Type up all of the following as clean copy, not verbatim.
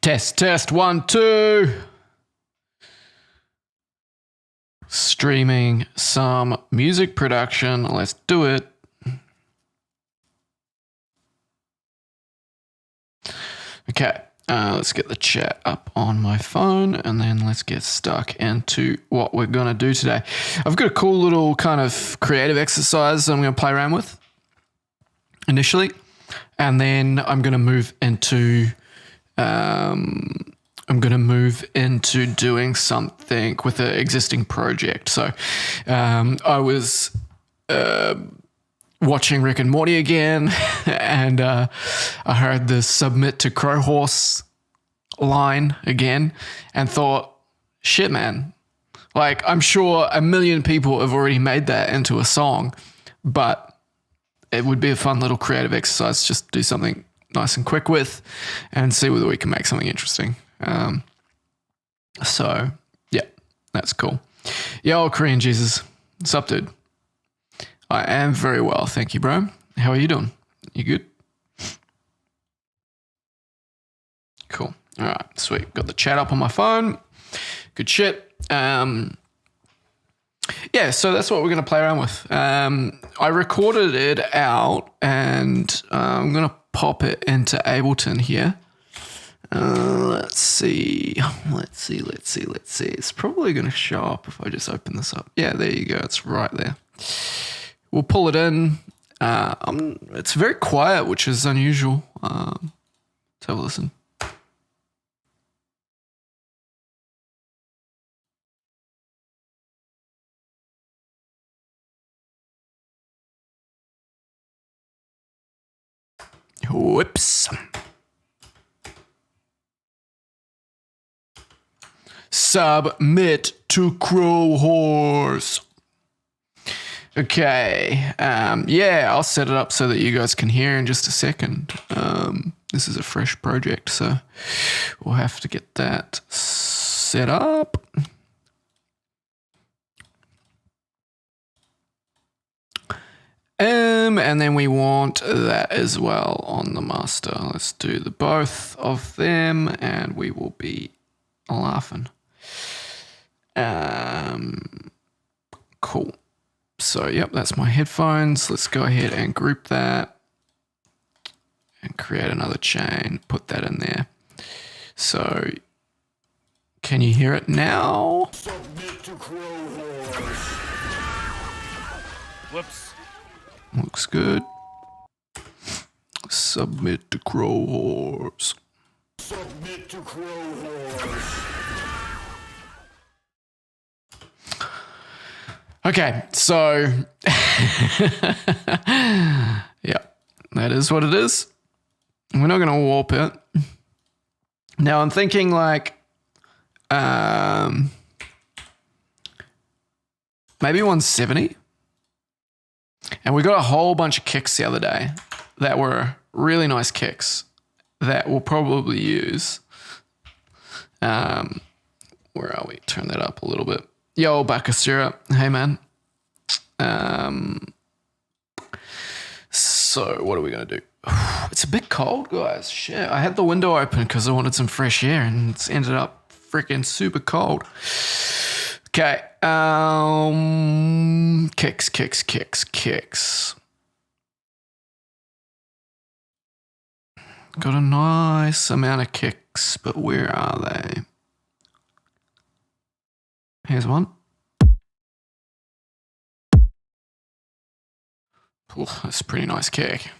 Test, 1, 2. Streaming some music production. Let's do it. Okay, let's get the chat up on my phone and then let's get stuck into what we're going to do today. I've got a cool little kind of creative exercise I'm going to play around with initially, and then I'm going to move into doing something with an existing project. So I was watching Rick and Morty again, and I heard the submit to Crow Horse line again and thought, shit, man. Like, I'm sure a million people have already made that into a song, but it would be a fun little creative exercise just to do something nice and quick with and see whether we can make something interesting. So, yeah, that's cool. Yo, Korean Jesus. What's up, dude? I am very well, thank you, bro. How are you doing? You good? Cool. All right, sweet. Got the chat up on my phone. Good shit. Yeah, so that's what we're going to play around with. I recorded it out, and I'm going to pop it into Ableton here. Let's see. It's probably going to show up if I just open this up. Yeah, there you go. It's right there. We'll pull it in. It's very quiet, which is unusual. Let's have a listen. Whoops. Submit to Crow Horse. Okay. Yeah, I'll set it up so that you guys can hear in just a second. This is a fresh project, so we'll have to get that set up. And then we want that as well on the master. Let's do the both of them and we will be laughing. Cool. So, yep, that's my headphones. Let's go ahead and group that and create another chain, put that in there. So, can you hear it now? Whoops. Looks good. Submit to Crow Horse. Submit to Crow Horse. Okay, so yeah, that is what it is. We're not going to warp it. Now I'm thinking like maybe 170. And we got a whole bunch of kicks the other day that were really nice kicks that we'll probably use. Where are we? Turn that up a little bit. Yo, Bakasura. Hey, man. So what are we going to do? It's a bit cold, guys. Shit. I had the window open because I wanted some fresh air and it's ended up freaking super cold. Okay. Kicks. Got a nice amount of kicks, but where are they? Here's one. Ooh, that's a pretty nice kick.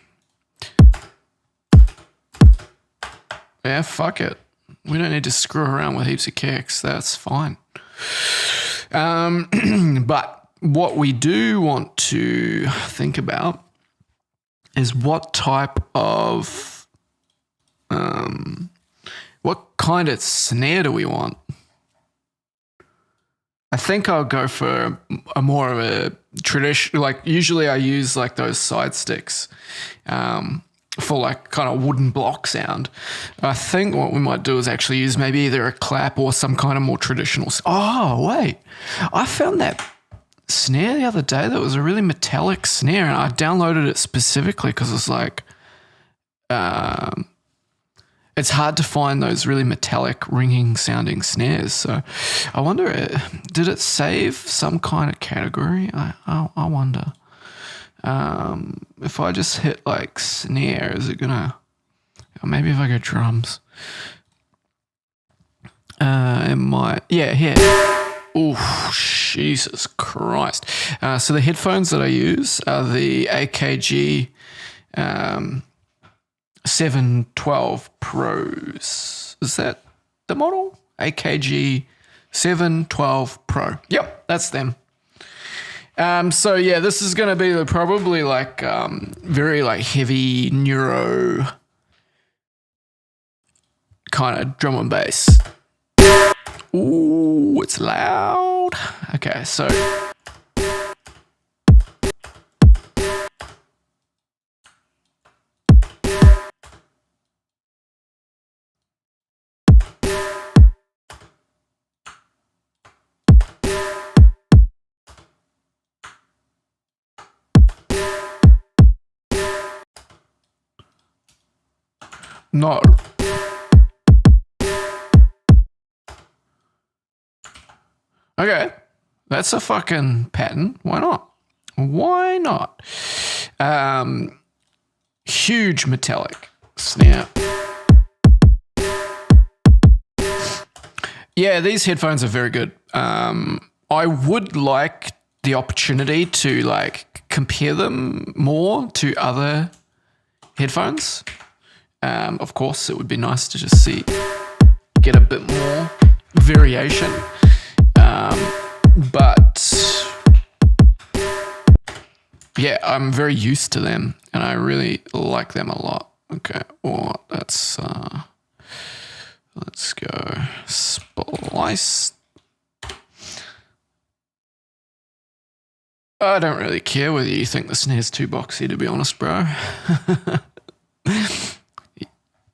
Yeah, fuck it. We don't need to screw around with heaps of kicks. That's fine. But what we do want to think about is what type of, what kind of snare do we want? I think I'll go for a more of a traditional, like usually I use like those side sticks for like kind of wooden block sound. I think what we might do is actually use maybe either a clap or some kind of more traditional. Oh, wait. I found that snare the other day that was a really metallic snare and I downloaded it specifically because it's like, it's hard to find those really metallic ringing sounding snares. So I wonder, did it save some kind of category? I wonder. If I just hit like snare, is it gonna, maybe if I go drums, it might, yeah, here. Oh, Jesus Christ. So the headphones that I use are the AKG 712 Pros. Is that the model? AKG 712 Pro. Yep, that's them. So yeah, this is going to be probably like very like heavy neuro kind of drum and bass. Ooh, it's loud. Okay, so not. Okay, that's a fucking pattern. Why not? Why not? Huge metallic snare. Yeah, these headphones are very good. I would like the opportunity to like compare them more to other headphones. Of course, it would be nice to just get a bit more variation. But yeah, I'm very used to them and I really like them a lot. Okay, well, let's go splice. I don't really care whether you think the snare's too boxy, to be honest, bro.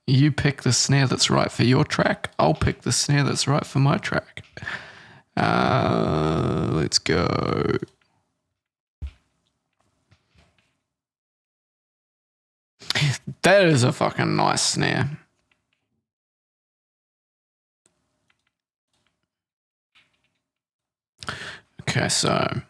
You pick the snare that's right for your track. I'll pick the snare that's right for my track. Let's go. That is a fucking nice snare. Okay, so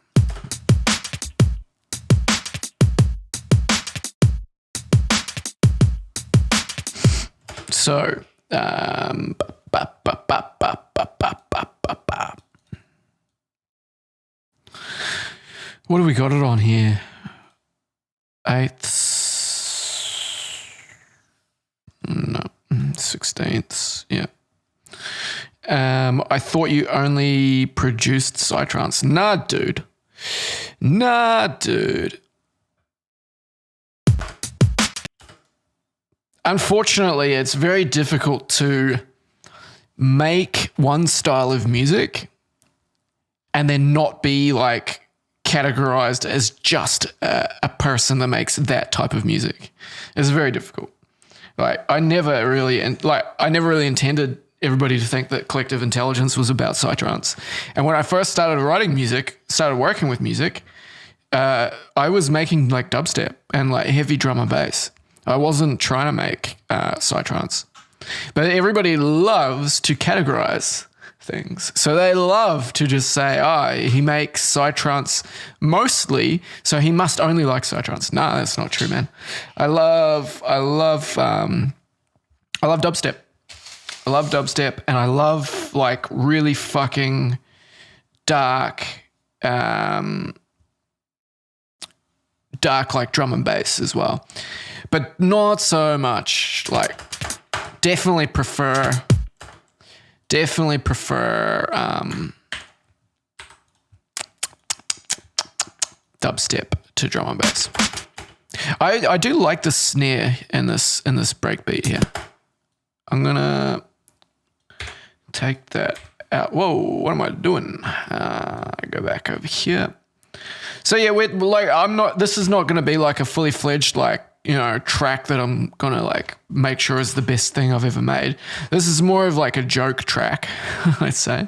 what do we got it on here? Eighths, no, 16ths, yeah. I thought you only produced psytrance. Nah, dude. Unfortunately, it's very difficult to make one style of music and then not be like categorized as just a person that makes that type of music. It's very difficult. Like I never really intended everybody to think that Collective Intelligence was about psytrance. And when I first started working with music, I was making like dubstep and like heavy drum and bass. I wasn't trying to make psytrance. But everybody loves to categorize things. So they love to just say, he makes psytrance mostly, so he must only like psytrance. Nah, that's not true, man. I love dubstep. I love dubstep, and I love like really fucking dark like drum and bass as well. But not so much, like definitely prefer dubstep to drum and bass. I do like the snare in this breakbeat here. I'm gonna take that out. Whoa, what am I doing? I go back over here. So yeah, this is not gonna be like a fully fledged like, track that I'm gonna like make sure is the best thing I've ever made. This is more of like a joke track, I'd say.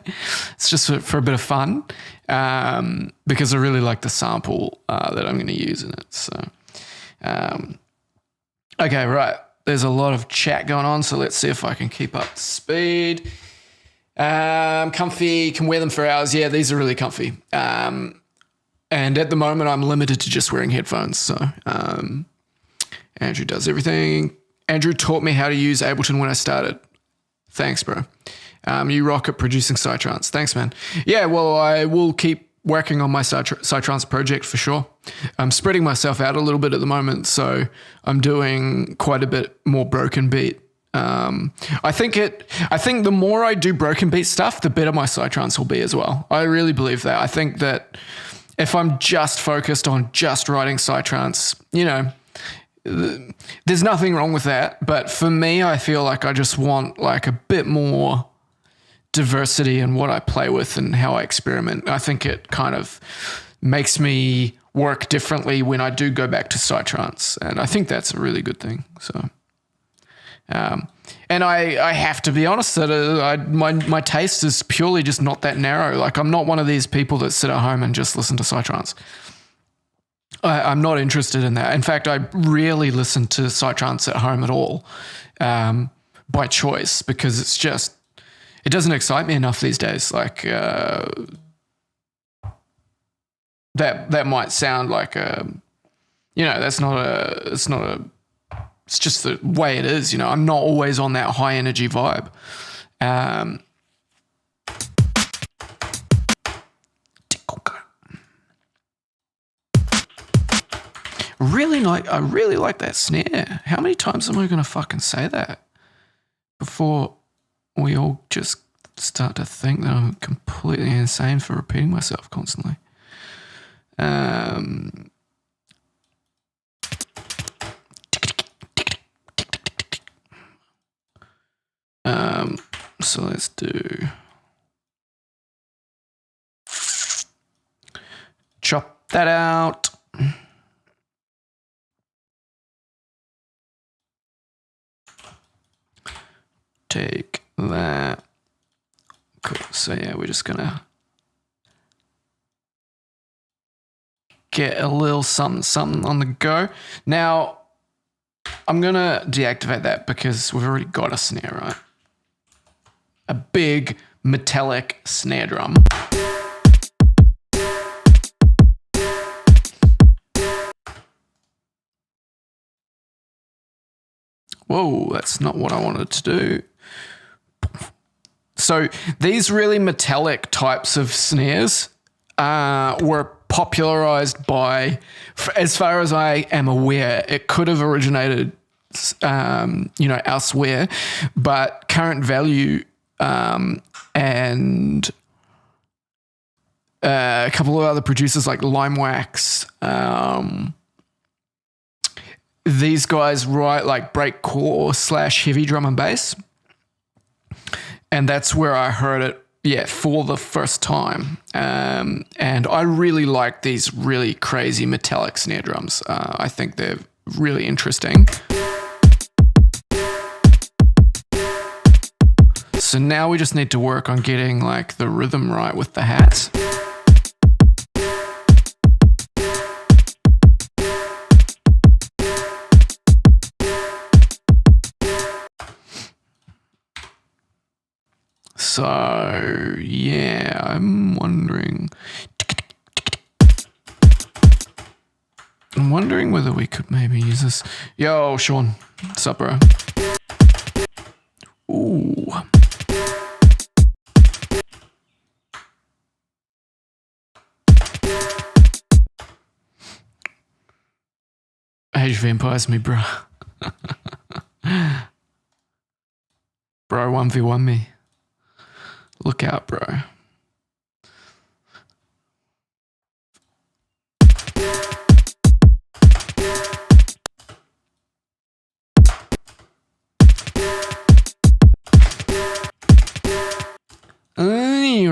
It's just for a bit of fun, because I really like the sample that I'm gonna use in it. So, okay, right. there's a lot of chat going on, so let's see if I can keep up the speed. Comfy, can wear them for hours. Yeah, these are really comfy. And at the moment, I'm limited to just wearing headphones. So Andrew does everything. Andrew taught me how to use Ableton when I started. Thanks, bro. You rock at producing Psytrance. Thanks, man. Yeah, well, I will keep working on my Psytrance project for sure. I'm spreading myself out a little bit at the moment, so I'm doing quite a bit more broken beat. I think the more I do broken beat stuff, the better my Psytrance will be as well. I really believe that. I think that if I'm just focused on just writing Psytrance, you know, there's nothing wrong with that. But for me, I feel like I just want like a bit more diversity in what I play with and how I experiment. I think it kind of makes me work differently when I do go back to Psytrance, and I think that's a really good thing. So, and I have to be honest that my taste is purely just not that narrow. Like, I'm not one of these people that sit at home and just listen to Psytrance. I'm not interested in that. In fact, I rarely listen to Psytrance at home at all, by choice, because it doesn't excite me enough these days. Like, that might sound like it's just the way it is. You know, I'm not always on that high energy vibe. I really like that snare. How many times am I going to fucking say that before we all just start to think that I'm completely insane for repeating myself constantly? So let's do chop that out. Take that. Cool. So yeah, we're just gonna get a little something on the go. Now, I'm gonna deactivate that because we've already got a snare, right? A big metallic snare drum. Whoa, that's not what I wanted to do. So these really metallic types of snares were popularized by, as far as I am aware, it could have originated, elsewhere, but Current Value and a couple of other producers like Limewax, these guys write like breakcore / heavy drum and bass. And that's where I heard it, for the first time. And I really like these really crazy metallic snare drums. I think they're really interesting. So now we just need to work on getting like the rhythm right with the hats. So, yeah, I'm wondering whether we could maybe use this. Yo, Sean. What's up, bro? Ooh. Age vampires me, bro. Bro, 1v1 me. Look out, bro. Whoa.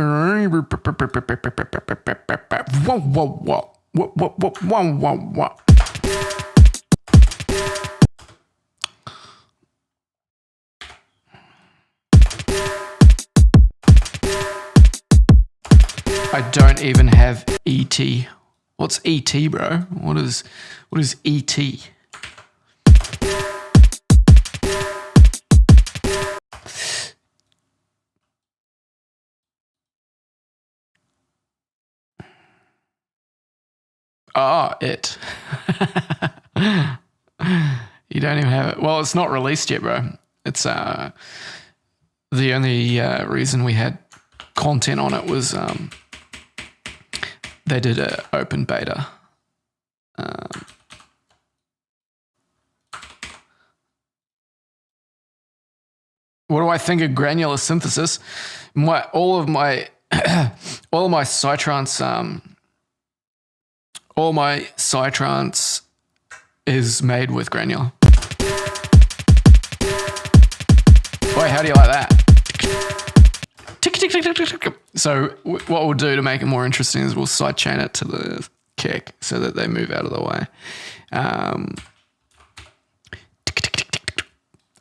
I don't even have ET. What's ET, bro? What is ET? Oh, it. You don't even have it. Well, it's not released yet, bro. It's the only reason we had content on it was they did an open beta. What do I think of granular synthesis? All of my psytrance is made with granular. Boy, how do you like that? Tick, tick, tick, tick, tick, tick. So what we'll do to make it more interesting is we'll sidechain it to the kick so that they move out of the way.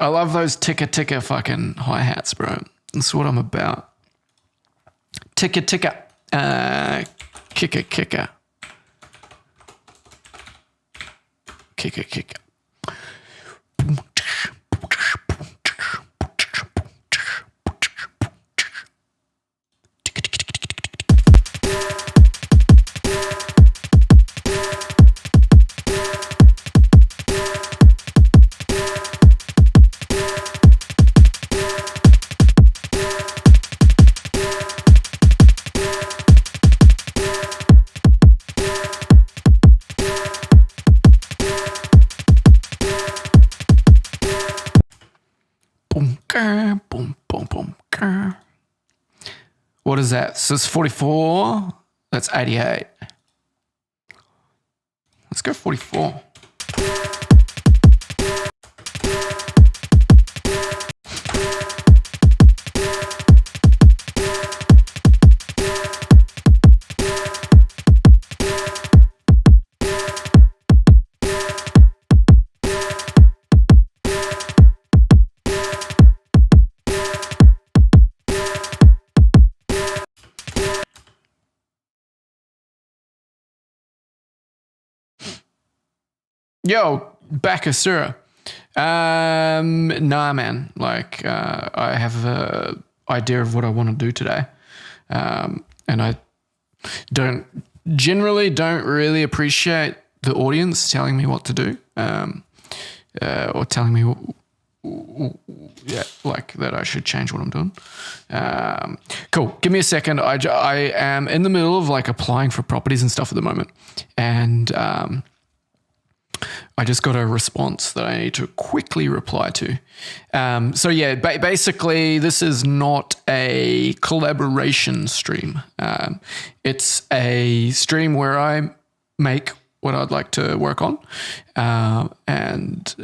I love those ticker fucking hi-hats, bro. That's what I'm about. Ticker. Kicker. Kicker. What is that? So it's 44. That's 88. Let's go 44. Yo, Bakasura. Nah, man. Like, I have an idea of what I want to do today. And I don't really appreciate the audience telling me what to do. Or telling me, like that I should change what I'm doing. Cool. Give me a second. I am in the middle of like applying for properties and stuff at the moment. And, I just got a response that I need to quickly reply to. So yeah, basically this is not a collaboration stream. It's a stream where I make what I'd like to work on, and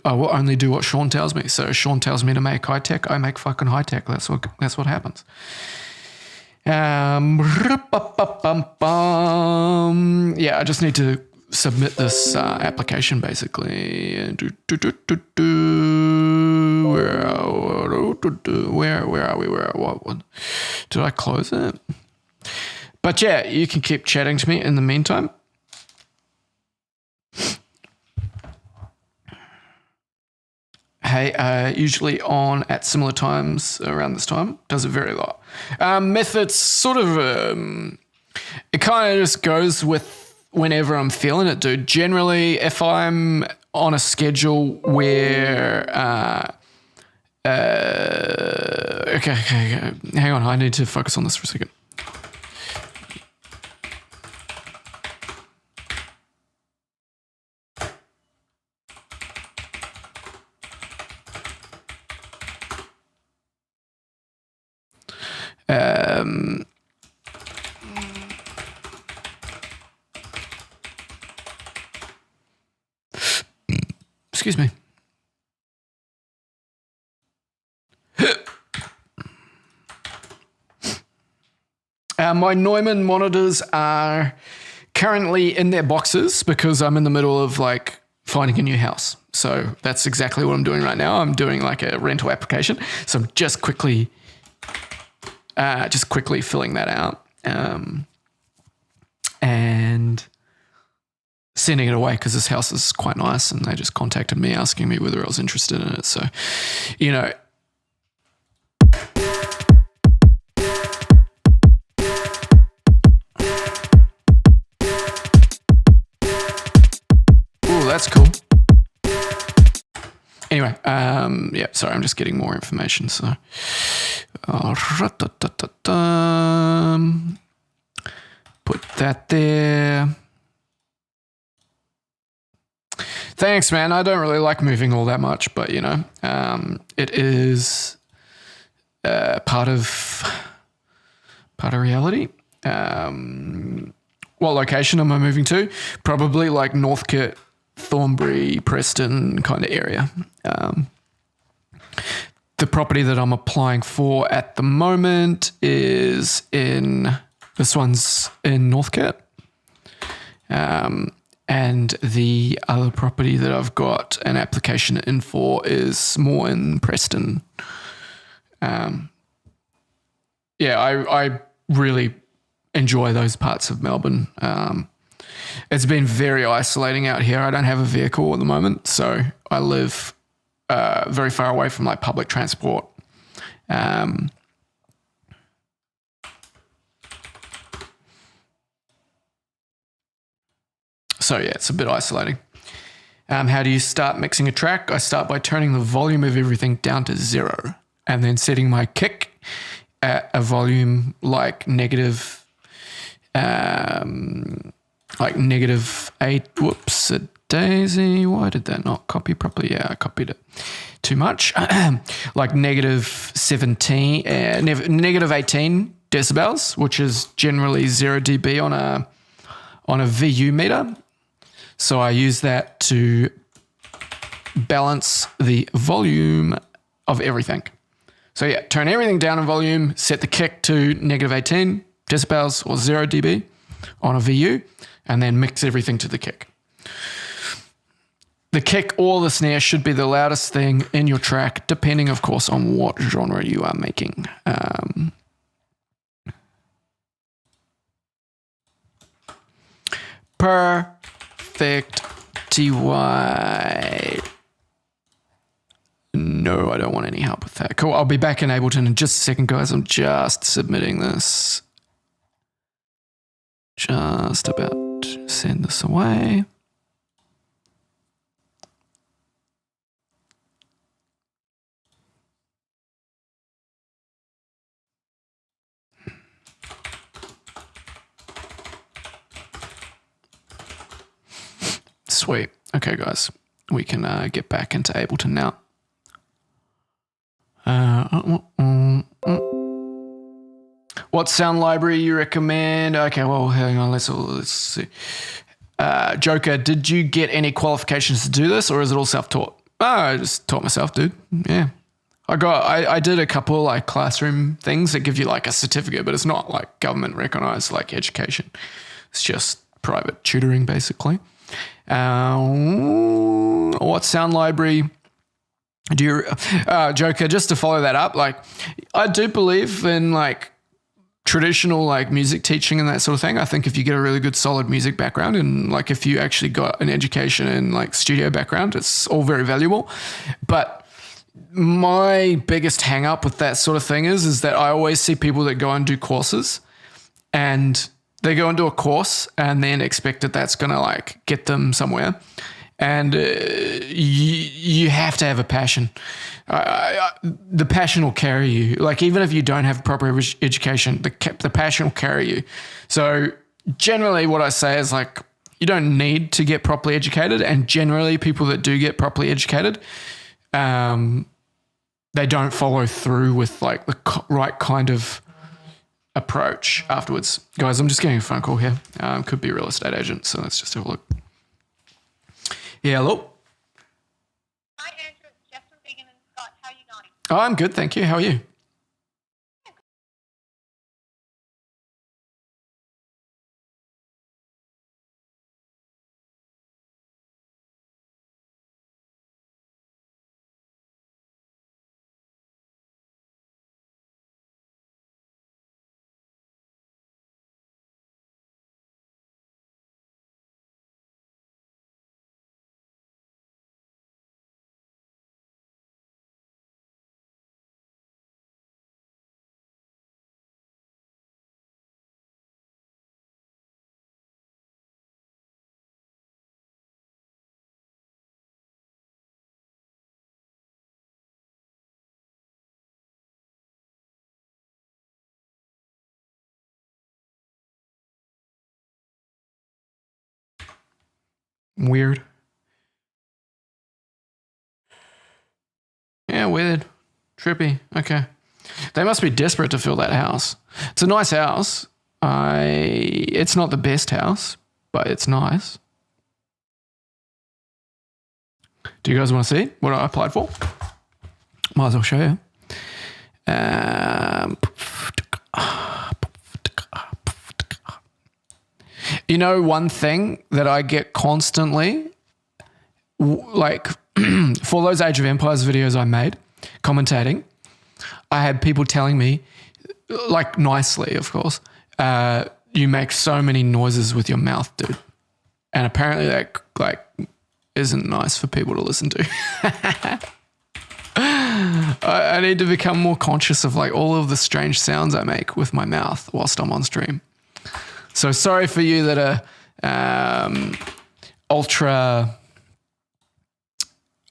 I will only do what Sean tells me. So Sean tells me to make high tech, I make fucking high tech. That's what happens. Yeah, I just need to submit this application basically. Where are we? What? Did I close it? But yeah, you can keep chatting to me in the meantime. Hey, usually on at similar times around this time. Does it vary a lot? Methods sort of, it kind of just goes with whenever I'm feeling it, dude. Generally, if I'm on a schedule where, okay, hang on, I need to focus on this for a second. Excuse me. My Neumann monitors are currently in their boxes because I'm in the middle of like finding a new house. So that's exactly what I'm doing right now. I'm doing like a rental application. So I'm just quickly filling that out. And sending it away because this house is quite nice, and they just contacted me asking me whether I was interested in it. So, you know, that's cool. Anyway, yeah, sorry, I'm just getting more information. So, put that there. Thanks, man. I don't really like moving all that much, but you know, it is part of reality. What location am I moving to? Probably like Northcote, Thornbury, Preston kind of area. The property that I'm applying for at the moment is this one's in Northcote. And the other property that I've got an application in for is more in Preston. Yeah, I really enjoy those parts of Melbourne. It's been very isolating out here. I don't have a vehicle at the moment, so I live very far away from like public transport. So yeah, it's a bit isolating. How do you start mixing a track? I start by turning the volume of everything down to 0 and then setting my kick at a volume like negative 8. Whoops, a daisy. Why did that not copy properly? Yeah, I copied it too much. Like negative 17, negative 18 decibels, which is generally 0 dB on a VU meter. So I use that to balance the volume of everything. So yeah, turn everything down in volume, set the kick to negative 18 decibels or 0 dB on a VU, and then mix everything to the kick. The kick or the snare should be the loudest thing in your track, depending, of course, on what genre you are making. Perfect TY. No, I don't want any help with that. Cool. I'll be back in Ableton in just a second, guys. I'm just submitting this. Just about to send this away. Sweet. Okay, guys. We can get back into Ableton now. What sound library you recommend? Okay, well, hang on. Let's see. Joker, did you get any qualifications to do this, or is it all self-taught? Oh, I just taught myself, dude. Yeah. I did a couple like classroom things that give you like a certificate, but it's not like government recognized like education. It's just private tutoring, basically. What sound library do you, Joker, just to follow that up, like I do believe in like traditional like music teaching and that sort of thing. I think if you get a really good solid music background and like if you actually got an education and like studio background, it's all very valuable. But my biggest hang up with that sort of thing is that I always see people that go and do courses and they go and do a course and then expect that that's going to like get them somewhere. And you have to have a passion. The passion will carry you. Like even if you don't have proper education, the passion will carry you. So generally what I say is like, you don't need to get properly educated. And generally people that do get properly educated, they don't follow through with like the right kind of approach afterwards. Guys, I'm just getting a phone call here. Could be a real estate agent. So let's just have a look. Yeah, hello. Hi, Andrew. It's Jess from Vegan and Scott. How are you going? Oh, I'm good. Thank you. How are you? Weird. Yeah, weird. Trippy. Okay. They must be desperate to fill that house. It's a nice house. It's not the best house, but it's nice. Do you guys want to see what I applied for? Might as well show you. You know, one thing that I get constantly, like for those Age of Empires videos I made, commentating, I had people telling me, like nicely, of course, you make so many noises with your mouth, dude. And apparently that like isn't nice for people to listen to. I need to become more conscious of like all of the strange sounds I make with my mouth whilst I'm on stream. So sorry for you that are ultra...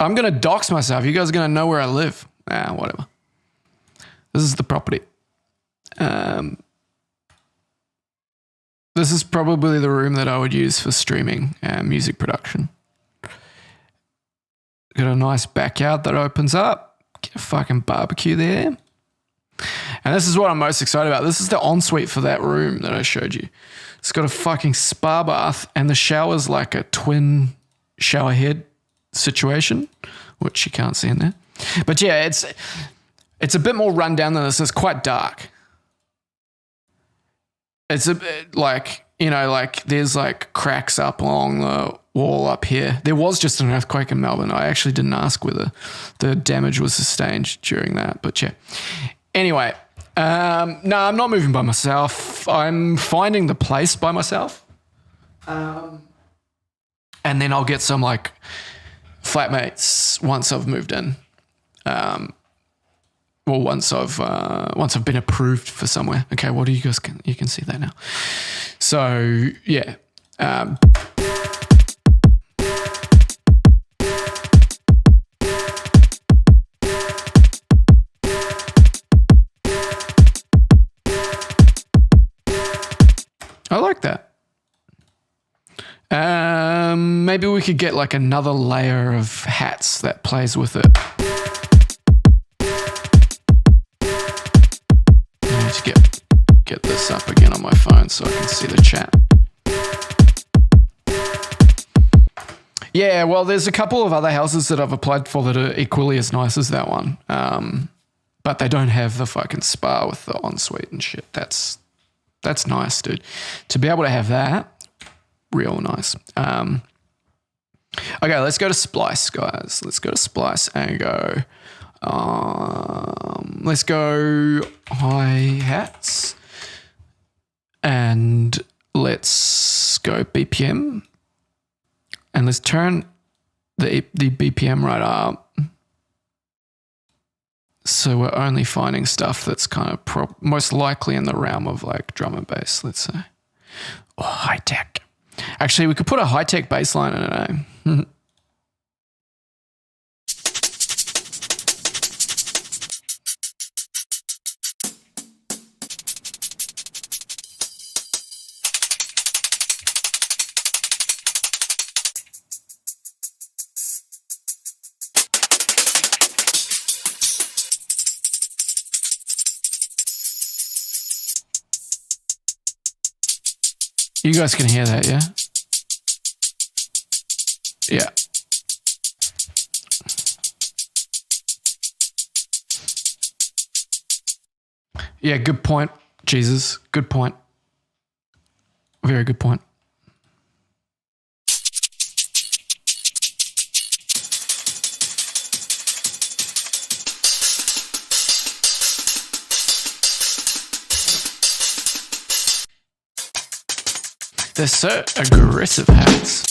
I'm going to dox myself. You guys are going to know where I live. Whatever. This is the property. This is probably the room that I would use for streaming and music production. Got a nice backyard that opens up. Get a fucking barbecue there. And this is what I'm most excited about. This is the ensuite for that room that I showed you. It's got a fucking spa bath and the shower's like a twin shower head situation, which you can't see in there. But yeah, it's a bit more run down than this. It's quite dark. It's a bit like, you know, like there's like cracks up along the wall up here. There was just an earthquake in Melbourne. I actually didn't ask whether the damage was sustained during that, but yeah. Anyway, no, I'm not moving by myself. I'm finding the place by myself. And then I'll get some like flatmates once I've moved in. Well, once I've been approved for somewhere. Okay, what do you guys you can see that now. So yeah. I like that. Maybe we could get like another layer of hats that plays with it. I need to get this up again on my phone so I can see the chat. Yeah, well, there's a couple of other houses that I've applied for that are equally as nice as that one. But they don't have the fucking spa with the ensuite and shit. That's nice, dude. To be able to have that, real nice. Okay, let's go to Splice, guys. Let's go to Splice and go. Let's go hi-hats. And let's go BPM. And let's turn the BPM right up. So we're only finding stuff that's kind of most likely in the realm of like drum and bass, let's say. Or high tech. Actually, we could put a high tech bass line in it. You guys can hear that, yeah? Yeah. Yeah, good point, Jesus. Good point. Very good point. They're so aggressive hats.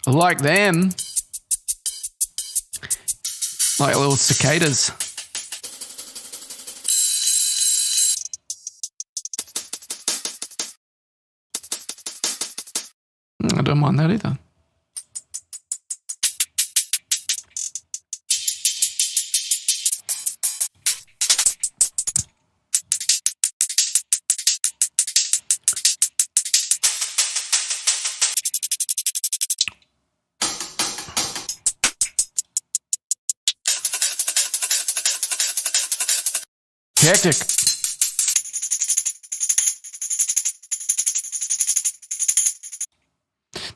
I like them. Like little cicadas. I don't mind that either. hectic.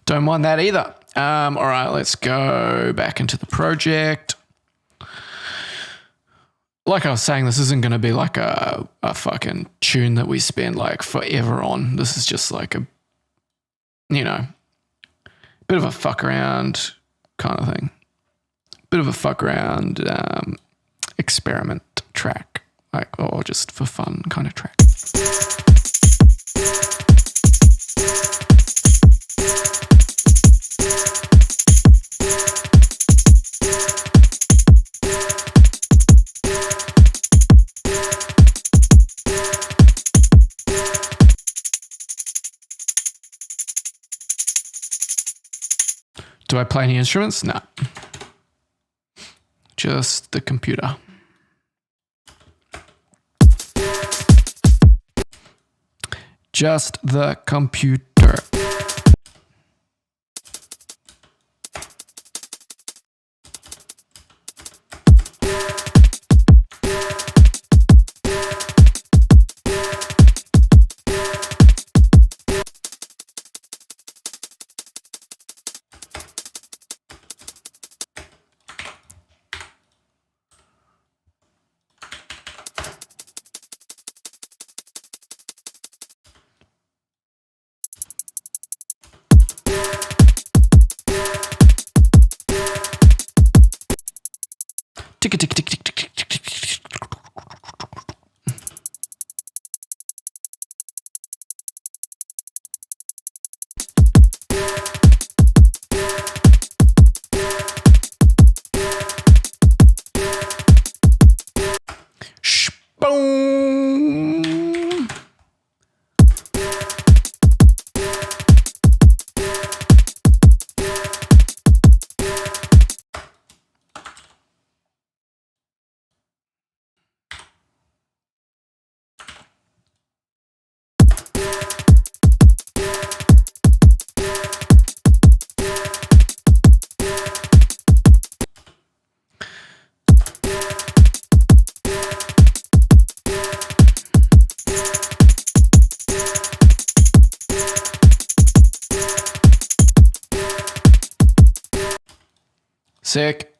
Don't mind that either. All right, let's go back into the project. Like I was saying, this isn't going to be like a fucking tune that we spend like forever on. This is just like a, you know, bit of a fuck around kind of thing. Bit of a fuck around experiment track, like, or just for fun kind of track. Do I play any instruments? No. Just the computer. Just the computer. Tick tick tick tick tick tick tick tick. Boom. Sick.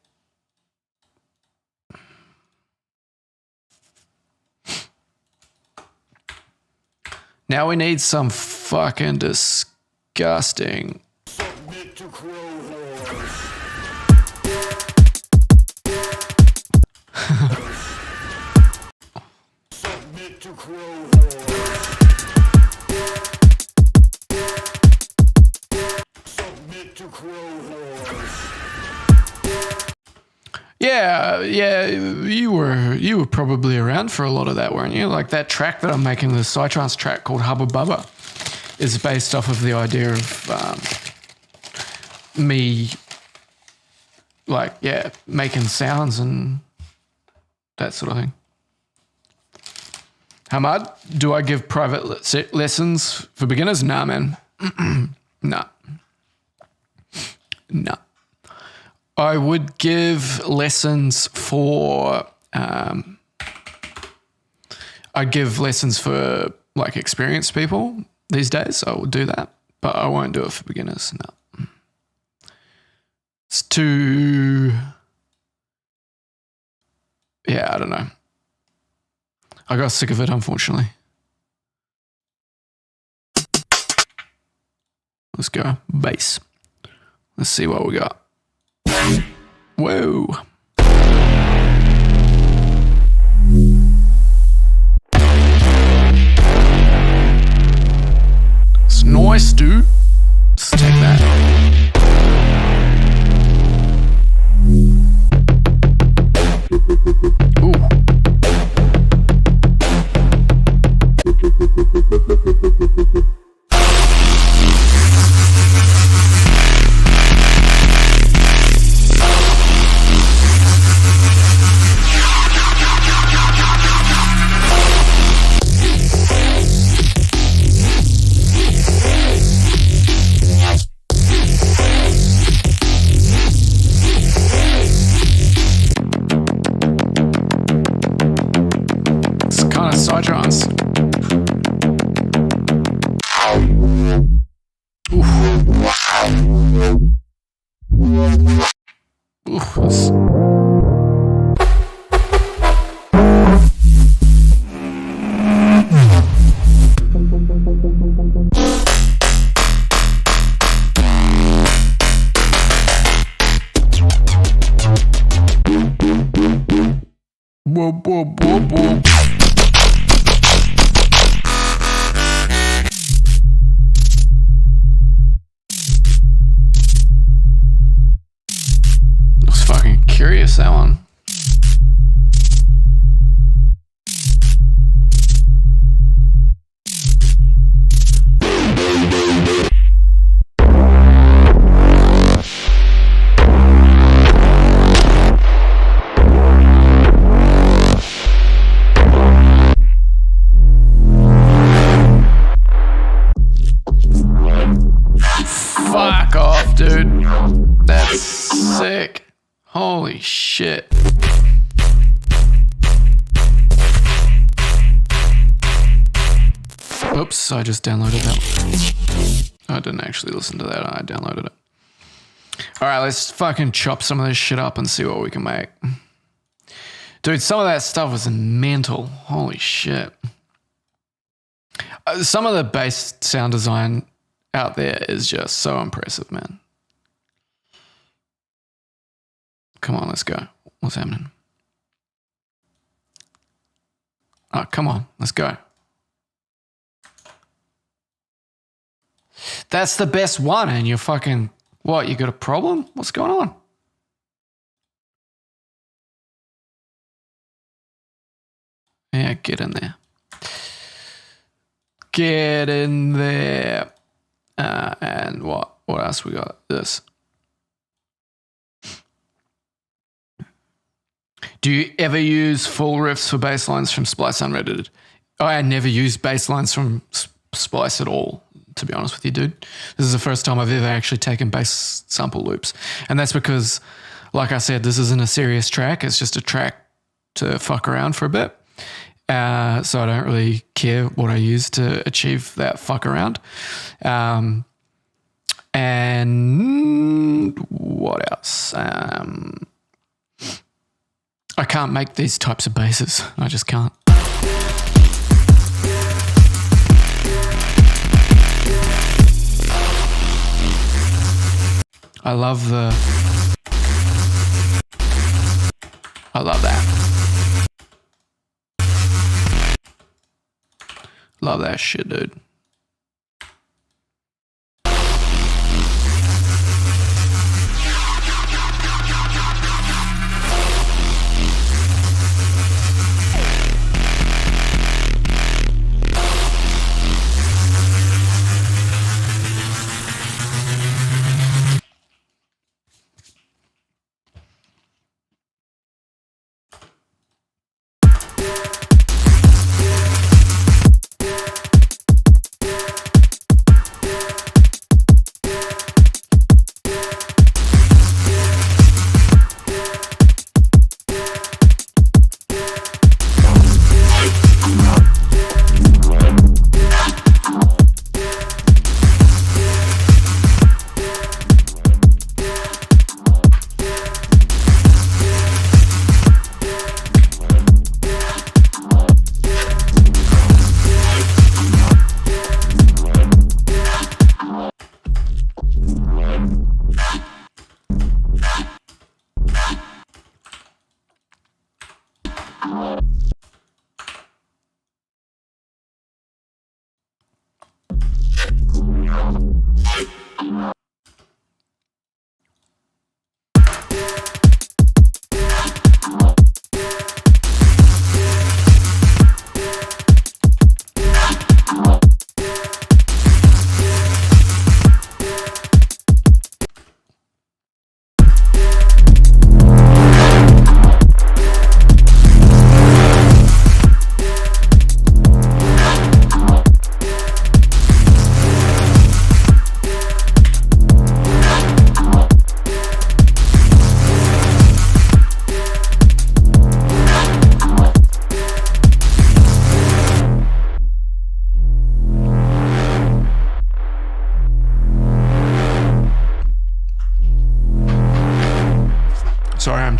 Now we need some fucking disgusting. Submit to crow horse. Submit to crow horse. Submit to crow horse. Yeah, you were probably around for a lot of that, weren't you? Like that track that I'm making, the Psytrance track called Hubba Bubba, is based off of the idea of me, like, yeah, making sounds and that sort of thing. Hamad, do I give private lessons for beginners? Nah, man. Nah. Nah. I would give lessons for, I'd give lessons for like experienced people these days. I would do that, but I won't do it for beginners. No. It's too, yeah, I don't know. I got sick of it, unfortunately. Let's go bass. Let's see what we got. Whoa. It's nice, dude. Let's take that. Ooh. Psytrance. Oof. Oof. Whoa, whoa, whoa, whoa. Looks fucking curious, that one. Fuck off, dude. That's sick. Holy shit. Oops, I just downloaded that. I didn't actually listen to that. I downloaded it. All right, let's fucking chop some of this shit up and see what we can make. Dude, some of that stuff was mental. Holy shit. Some of the bass sound design out there is just so impressive, man. Come on, let's go. What's happening? Oh, come on, let's go. That's the best one, and you're fucking, what, you got a problem? What's going on? Yeah, get in there. Get in there. And what else we got? This. Do you ever use full riffs for bass lines from Splice Unedited? I never used bass lines from Splice at all, to be honest with you, dude. This is the first time I've ever actually taken bass sample loops. And that's because, like I said, this isn't a serious track. It's just a track to fuck around for a bit. So I don't really care what I use to achieve that fuck around. And what else? I can't make these types of basses. I just can't. I love that. Love that shit, dude.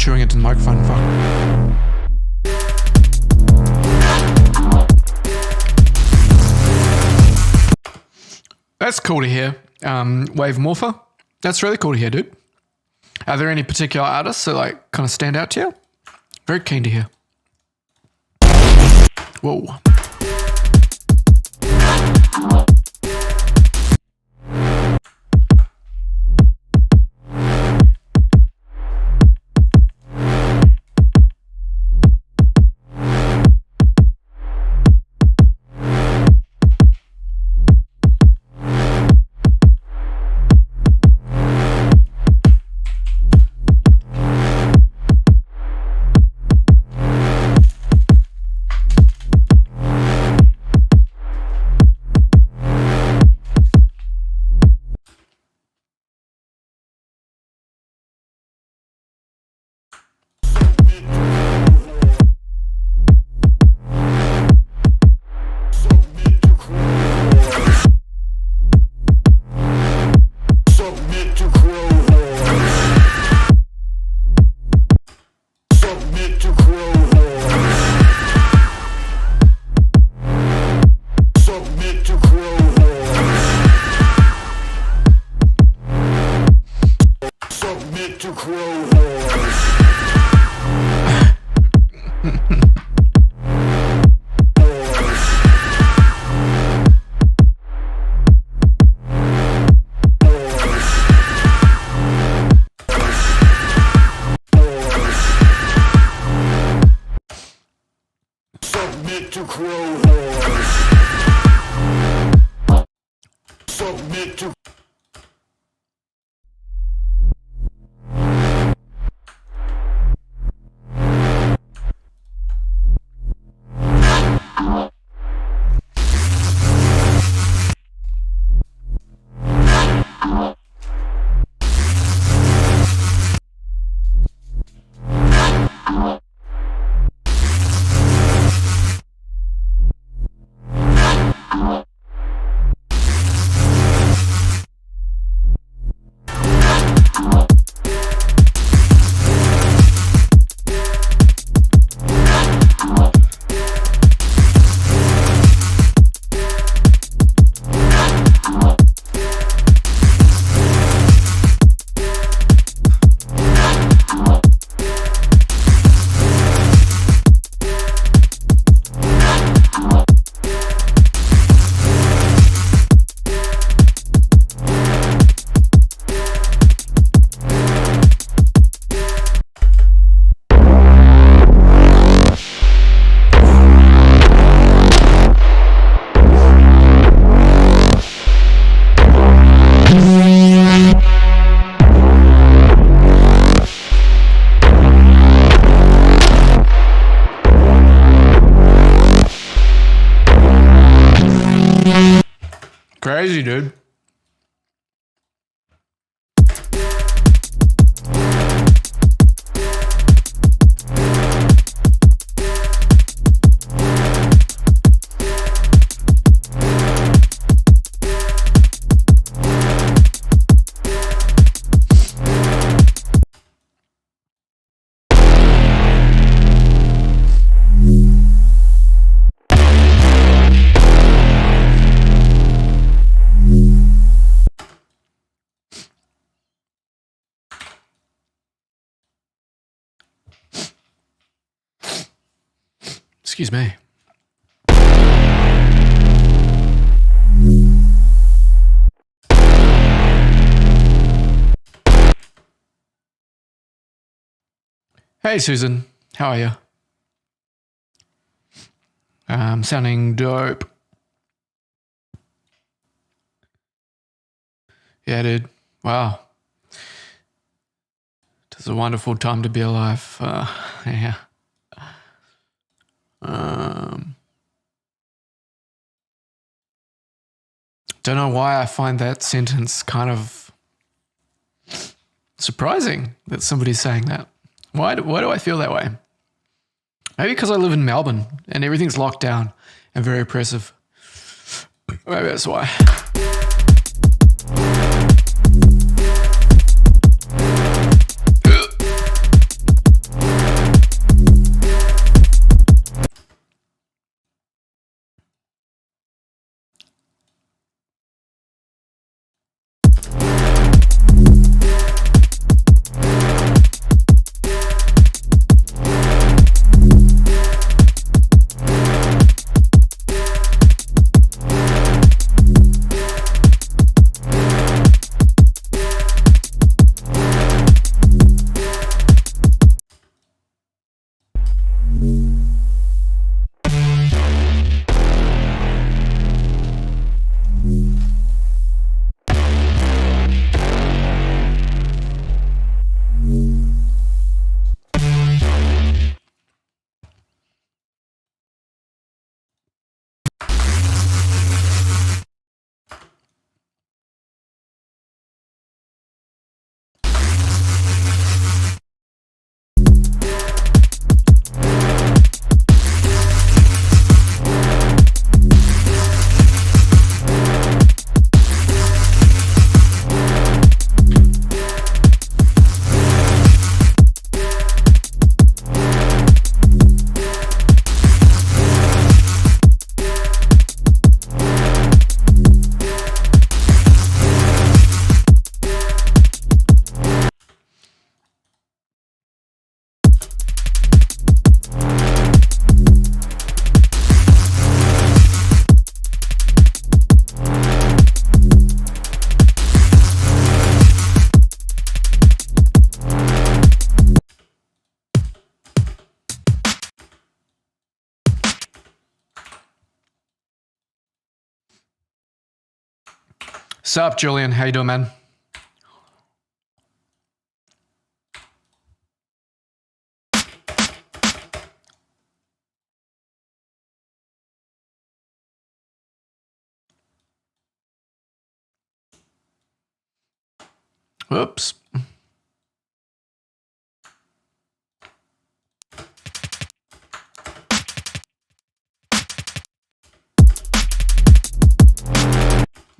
chewing into the microphone. Fuck. That's cool to hear. Wave Morpher. That's really cool to hear, dude. Are there any particular artists that like kind of stand out to you? Very keen to hear. Whoa. Crazy, dude. Excuse me. Hey, Susan. How are you? Sounding dope. Yeah, dude. Wow. It's a wonderful time to be alive. Yeah. Don't know why I find that sentence kind of surprising that somebody's saying that. Why do I feel that way? Maybe because I live in Melbourne and everything's locked down and very oppressive. Maybe that's why. Sup, Julian? How you doing, man? Whoops.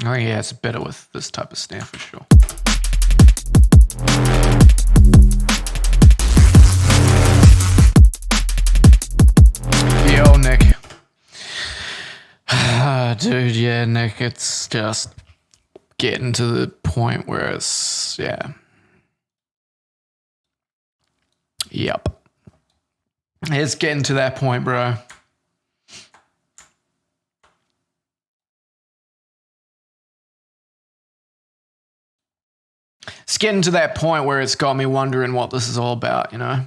Oh yeah, it's better with this type of snare for sure. Yo, Nick. Dude, yeah, Nick, it's just getting to the point where it's, yeah. Yep. It's getting to that point, bro. It's getting to that point where it's got me wondering what this is all about, you know?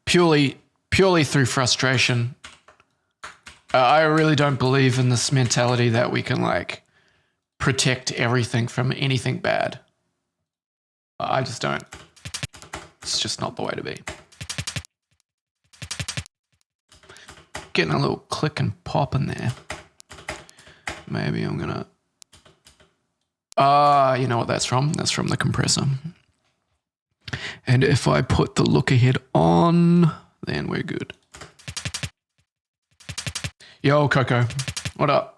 Purely through frustration. I really don't believe in this mentality that we can like protect everything from anything bad. I just don't. It's just not the way to be. Getting a little click and pop in there. Maybe I'm gonna. You know what that's from? That's from the compressor. And if I put the look ahead on, then we're good. Yo, Coco, what up?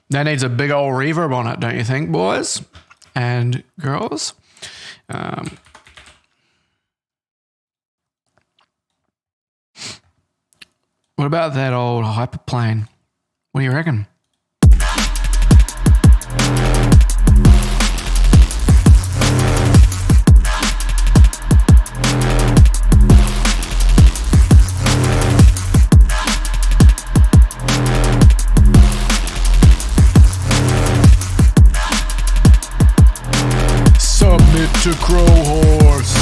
That needs a big old reverb on it, don't you think, boys and girls? What about that old hyperplane? What do you reckon? To Crow Horse.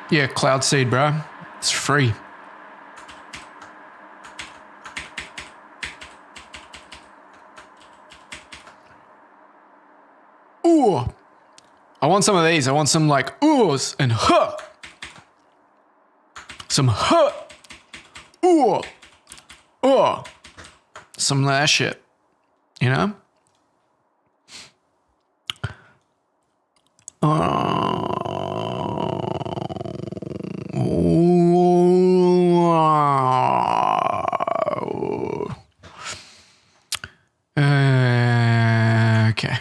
Yeah, Cloud Seed, bro. It's free. Ooh. I want some of these. I want some like oohs and huh. Some huh. Ooh, oh, some of that shit, you know? Okay.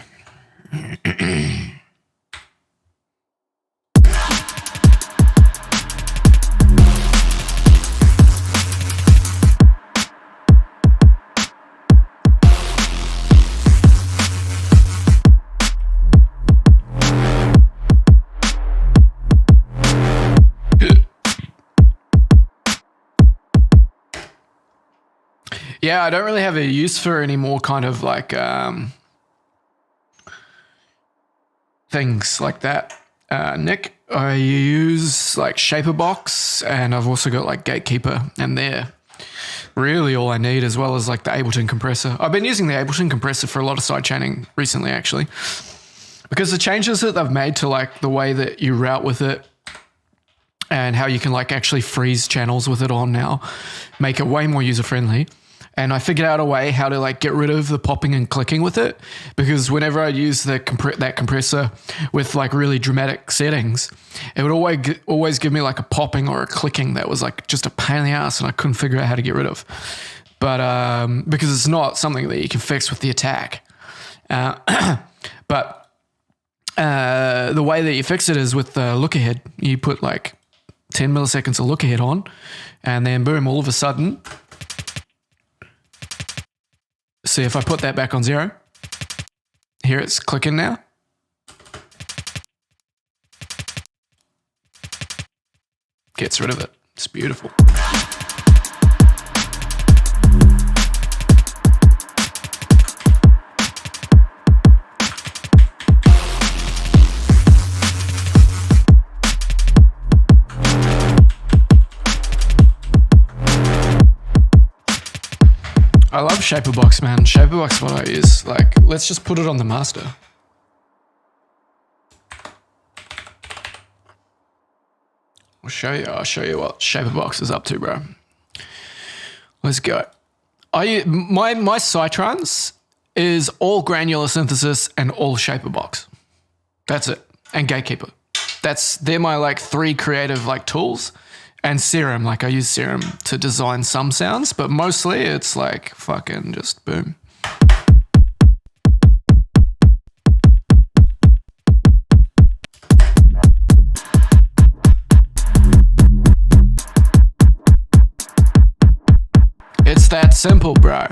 Yeah, I don't really have a use for any more kind of like things like that. Nick, I use like Shaperbox, and I've also got like Gatekeeper, and they're really all I need, as well as like the Ableton compressor. I've been using the Ableton compressor for a lot of sidechaining recently, actually, because the changes that they've made to like the way that you route with it and how you can like actually freeze channels with it on now make it way more user friendly. And I figured out a way how to like get rid of the popping and clicking with it, because whenever I use that compressor with like really dramatic settings, it would always give me like a popping or a clicking that was like just a pain in the ass, and I couldn't figure out how to get rid of. But because it's not something that you can fix with the attack. But the way that you fix it is with the look ahead. You put like 10 milliseconds of look ahead on, and then boom, all of a sudden. See, if I put that back on 0, here it's clicking now. Gets rid of it. It's beautiful. I love Shaperbox, man. Shaperbox is what I use. Like, let's just put it on the master. I'll show you what Shaperbox is up to, bro. Let's go. My Psytrance is all granular synthesis and all Shaperbox. That's it. And Gatekeeper. They're my like 3 creative like tools. And Serum, like I use Serum to design some sounds, but mostly it's like fucking just boom. It's that simple, bro.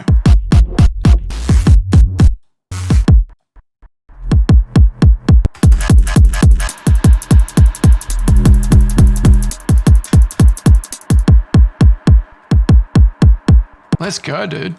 Let's go, dude.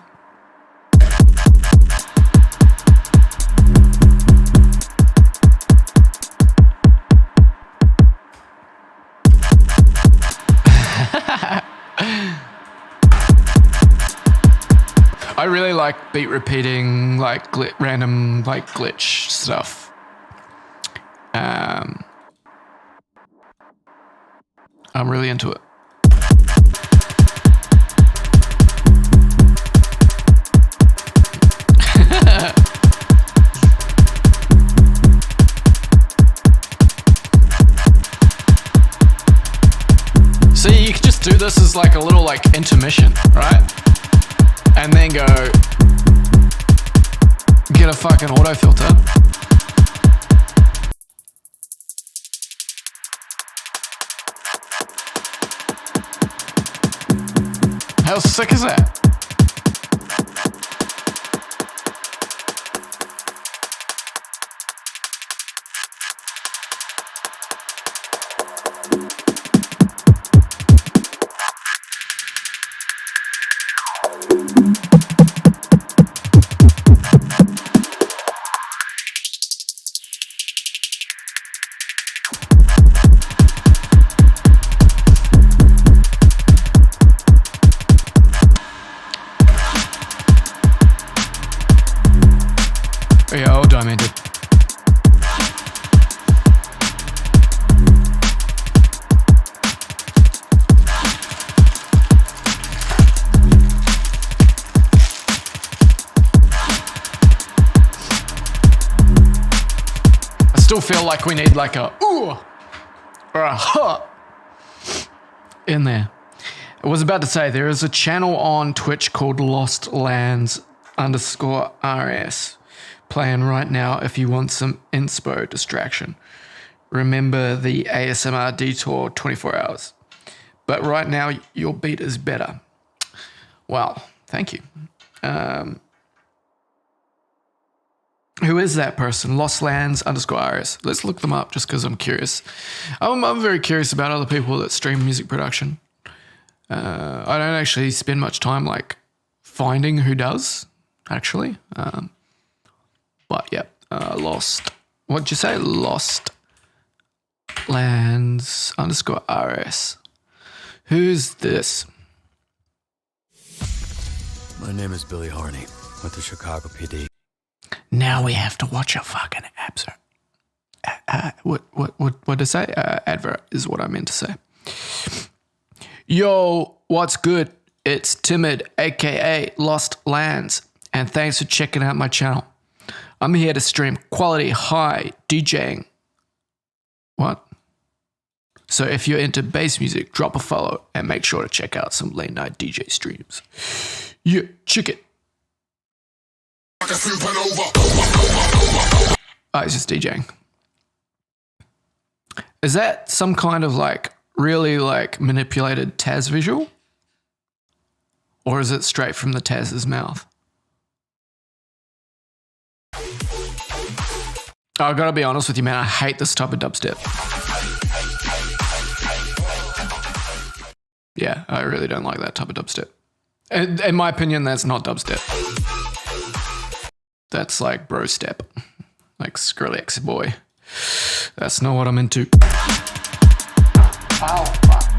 I really like beat repeating, like random, like glitch stuff. I'm really into it. See, you can just do this as like a little like intermission, right? And then go get a fucking auto filter. How sick is that? Yeah, all diamonded. I still feel like we need like a ooh or a huh in there. I was about to say there is a channel on Twitch called Lost Lands _RS. Playing right now if you want some inspo distraction. Remember the ASMR detour 24 hours. But right now, your beat is better. Wow, thank you. Who is that person? Lost Lands _RS. Let's look them up just because I'm curious. I'm very curious about other people that stream music production. I don't actually spend much time like finding who does, actually. But yeah, Lost. What'd you say? Lost Lands _RS. Who's this? My name is Billy Harney with the Chicago PD. Now we have to watch a fucking absent. What to say? Advert is what I meant to say. Yo, what's good? It's Timid, aka Lost Lands, and thanks for checking out my channel. I'm here to stream quality high DJing. What? So if you're into bass music, drop a follow and make sure to check out some late night DJ streams. Yeah, check it. It's just DJing. Is that some kind of like really like manipulated Taz visual? Or is it straight from the Taz's mouth? I gotta be honest with you, man. I hate this type of dubstep. Yeah, I really don't like that type of dubstep. In my opinion, that's not dubstep. That's like bro step. Like Skrillex boy. That's not what I'm into. Ow, fuck.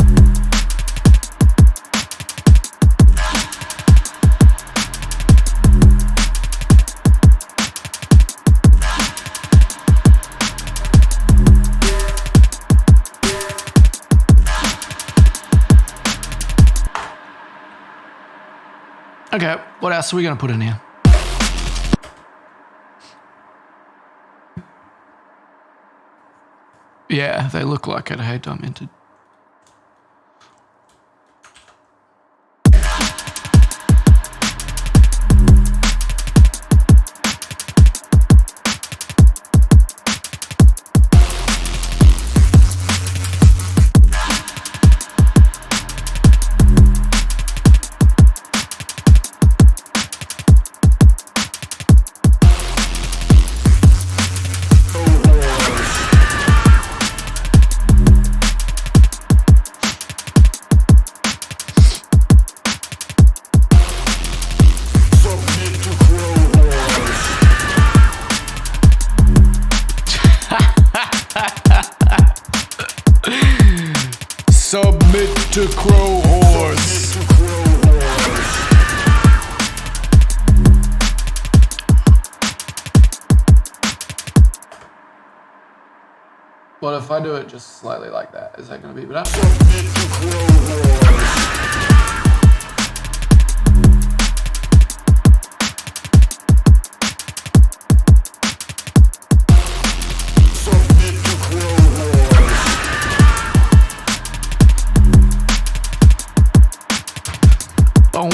Okay, what else are we gonna put in here? Yeah, they look like it. I hate demented. Submit to Crow Horse. What if I do it just slightly like that? Is that going to be better? Oh,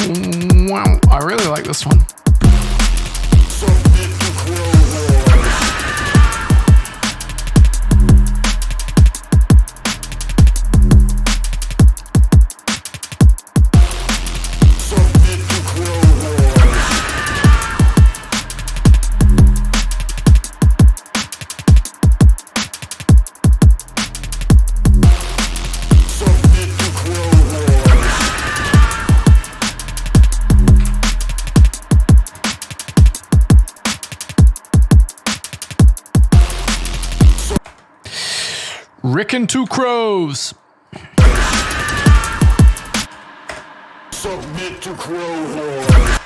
wow. I really like this one. Rick and Two Crows. Submit to Crow Horse.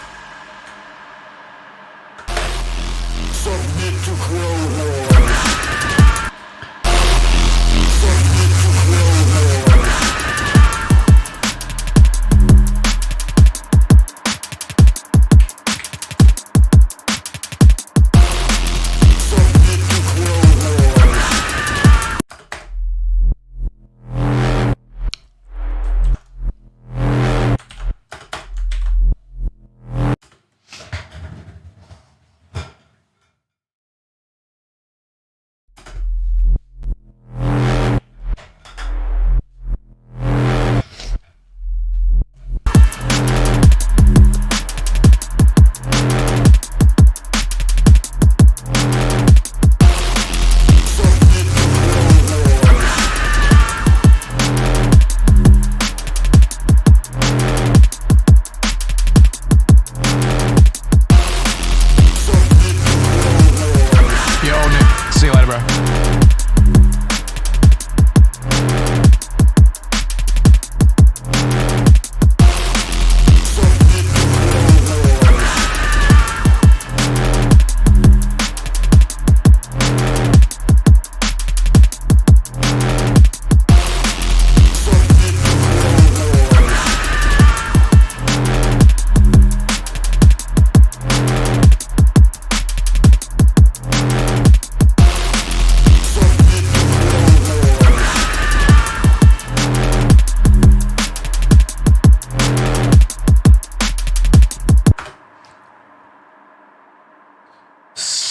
Submit to Crow Horse. Submit to Crow Horse. Submit to Crow Horse.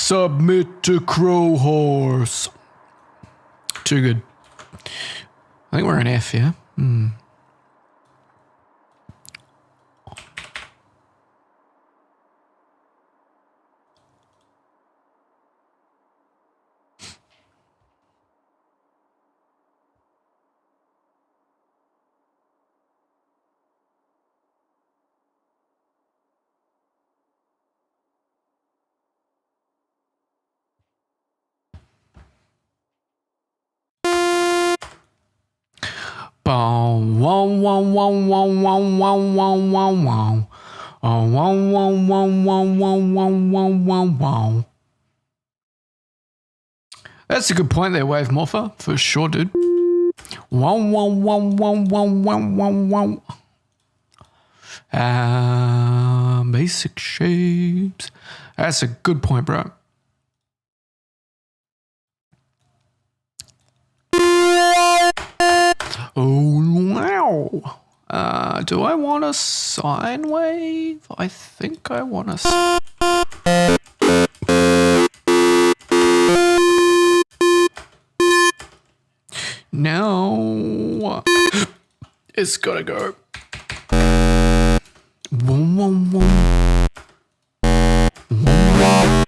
Submit to Crow Horse. Too good. I think we're in F, yeah? Bow, wow, wow, wow, wow, wow, wow, wow, wow, wow. Oh, wow, wow, wow, wow, wow, wow, wow, wow, wow. That's a good point there, Wave Morpher, for sure, dude. Wow, wow, wow, wow, wow, wow, wow, wow. Basic shapes. That's a good point, bro. Oh, wow. Do I want a sine wave? I think I want a... Now, it's gotta go. Whoom, whoom, whoom. Whoom, whoom.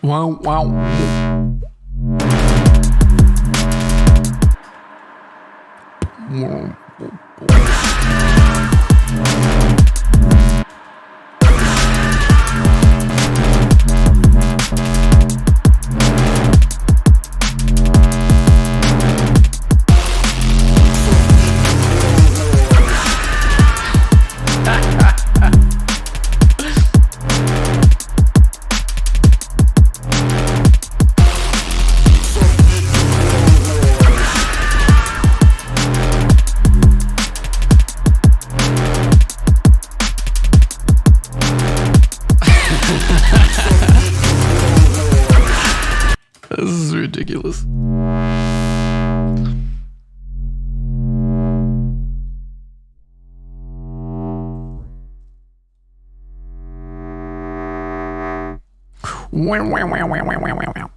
Wow, wow. This is ridiculous. Wow, wow, wow, wow, wow, wow, wow.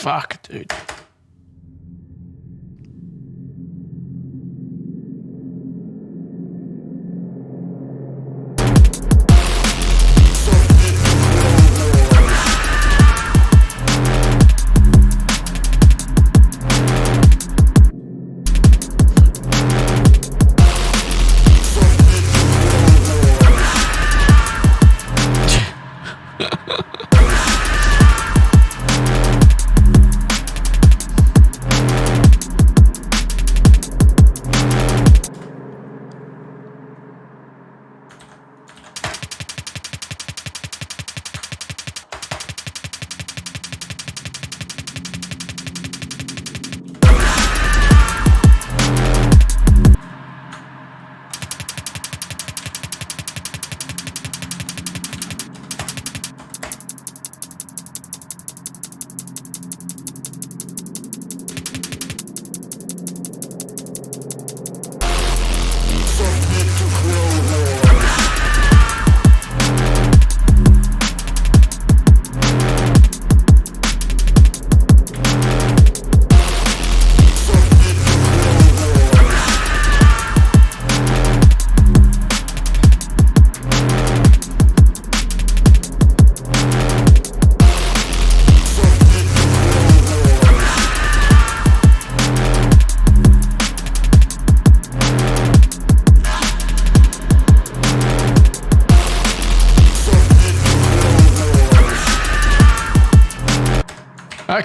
Fuck, dude.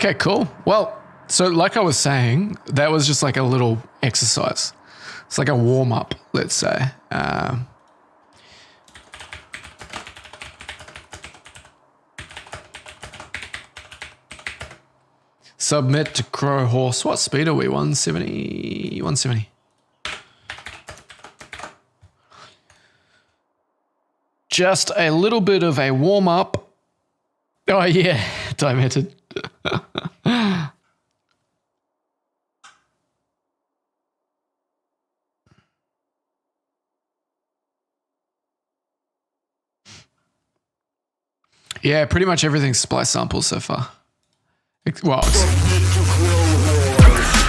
Okay, cool. Well, so like I was saying, that was just like a little exercise. It's like a warm up, let's say. Submit to Crow Horse. What speed are we? 170? 170. Just a little bit of a warm up. Oh, yeah. Dimented. Yeah, pretty much everything's splice samples so far. Well, Submit to Crow Horse. Submit to Crow Horse.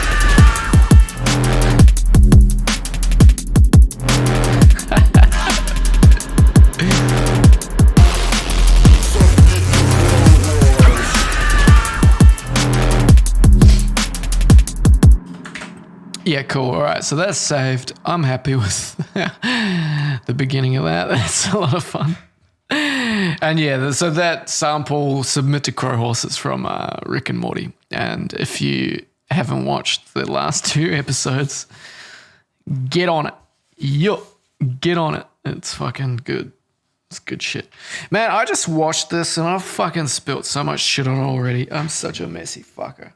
yeah, cool. All right, so that's saved. I'm happy with the beginning of that. That's a lot of fun. And yeah, so that sample, Submit to Crow Horses from Rick and Morty. And if you haven't watched the last 2 episodes, get on it. Yo, get on it. It's fucking good. It's good shit. Man, I just watched this and I've fucking spilt so much shit on it already. I'm such a messy fucker.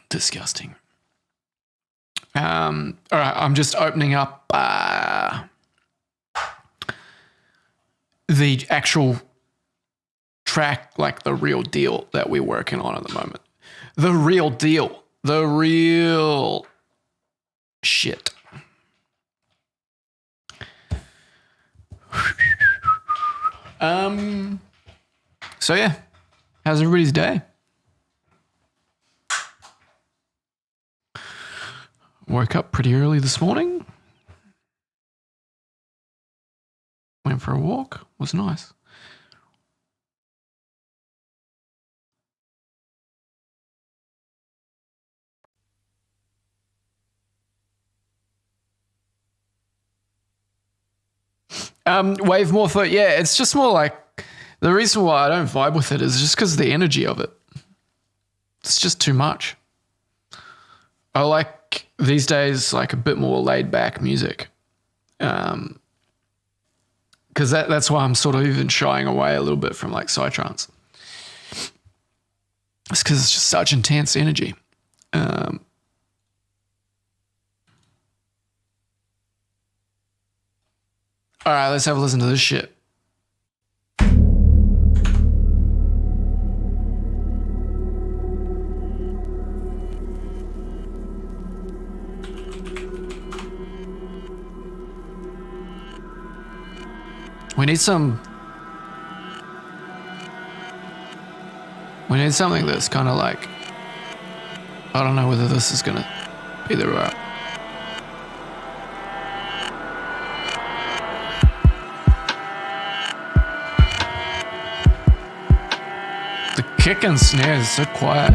Disgusting. All right, I'm just opening up the actual track, like the real deal that we're working on at the moment. The real deal. The real shit. So yeah, how's everybody's day? Woke up pretty early this morning. Went for a walk. Was nice. Wave Morpho, yeah, it's just more like the reason why I don't vibe with it is just because of the energy of it. It's just too much. I like these days like a bit more laid back music. Because that's why I'm sort of even shying away a little bit from like psytrance. It's because it's just such intense energy. All right, let's have a listen to this shit. We need something that's kind of like, I don't know whether this is gonna be the right. The kick and snare is so quiet.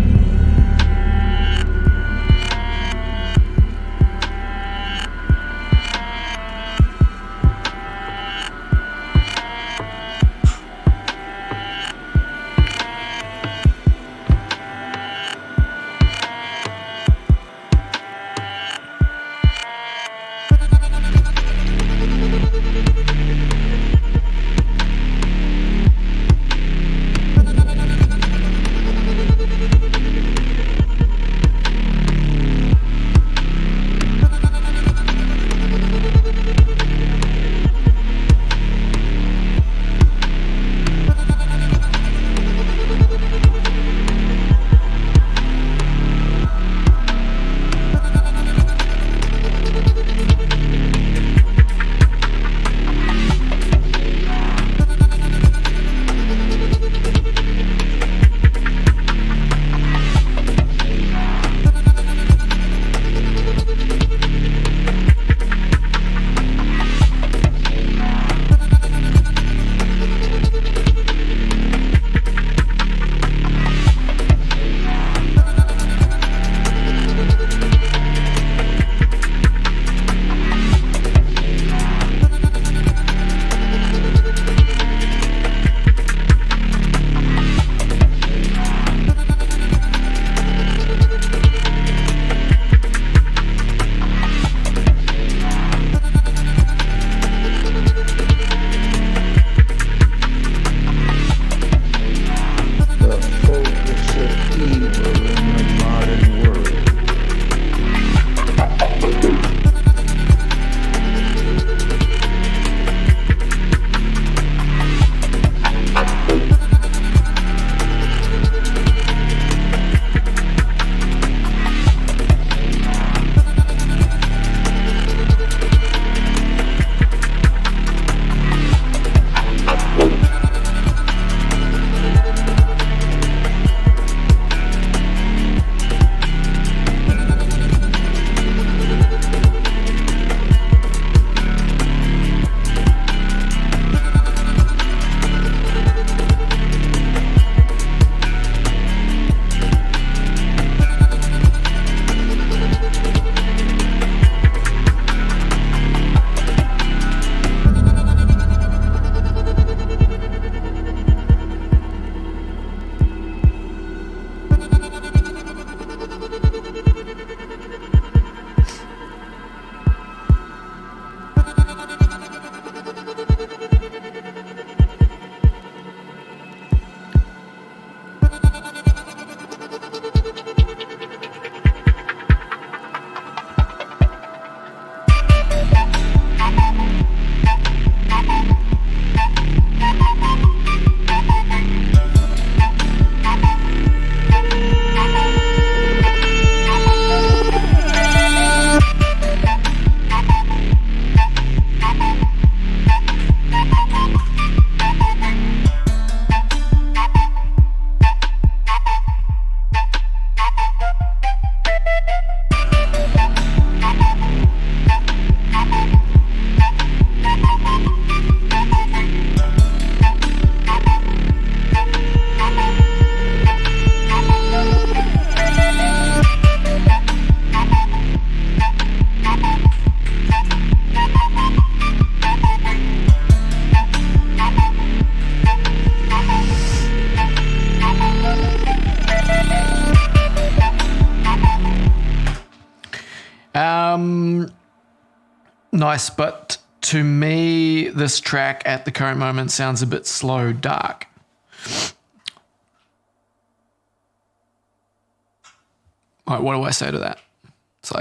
nice, but to me, this track at the current moment sounds a bit slow, dark. Like, what do I say to that? It's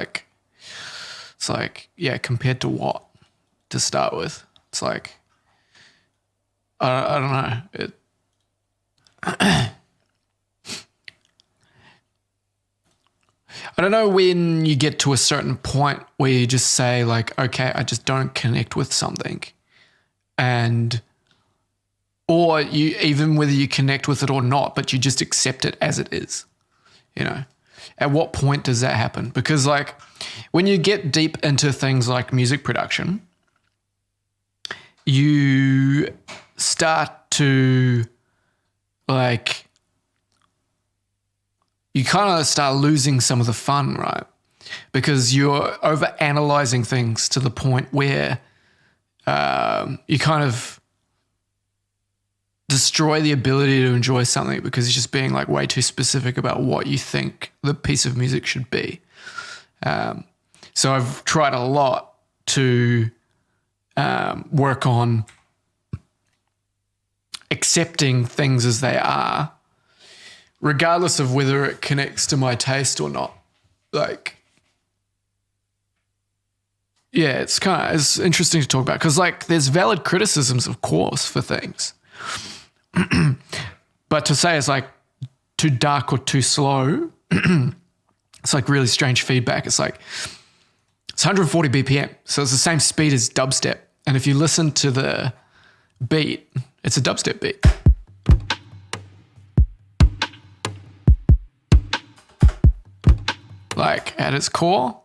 like, yeah, compared to what? To start with, it's like, I don't know. I don't know when you get to a certain point where you just say like, okay, I just don't connect with something, or you, even whether you connect with it or not, but you just accept it as it is, you know. At what point does that happen? Because like when you get deep into things like music production, you start to like, you kind of start losing some of the fun, right? Because you're over analyzing things to the point where you kind of destroy the ability to enjoy something because you're just being like way too specific about what you think the piece of music should be. So I've tried a lot to work on accepting things as they are, regardless of whether it connects to my taste or not. Like, yeah, it's interesting to talk about because like there's valid criticisms, of course, for things. But to say it's like too dark or too slow, it's like really strange feedback. It's like it's 140 BPM, so it's the same speed as dubstep. And if you listen to the beat, it's a dubstep beat. Like at its core,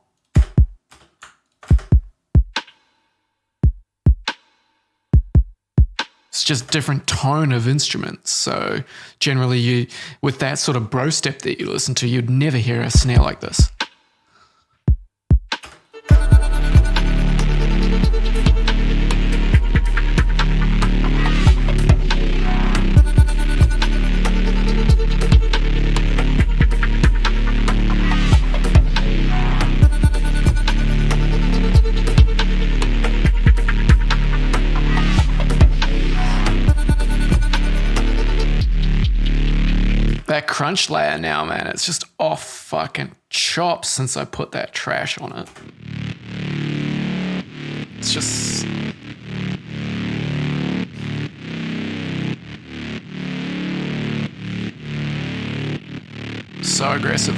it's just different tone of instruments. So generally with that sort of bro step that you listen to, you'd never hear a snare like this. That crunch layer now, man, it's just off fucking chops since I put that trash on it. It's just... so aggressive.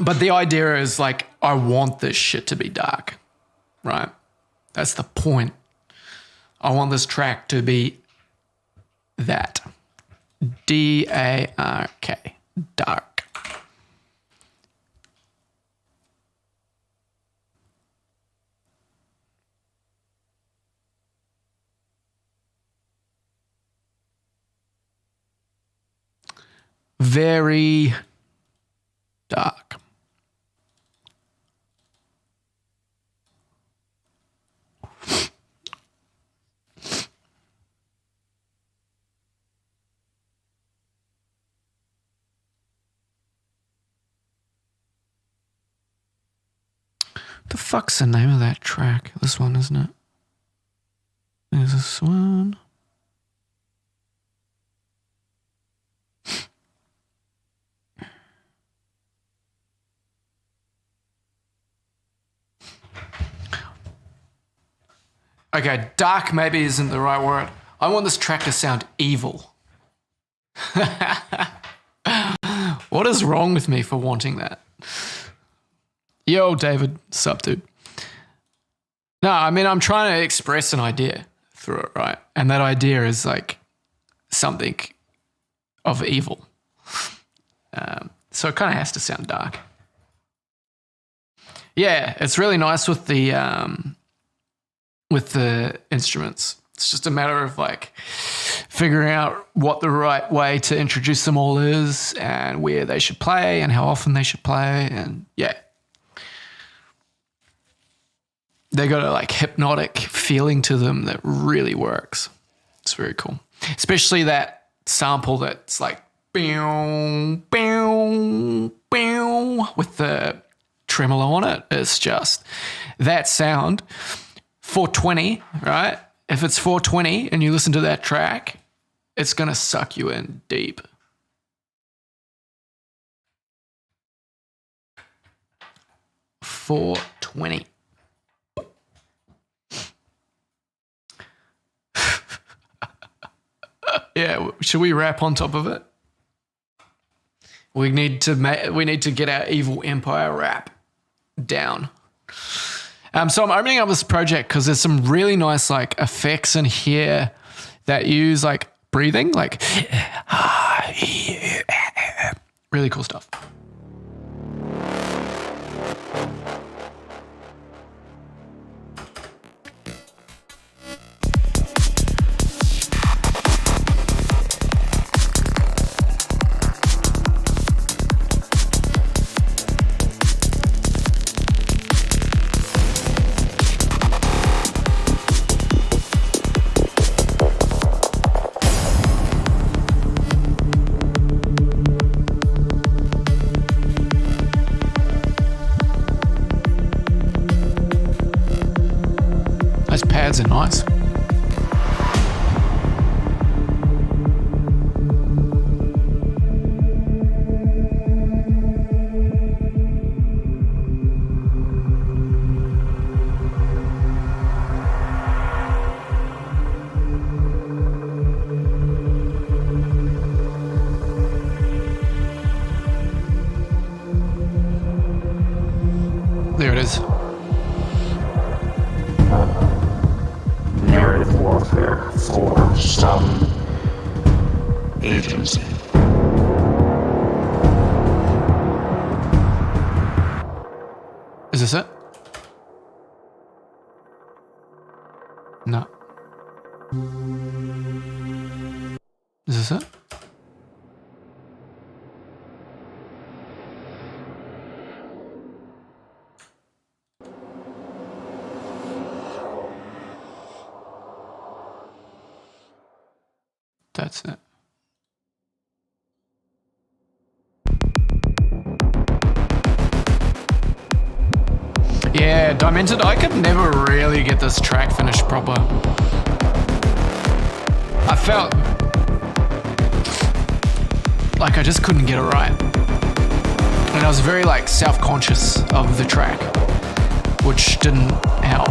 But the idea is like, I want this shit to be dark, right? That's the point. I want this track to be that. D-A-R-K. Dark. Very dark. The fuck's the name of that track? This one, isn't it? Is this one? Okay, dark maybe isn't the right word. I want this track to sound evil. What is wrong with me for wanting that? Yo, David, sup, dude? No, I mean, I'm trying to express an idea through it, right? And that idea is like something of evil. So it kind of has to sound dark. Yeah, it's really nice with the instruments. It's just a matter of like figuring out what the right way to introduce them all is and where they should play and how often they should play. And yeah. they got a like hypnotic feeling to them that really works. It's very cool. Especially that sample that's like bow, bow, bow, with the tremolo on it. It's just that sound. 420, right? If it's 420 and you listen to that track, it's going to suck you in deep. $4.20. Yeah, should we rap on top of it? We need to get our evil empire rap down. So I'm opening up this project because there's some really nice like effects in here that use like breathing, like really cool stuff. Those pads are nice. There it is. Narrative warfare for some agency. Is this it? No. Is this it? That's it. Yeah, Dimented, I could never really get this track finished proper. I felt like I just couldn't get it right. And I was very like self-conscious of the track, which didn't help.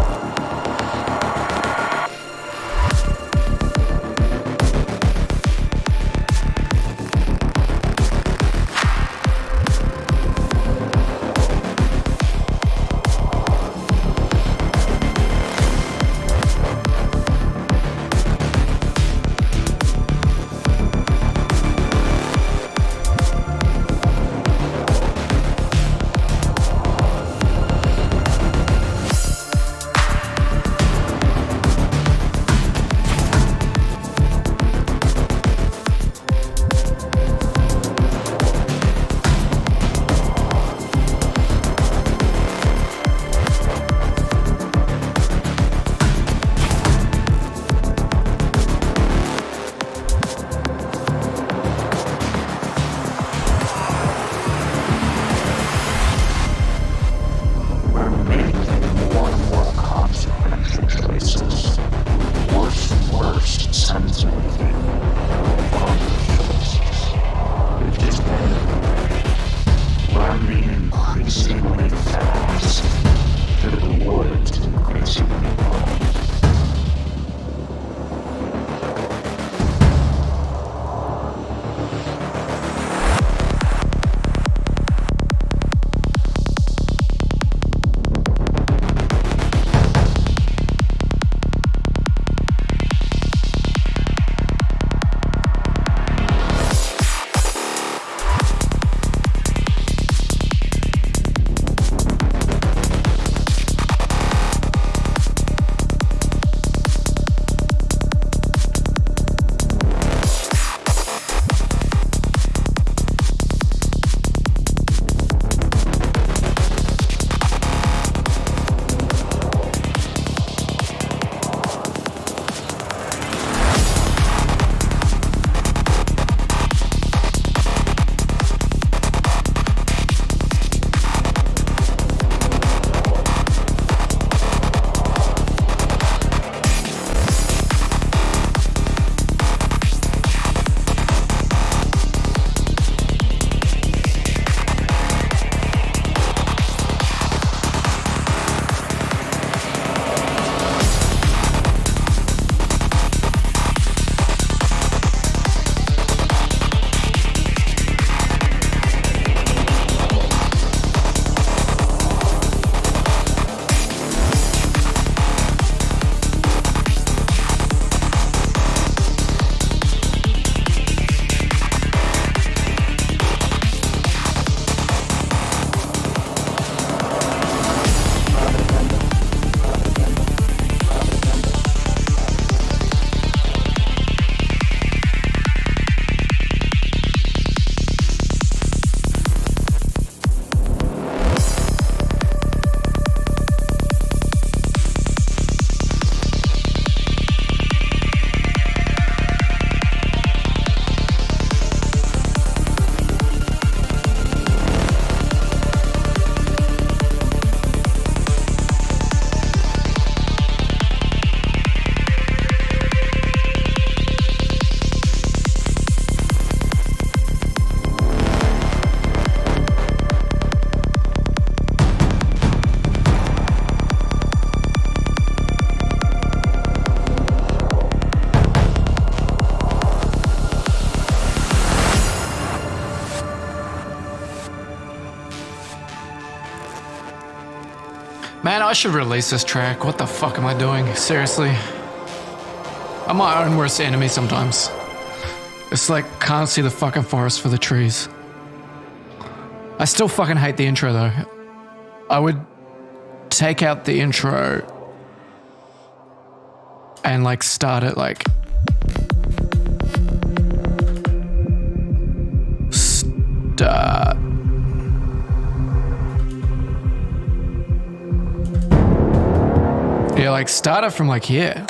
Man, I should release this track. What the fuck am I doing? Seriously. I'm my own worst enemy sometimes. It's like, can't see the fucking forest for the trees. I still fucking hate the intro though. I would take out the intro and like start it like start. Yeah, like start it from like here.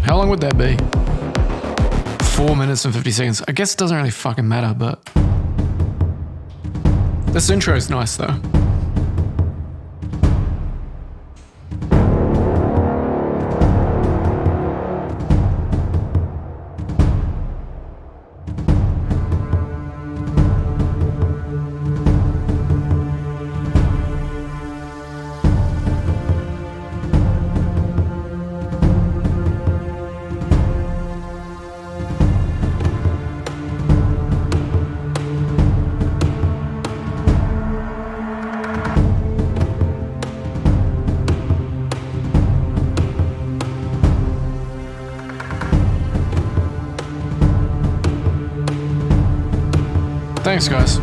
How long would that be? 4 minutes and 50 seconds. I guess it doesn't really fucking matter, but this intro is nice though. Thanks, guys.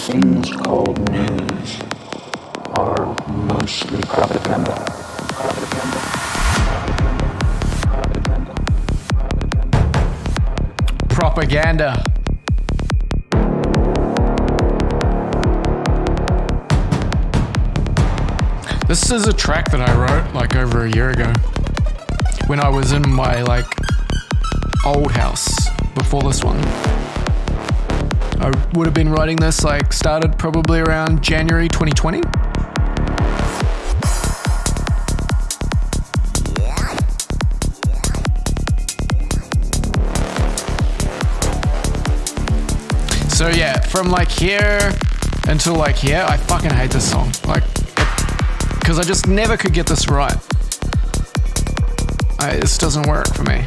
Things called news are mostly propaganda. Propaganda. This is a track that I wrote like over a year ago when I was in my like old house before this one. I would have been writing this like started probably around January 2020. So yeah, from like here until like here, I fucking hate this song. Like, because I just never could get this right. This doesn't work for me.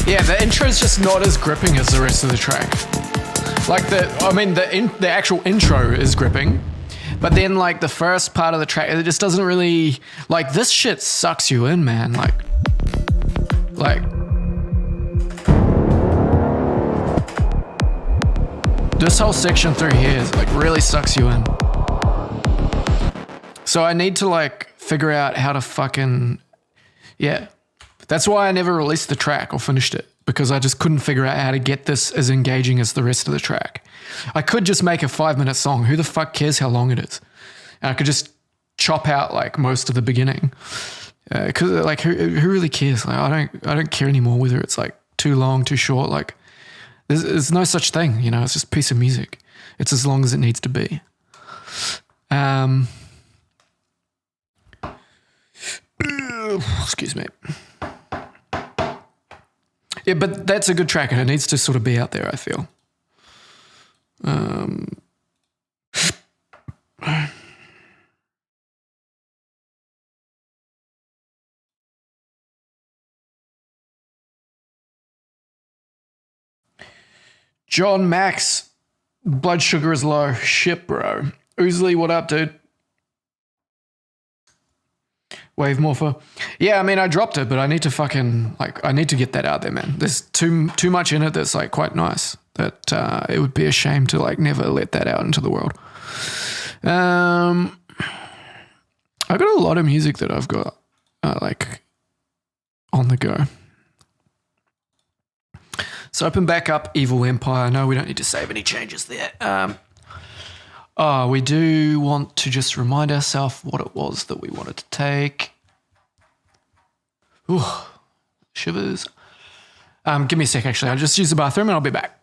Yeah, the intro's just not as gripping as the rest of the track. Like the actual intro is gripping, but then like the first part of the track, it just doesn't really, like this shit sucks you in, man. Like this whole section through here is like really sucks you in. So I need to like figure out how to fucking, yeah. That's why I never released the track or finished it, because I just couldn't figure out how to get this as engaging as the rest of the track. I could just make a 5-minute song. Who the fuck cares how long it is? And I could just chop out like most of the beginning. Because like who really cares? Like I don't care anymore whether it's like too long, too short. Like there's no such thing, you know. It's just a piece of music. It's as long as it needs to be. Excuse me. Yeah, but that's a good track and it needs to sort of be out there, I feel. John Max, blood sugar is low. Shit, bro. Oozly, what up, dude? Wave Morpher. Yeah, I mean, I dropped it, but I need to fucking, like, I need to get that out there, man. There's too much in it that's, like, quite nice. That it would be a shame to, like, never let that out into the world. I've got a lot of music that I've got, like, on the go. So open back up Evil Empire. No, we don't need to save any changes there. We do want to just remind ourselves what it was that we wanted to take. Ooh, shivers. Give me a sec, actually. I'll just use the bathroom and I'll be back.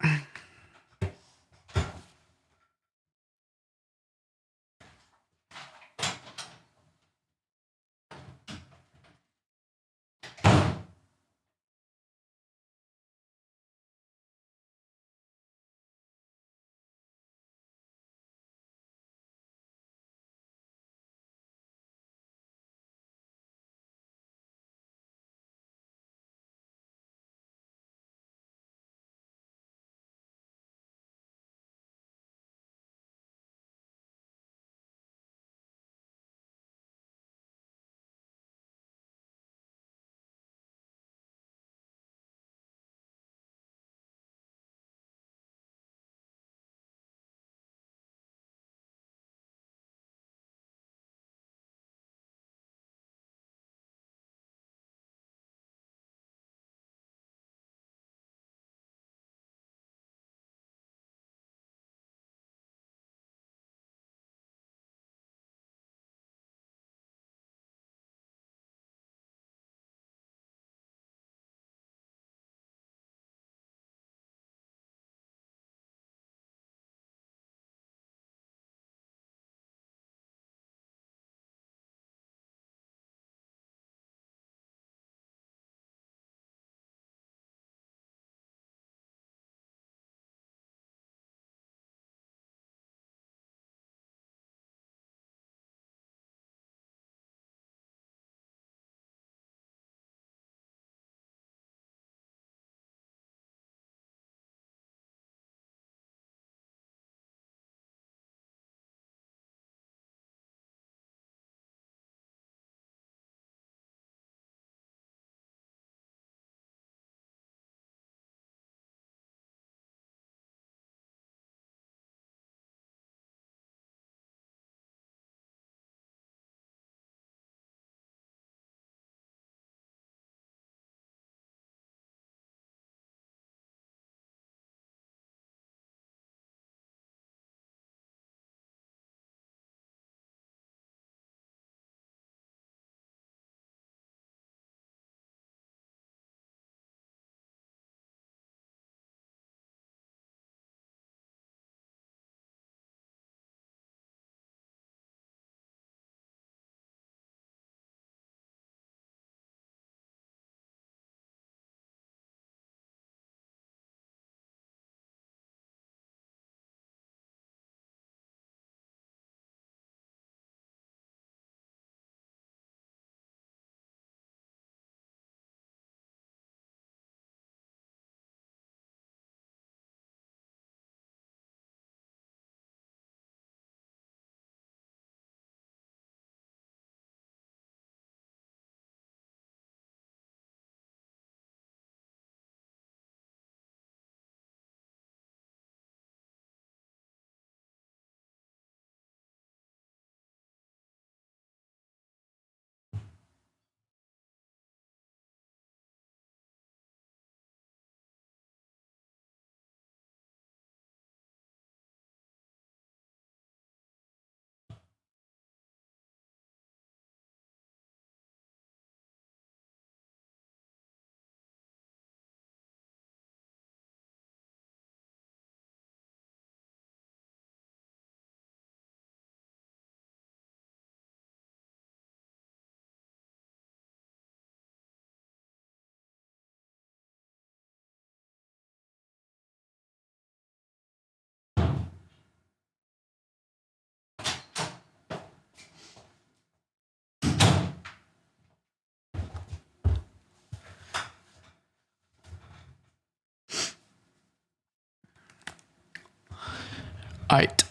Eight.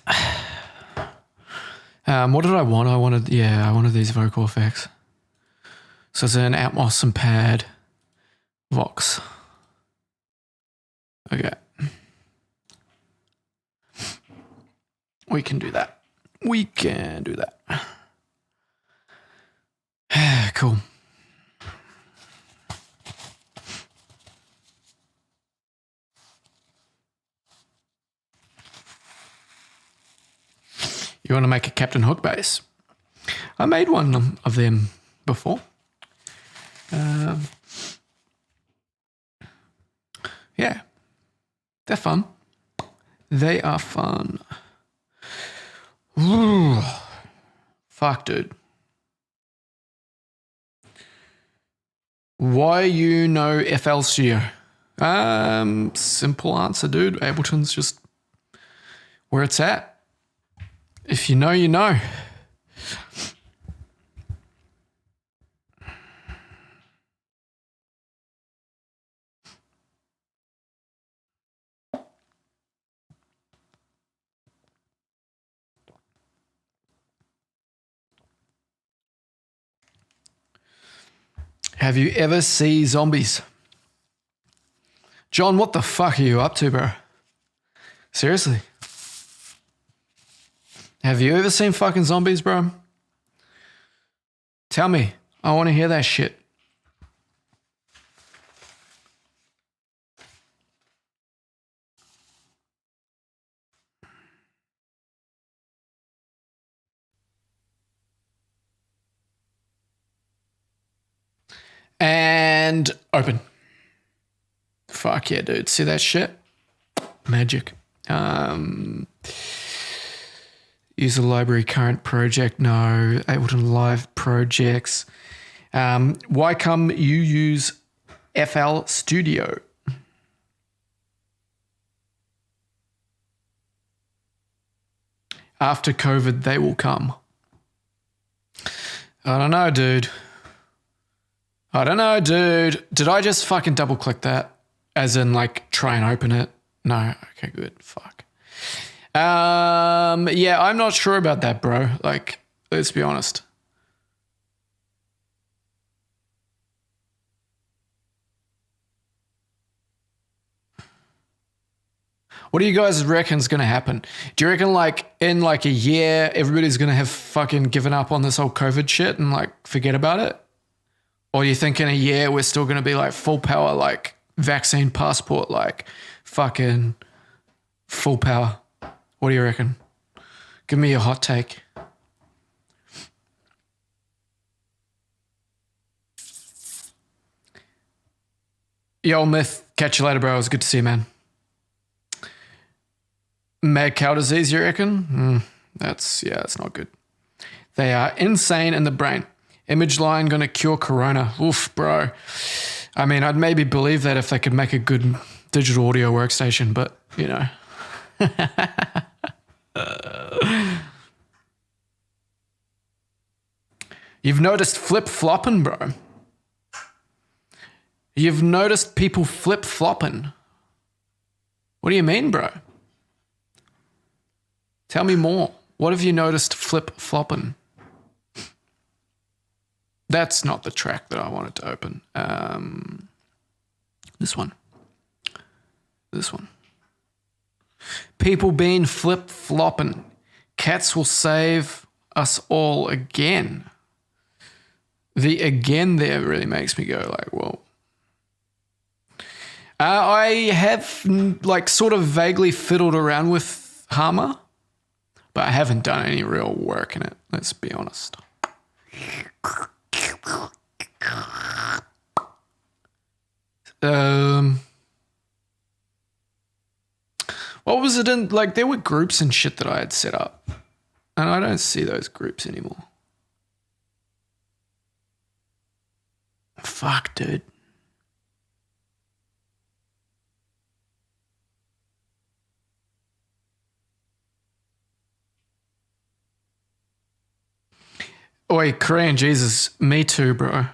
What did I want? I wanted these vocal effects. So it's an Atmos and pad Vox. Okay. We can do that. Cool. You want to make a Captain Hook bass? I made one of them before. Yeah, they're fun. They are fun. Ooh. Fuck, dude. Why you know FL Studio? Simple answer, dude. Ableton's just where it's at. If you know, you know. Have you ever seen zombies? John, what the fuck are you up to, bro? Seriously? Have you ever seen fucking zombies, bro? Tell me. I want to hear that shit. And open. Fuck yeah, dude. See that shit? Magic. User library current project, no. Ableton Live projects. Why come you use FL Studio? After COVID, they will come. I don't know, dude. Did I just fucking double click that? As in, like, try and open it? No. Okay, good. Fuck. Yeah, I'm not sure about that, bro. Like, let's be honest. What do you guys reckon is going to happen? Do you reckon, like, in like a year, everybody's going to have fucking given up on this whole COVID shit and like forget about it? Or do you think in a year we're still going to be like full power, like vaccine passport, like fucking full power? What do you reckon? Give me your hot take. Yo, Myth. Catch you later, bro. It was good to see you, man. Mad cow disease, you reckon? That's not good. They are insane in the brain. Image line going to cure corona. Oof, bro. I mean, I'd maybe believe that if they could make a good digital audio workstation, but, you know. You've noticed flip-flopping, bro. You've noticed people flip-flopping. What do you mean, bro? Tell me more. What have you noticed flip-flopping? That's not the track that I wanted to open. This one. People being flip-flopping. Cats will save us all again. The again there really makes me go like, whoa. I have like sort of vaguely fiddled around with Harmer, but I haven't done any real work in it. Let's be honest. What was it in? Like, there were groups and shit that I had set up, and I don't see those groups anymore. Fuck, dude. Oi, Korean Jesus, me too, bro.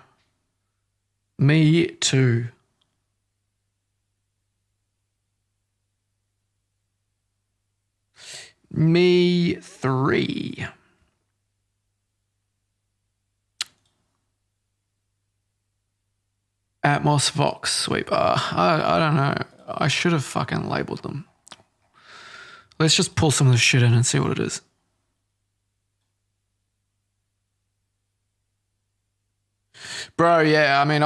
Me too. Me 3. Atmos Vox Sweeper. I don't know. I should have fucking labeled them. Let's just pull some of this shit in and see what it is. Bro, yeah, I mean,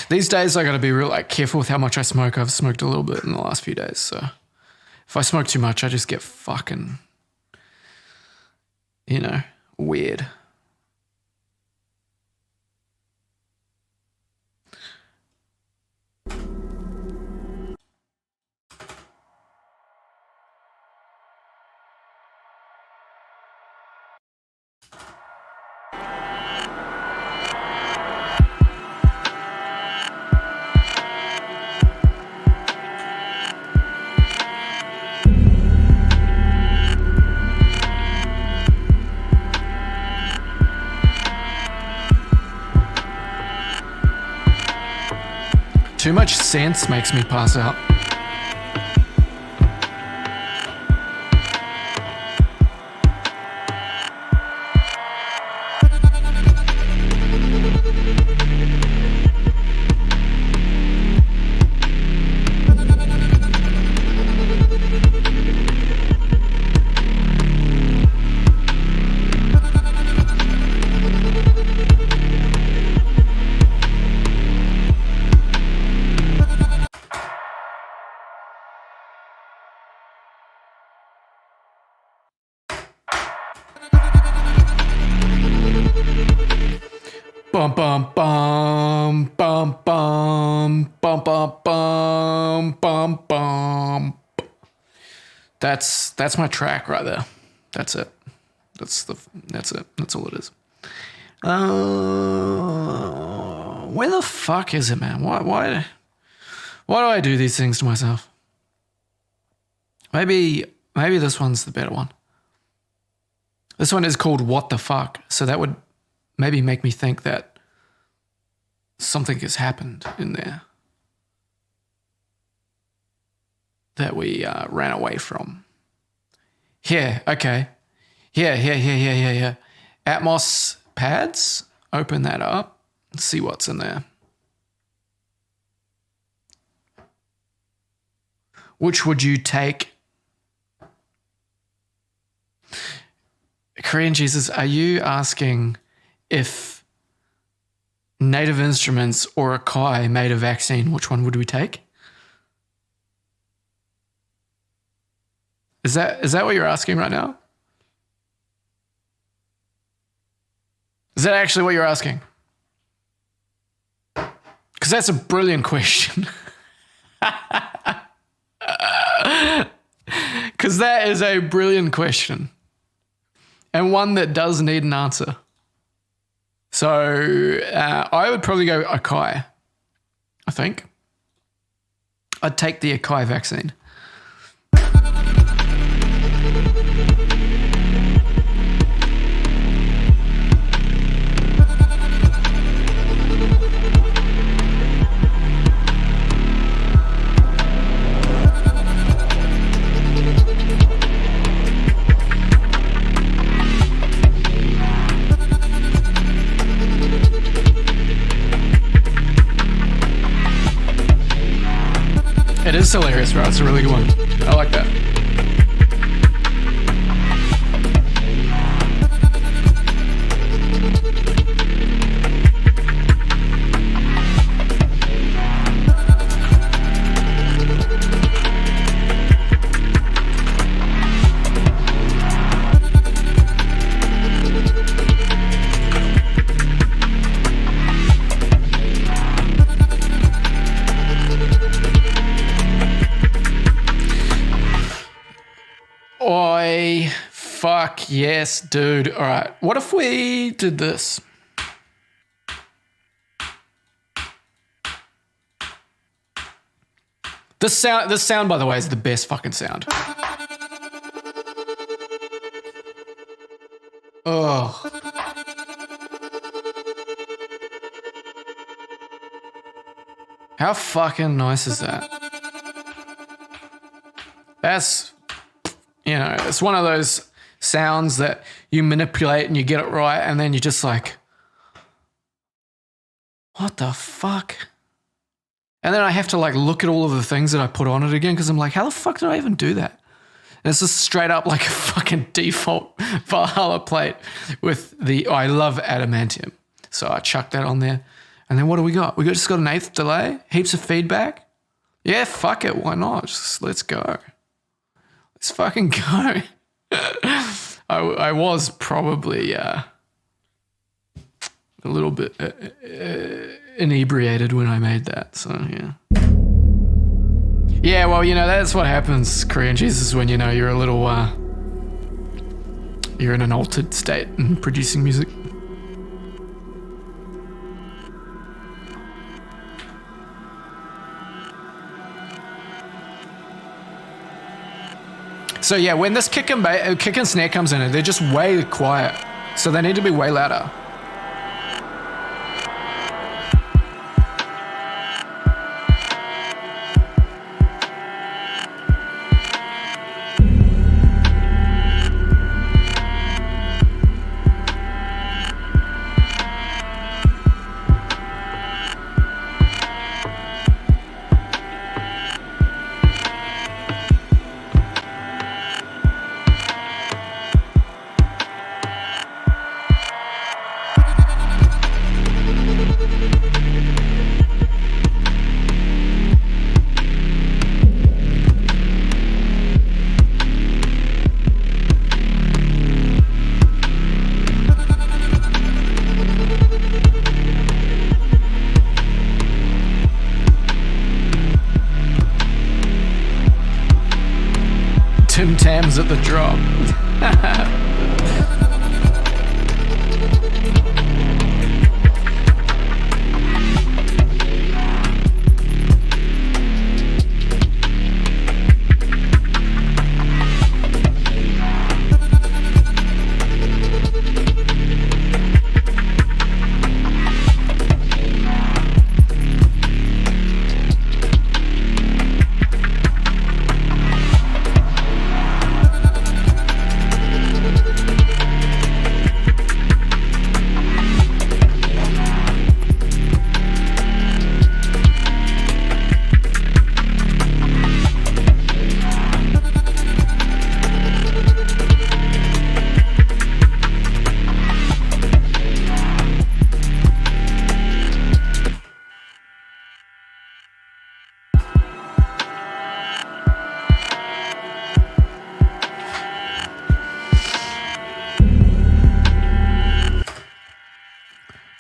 these days I gotta be real careful with how much I smoke. I've smoked a little bit in the last few days, so if I smoke too much, I just get fucking, weird. Too much sense makes me pass out. Bum bum bum bum bum bum bum bum bum bum. That's my track right there. That's it. That's it. That's all it is. Where the fuck is it, man? Why do I do these things to myself? Maybe this one's the better one. This one is called What the Fuck, so that would maybe make me think that something has happened in there that we ran away from. Here, okay. Here. Atmos pads, open that up, see what's in there. Which would you take? Korean Jesus, are you asking if native instruments or a Kai made a vaccine, which one would we take? Is that what you're asking right now? Is that actually what you're asking? Because that's a brilliant question. Because that is a brilliant question. And one that does need an answer. So I would probably go Akai, I think. I'd take the Akai vaccine. It is hilarious, bro. It's a really good one. I like that. Fuck yes, dude. All right. What if we did this? This sound, by the way, is the best fucking sound. Oh. How fucking nice is that? That's You know, it's one of those sounds that you manipulate and you get it right, and then you're just like, what the fuck? And then I have to like look at all of the things that I put on it again because I'm like, how the fuck did I even do that? And it's just straight up like a fucking default Valhalla plate with I love adamantium. So I chucked that on there. And then what do we got? We just got an eighth delay, heaps of feedback. Yeah, fuck it. Why not? Just let's go. Let's fucking go. I was probably a little bit inebriated when I made that. So, yeah. Yeah, well, you know, that's what happens, Korean Jesus, when, you know, you're a little, you're in an altered state and producing music. So yeah, when this kick and snare comes in, they're just way quiet. So they need to be way louder. Tim Tams at the drop.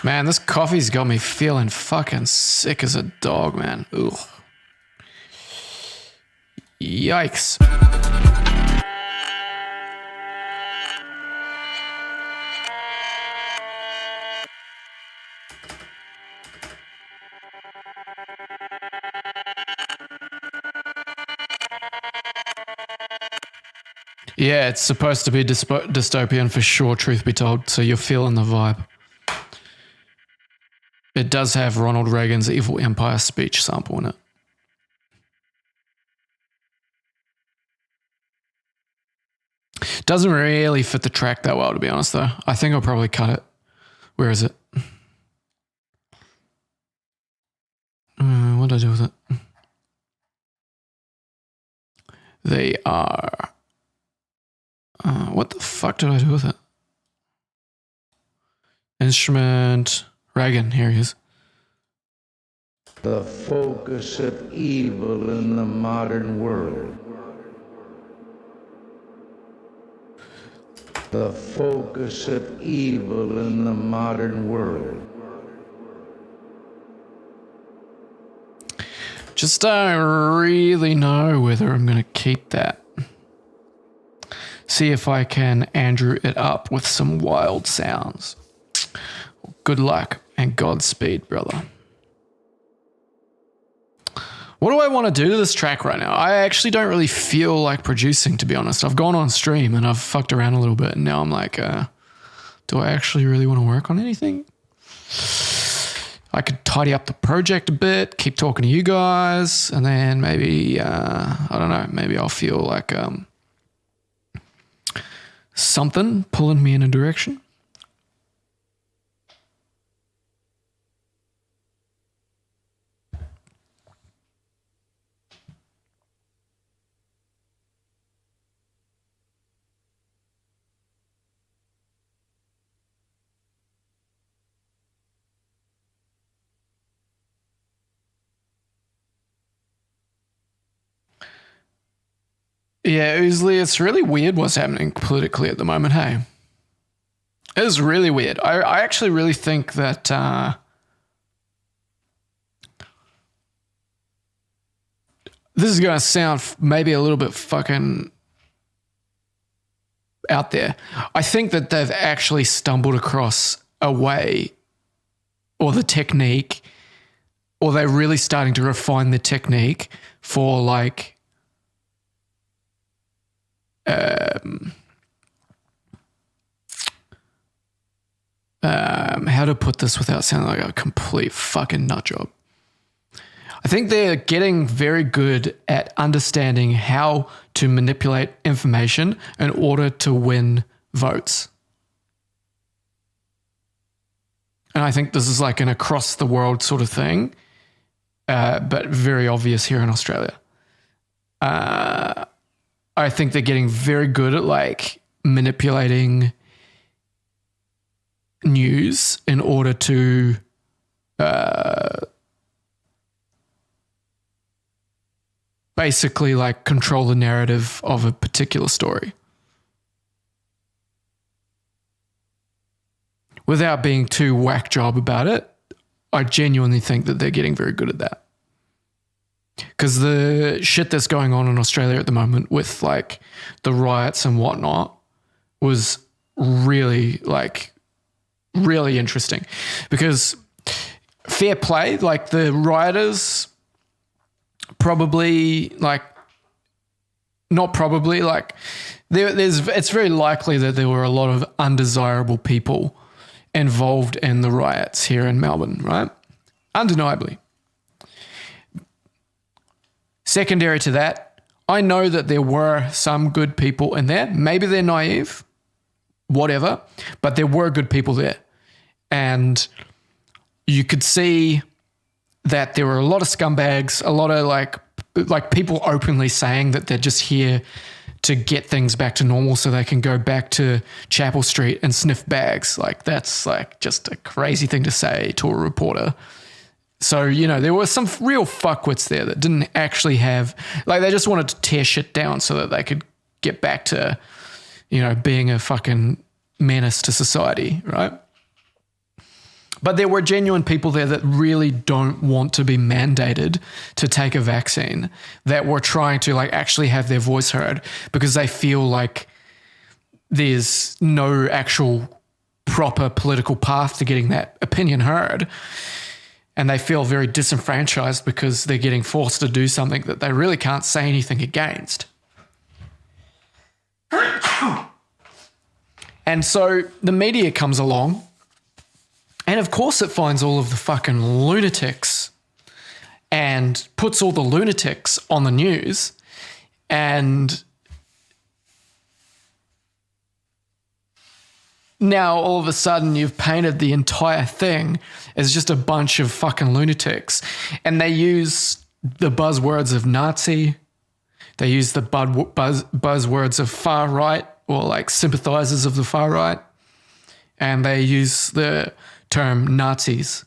Man, this coffee's got me feeling fucking sick as a dog, man. Ugh. Yikes. Yeah, it's supposed to be dystopian for sure, truth be told, so you're feeling the vibe. It does have Ronald Reagan's Evil Empire speech sample in it. Doesn't really fit the track that well, to be honest, though. I think I'll probably cut it. Where is it? What did I do with it? They are... what the fuck did I do with it? Instrument... Reagan, here he is. The focus of evil in the modern world. The focus of evil in the modern world. Just don't really know whether I'm going to keep that. See if I can Andrew it up with some wild sounds. Good luck and Godspeed, brother. What do I want to do to this track right now? I actually don't really feel like producing, to be honest. I've gone on stream and I've fucked around a little bit, and now I'm like, do I actually really want to work on anything? I could tidy up the project a bit, keep talking to you guys, and then maybe, I don't know, maybe I'll feel like something pulling me in a direction. Yeah, Oozly, it's really weird what's happening politically at the moment, hey? It is really weird. I actually really think that this is going to sound maybe a little bit fucking out there. I think that they've actually stumbled across a way or the technique, or they're really starting to refine the technique for like how to put this without sounding like a complete fucking nut job. I think they're getting very good at understanding how to manipulate information in order to win votes. And I think this is like an across the world sort of thing, but very obvious here in Australia. I think they're getting very good at like manipulating news in order to basically like control the narrative of a particular story without being too whack job about it. I genuinely think that they're getting very good at that. Because the shit that's going on in Australia at the moment with like the riots and whatnot was really interesting. Because fair play, like the rioters probably like, not probably, like it's very likely that there were a lot of undesirable people involved in the riots here in Melbourne, right? Undeniably. Secondary to that, I know that there were some good people in there. Maybe they're naive, whatever, but there were good people there. And you could see that there were a lot of scumbags, a lot of like people openly saying that they're just here to get things back to normal so they can go back to Chapel Street and sniff bags. Like that's like just a crazy thing to say to a reporter. So, you know, there were some real fuckwits there that didn't actually have, like they just wanted to tear shit down so that they could get back to, you know, being a fucking menace to society, right? But there were genuine people there that really don't want to be mandated to take a vaccine, that were trying to like actually have their voice heard because they feel like there's no actual proper political path to getting that opinion heard. And they feel very disenfranchised because they're getting forced to do something that they really can't say anything against. And so the media comes along, and of course it finds all of the fucking lunatics and puts all the lunatics on the news, and now all of a sudden you've painted the entire thing as just a bunch of fucking lunatics. And they use the buzzwords of Nazi. They use the buzzwords of far right, or like sympathizers of the far right. And they use the term Nazis.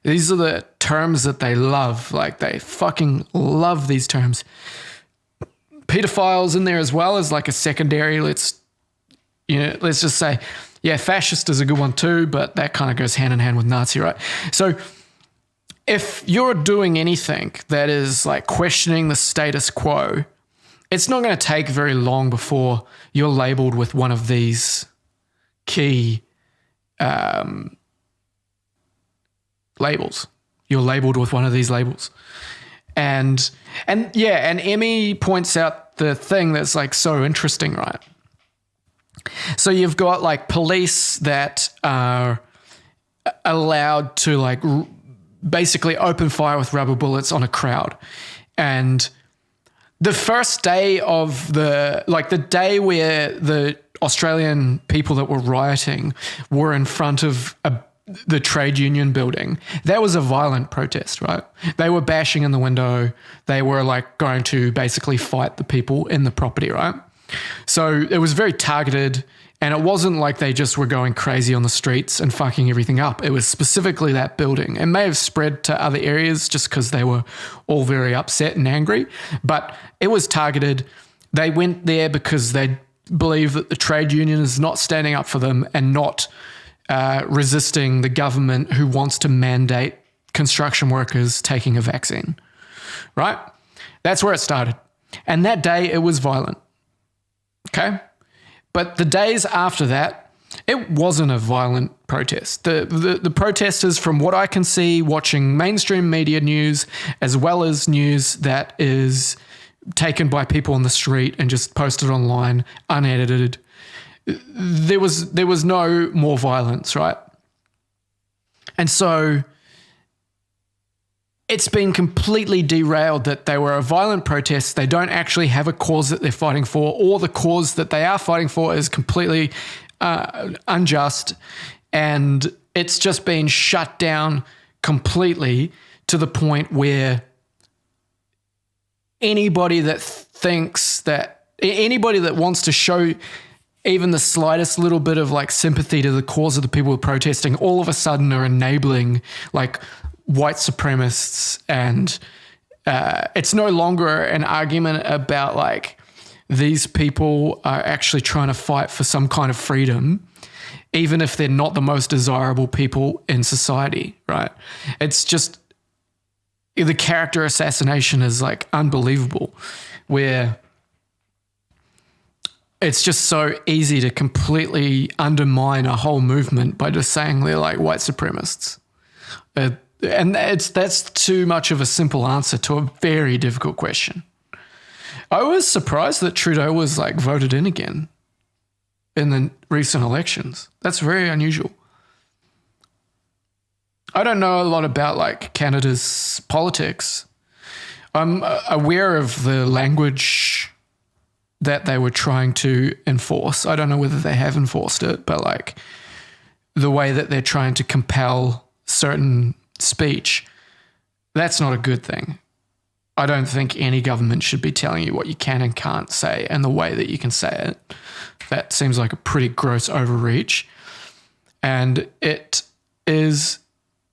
These are the terms that they love. Like they fucking love these terms. Pedophiles in there as well as like a secondary. Let's just say, yeah, fascist is a good one too, but that kind of goes hand in hand with Nazi, right? So if you're doing anything that is like questioning the status quo, it's not going to take very long before you're labeled with one of these key labels. You're labeled with one of these labels. And Emmy points out the thing that's like so interesting, right? So you've got like police that are allowed to like basically open fire with rubber bullets on a crowd. And the first day of the day where the Australian people that were rioting were in front of the trade union building, that was a violent protest, right? They were bashing in the window. They were like going to basically fight the people in the property, right? So it was very targeted, and it wasn't like they just were going crazy on the streets and fucking everything up. It was specifically that building. It may have spread to other areas just because they were all very upset and angry, but it was targeted. They went there because they believe that the trade union is not standing up for them and not resisting the government who wants to mandate construction workers taking a vaccine, right? That's where it started. And that day it was violent, okay? But the days after that, it wasn't a violent protest. The protesters, from what I can see, watching mainstream media news, as well as news that is taken by people on the street and just posted online, unedited, there was no more violence, right? And so it's been completely derailed that they were a violent protest. They don't actually have a cause that they're fighting for, or the cause that they are fighting for is completely unjust, and it's just been shut down completely to the point where anybody that wants to show even the slightest little bit of like sympathy to the cause of the people protesting, all of a sudden are enabling like white supremacists, and it's no longer an argument about like these people are actually trying to fight for some kind of freedom, even if they're not the most desirable people in society, right? It's just the character assassination is like unbelievable, where it's just so easy to completely undermine a whole movement by just saying they're like white supremacists. And that's too much of a simple answer to a very difficult question. I was surprised that Trudeau was like voted in again in the recent elections. That's very unusual. I don't know a lot about like Canada's politics. I'm aware of the language that they were trying to enforce. I don't know whether they have enforced it, but like the way that they're trying to compel certain speech, that's not a good thing. I don't think any government should be telling you what you can and can't say and the way that you can say it. That seems like a pretty gross overreach. And it is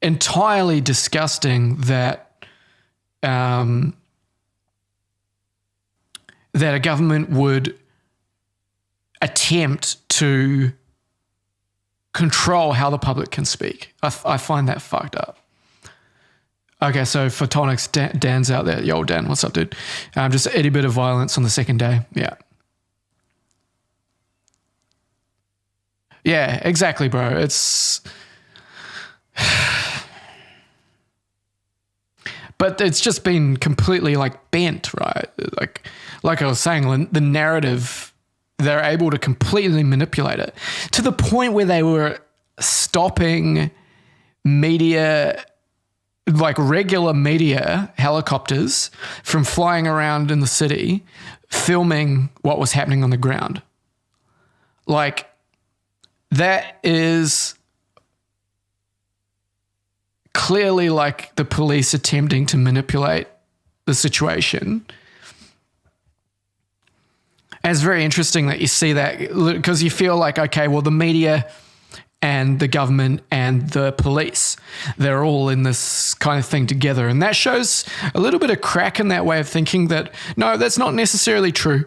entirely disgusting that that a government would attempt to control how the public can speak. I find that fucked up. Okay, so Photonics, Dan's out there. Yo, Dan, what's up, dude? Just a itty bit of violence on the second day. Yeah. Yeah, exactly, bro. It's... But it's just been completely like bent, right? Like I was saying, the narrative, they're able to completely manipulate it to the point where they were stopping media, like regular media helicopters from flying around in the city, filming what was happening on the ground. Like, that is clearly like the police attempting to manipulate the situation. And it's very interesting that you see that, because you feel like, okay, well, the media and the government and the police, they're all in this kind of thing together. And that shows a little bit of crack in that way of thinking that, no, that's not necessarily true.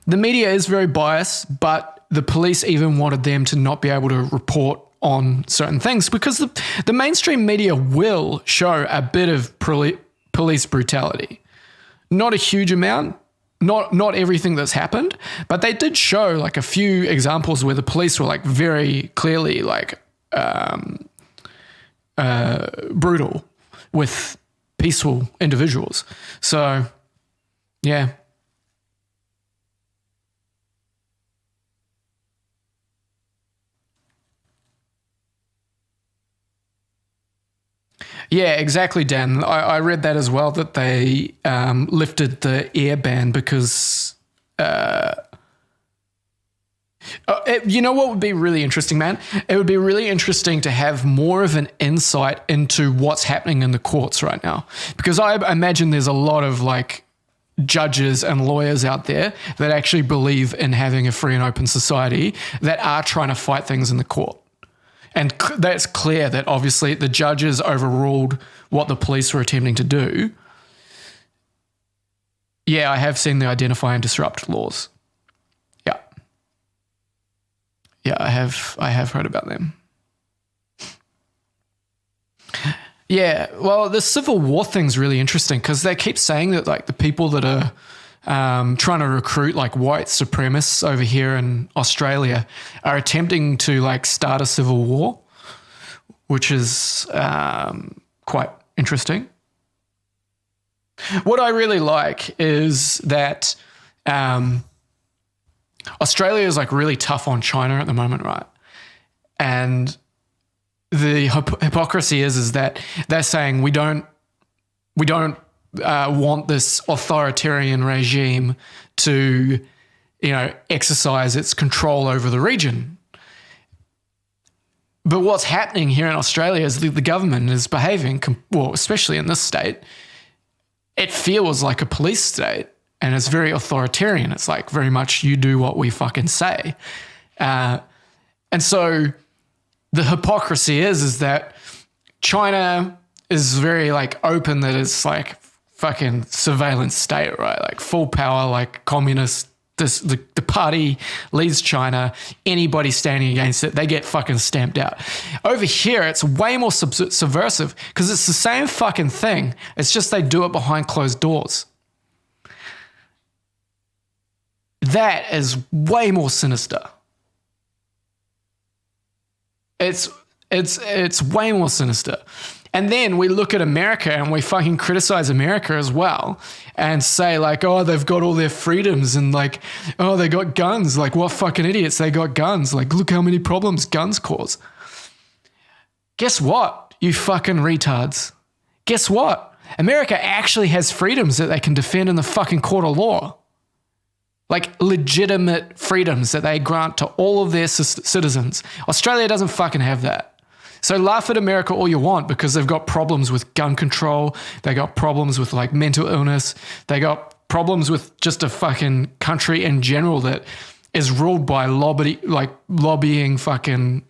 The media is very biased, but the police even wanted them to not be able to report on certain things, because the mainstream media will show a bit of police brutality. Not a huge amount, not everything that's happened, but they did show like a few examples where the police were like very clearly like brutal with peaceful individuals. So, yeah. Yeah, exactly, Dan. I read that as well, that they lifted the air ban because you know what would be really interesting, man? It would be really interesting to have more of an insight into what's happening in the courts right now. Because I imagine there's a lot of like judges and lawyers out there that actually believe in having a free and open society that are trying to fight things in the court. And that's clear that obviously the judges overruled what the police were attempting to do. Yeah, I have seen the identify and disrupt laws. Yeah. Yeah, I have heard about them. Yeah, well, the Civil War thing's really interesting because they keep saying that like the people that are trying to recruit like white supremacists over here in Australia are attempting to like start a civil war, which is quite interesting. What I really like is that Australia is like really tough on China at the moment, right? And the hypocrisy is that they're saying we don't want this authoritarian regime to, exercise its control over the region. But what's happening here in Australia is the government is behaving, well, especially in this state, it feels like a police state and it's very authoritarian. It's like very much you do what we fucking say. And so the hypocrisy is that China is very like open that it's like fucking surveillance state, right? Like full power, like communist. The party leads China. Anybody standing against it, they get fucking stamped out. Over here, it's way more subversive because it's the same fucking thing. It's just they do it behind closed doors. That is way more sinister. It's way more sinister. And then we look at America and we fucking criticize America as well and say like, oh, they've got all their freedoms and like, oh, they got guns. Like what fucking idiots, they got guns. Like look how many problems guns cause. Guess what, you fucking retards? Guess what? America actually has freedoms that they can defend in the fucking court of law. Like legitimate freedoms that they grant to all of their citizens. Australia doesn't fucking have that. So laugh at America all you want because they've got problems with gun control. They got problems with like mental illness. They got problems with just a fucking country in general that is ruled by lobbying fucking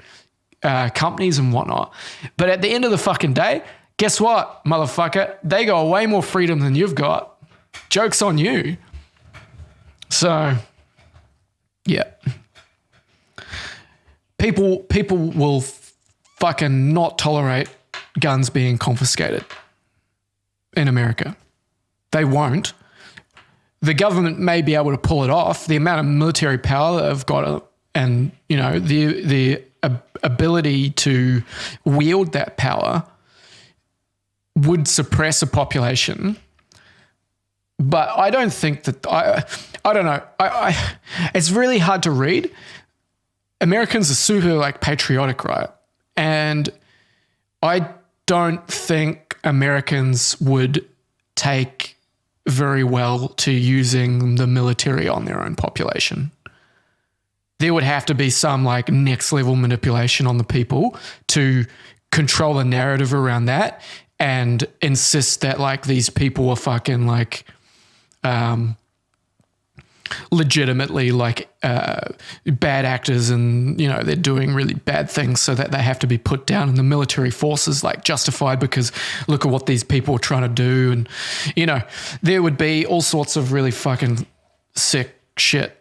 companies and whatnot. But at the end of the fucking day, guess what, motherfucker? They got way more freedom than you've got. Joke's on you. So, yeah. People will fucking not tolerate guns being confiscated in America. They won't. The government may be able to pull it off. The amount of military power that they've got and, the ability to wield that power would suppress a population. But I don't think that, I don't know. It's really hard to read. Americans are super like patriotic, right? And I don't think Americans would take very well to using the military on their own population. There would have to be some like next level manipulation on the people to control the narrative around that and insist that like these people are fucking like legitimately like bad actors and they're doing really bad things so that they have to be put down and the military forces like justified because look at what these people are trying to do. And there would be all sorts of really fucking sick shit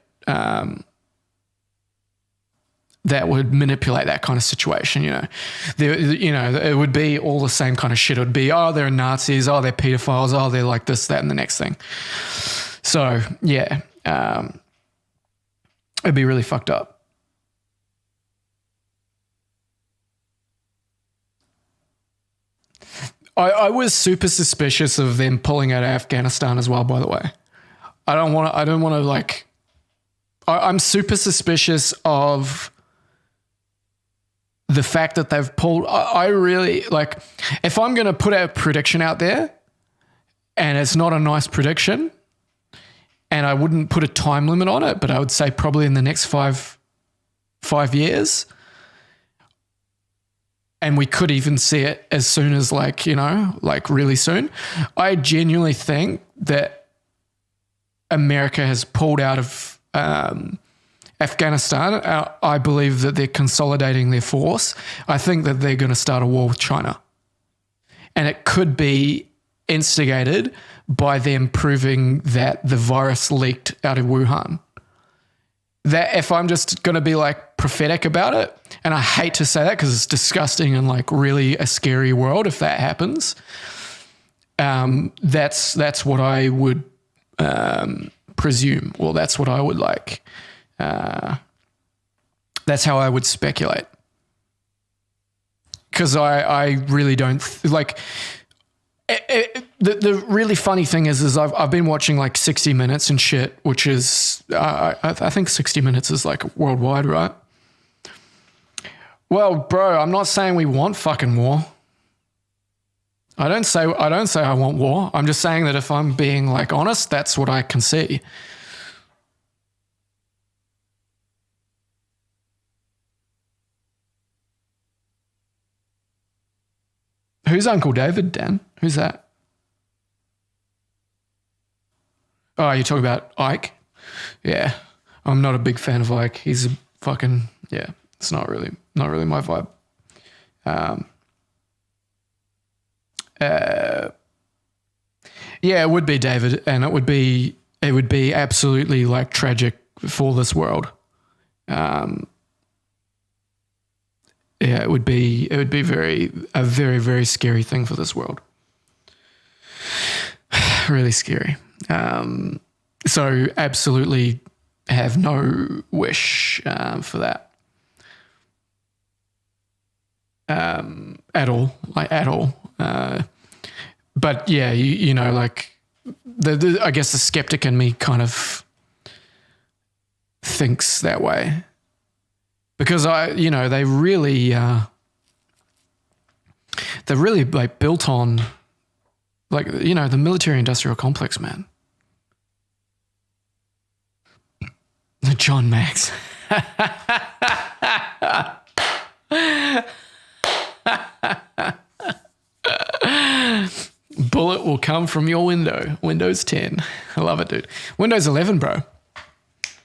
that would manipulate that kind of situation. It would be all the same kind of shit. It would be, oh, they're Nazis, oh, they're pedophiles, oh, they're like this, that, and the next thing. So yeah, it'd be really fucked up. I was super suspicious of them pulling out of Afghanistan as well, by the way. I'm super suspicious of the fact that they've pulled, I really like, if I'm going to put a prediction out there and it's not a nice prediction, and I wouldn't put a time limit on it, but I would say probably in the next five years. And we could even see it as soon as like, you know, like really soon. I genuinely think that America has pulled out of Afghanistan. I believe that they're consolidating their force. I think that they're going to start a war with China. And it could be instigated by them proving that the virus leaked out of Wuhan. That if I'm just going to be like prophetic about it, and I hate to say that because it's disgusting and like really a scary world if that happens, that's what I would presume. Well, that's what I would like. That's how I would speculate. Because I really don't like. The really funny thing is I've been watching like 60 Minutes and shit, which is I think 60 Minutes is like worldwide, right? Well, bro, I'm not saying we want fucking war. I don't say I want war. I'm just saying that if I'm being like honest, that's what I can see. Who's Uncle David, Dan? Who's that? Oh, you're talking about Ike? Yeah. I'm not a big fan of Ike. He's a fucking, yeah, it's not really my vibe. Yeah, it would be David, and it would be absolutely like tragic for this world. Yeah, it would be a very, very scary thing for this world. Really scary. So absolutely have no wish for that at all. But yeah, you know, like I guess the skeptic in me kind of thinks that way. Because they're really like built on, like, you know, the military-industrial complex, man. John Max. Bullet will come from your window. Windows 10. I love it, dude. Windows 11, bro.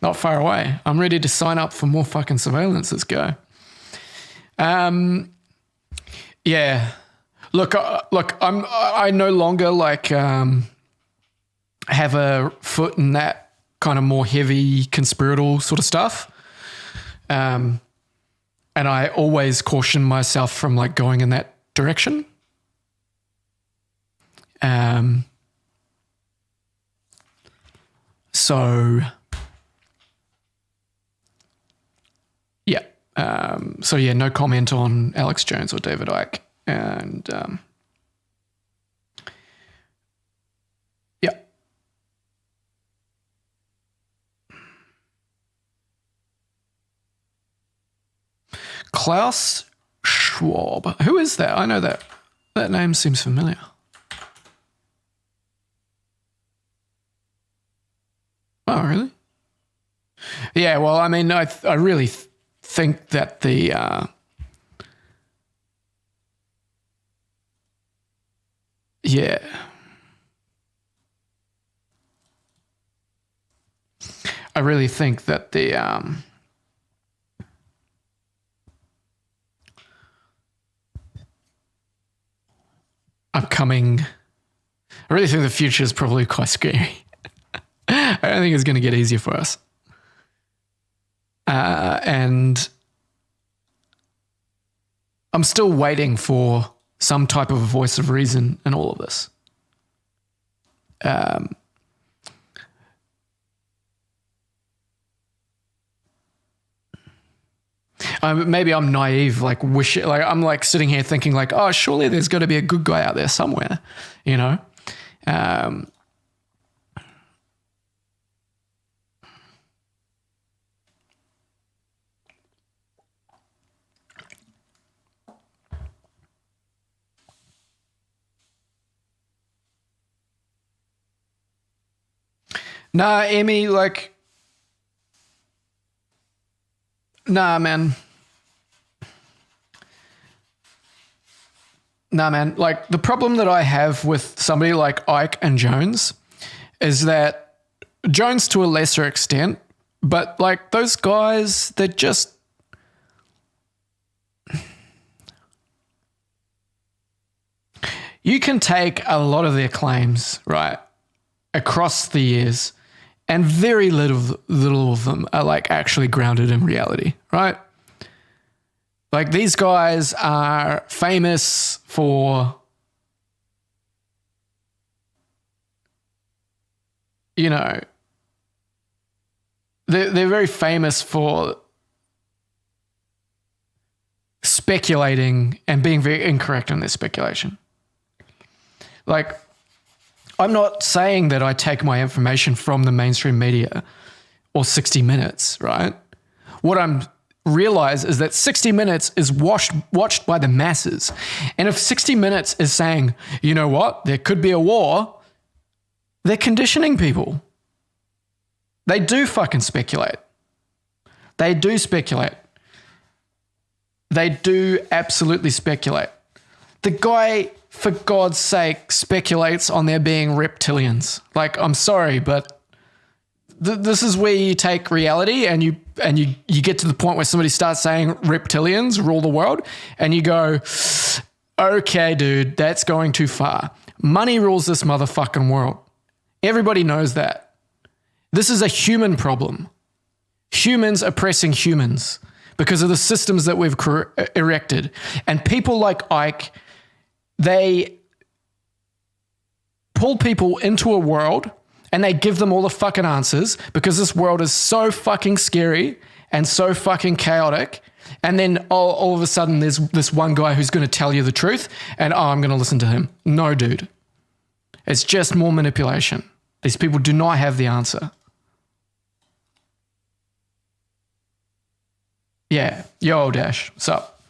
Not far away. I'm ready to sign up for more fucking surveillance. Let's go. Yeah. Look. I no longer like have a foot in that kind of more heavy conspiratorial sort of stuff. And I always caution myself from like going in that direction. So. Yeah. So yeah, no comment on Alex Jones or David Icke. And yeah. Klaus Schwab. Who is that? I know that. That name seems familiar. Oh, really? Yeah, well, I mean, I really think that the yeah. I really think that the upcoming, I really think the future is probably quite scary. I don't think it's going to get easier for us. And I'm still waiting for some type of a voice of reason in all of this. Maybe I'm naive, like I'm like sitting here thinking like, oh, surely there's got to be a good guy out there somewhere, you know? Nah, Emmy, like, nah, man. Nah, man. Like, the problem that I have with somebody like Ike and Jones is that Jones to a lesser extent, but like those guys, they're just. You can take a lot of their claims, right, across the years, and very little of them are like actually grounded in reality, right? Like these guys are famous for, you know, they're very famous for speculating and being very incorrect in their speculation. Like, I'm not saying that I take my information from the mainstream media or 60 Minutes, right? What I'm realize is that 60 Minutes is watched by the masses. And if 60 Minutes is saying, you know what, there could be a war, they're conditioning people. They do fucking speculate. They do speculate. They do absolutely speculate. The guy, for God's sake, speculates on there being reptilians. Like, I'm sorry, but this is where you take reality and you get to the point where somebody starts saying reptilians rule the world, and you go, okay, dude, that's going too far. Money rules this motherfucking world. Everybody knows that. This is a human problem. Humans oppressing humans because of the systems that we've erected. And people like Ike, they pull people into a world and they give them all the fucking answers because this world is so fucking scary and so fucking chaotic. And then all of a sudden there's this one guy who's going to tell you the truth and, I'm going to listen to him. No, dude. It's just more manipulation. These people do not have the answer. Yeah. Yo, Dash. What's up?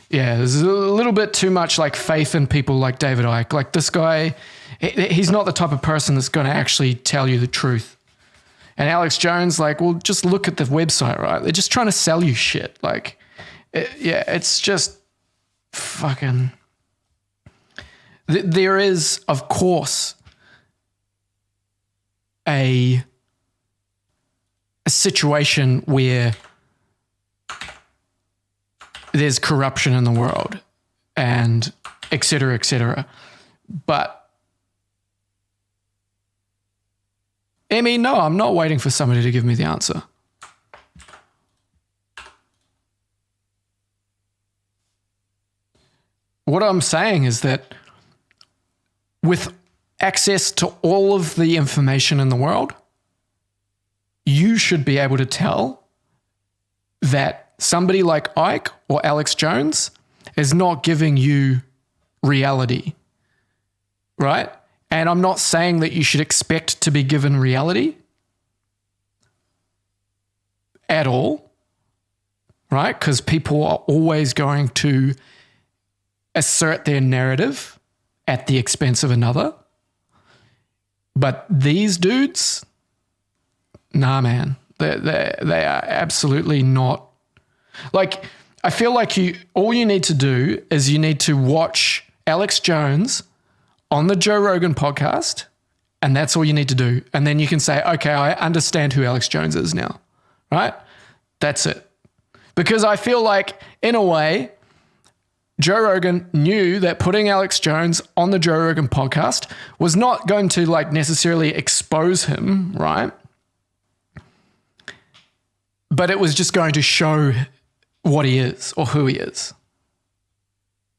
Yeah, there's a little bit too much like faith in people like David Icke. Like this guy, he's not the type of person that's going to actually tell you the truth. And Alex Jones, like, well, just look at the website, right? They're just trying to sell you shit. Like, it's just fucking. There is, of course, a situation where there's corruption in the world and et cetera, et cetera. But Emmy, no, I'm not waiting for somebody to give me the answer. What I'm saying is that with access to all of the information in the world, you should be able to tell that somebody like Ike or Alex Jones is not giving you reality, right? And I'm not saying that you should expect to be given reality at all, right? Because people are always going to assert their narrative at the expense of another. But these dudes, nah, man, they are absolutely not. Like, I feel like all you need to do is you need to watch Alex Jones on the Joe Rogan podcast, and that's all you need to do. And then you can say, okay, I understand who Alex Jones is now, right? That's it. Because I feel like, in a way, Joe Rogan knew that putting Alex Jones on the Joe Rogan podcast was not going to like necessarily expose him, right? But it was just going to show what he is or who he is.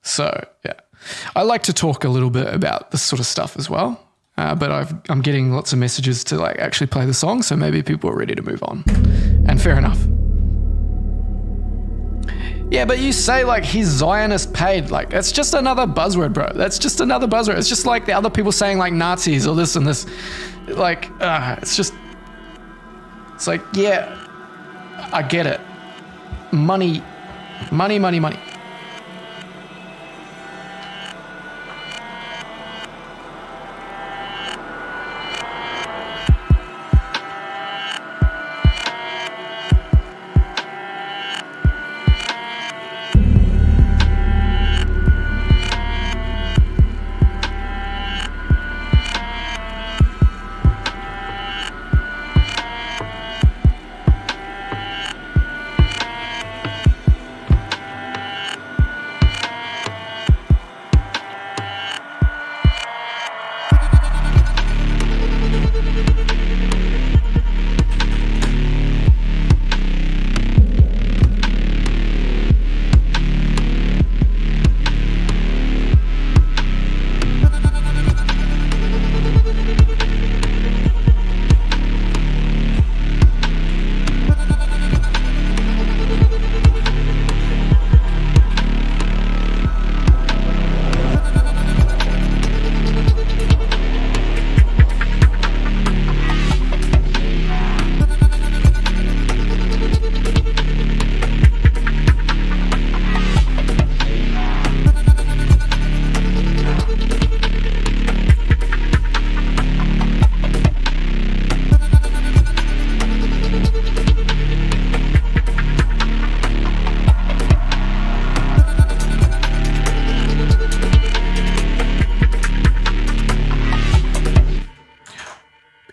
So, yeah. I like to talk a little bit about this sort of stuff as well, but I'm getting lots of messages to like actually play the song, so maybe people are ready to move on. And fair enough. Yeah, but you say like he's Zionist paid, like that's just another buzzword, bro. That's just another buzzword. It's just like the other people saying like Nazis or this and this. Like, it's like, yeah, I get it. Money.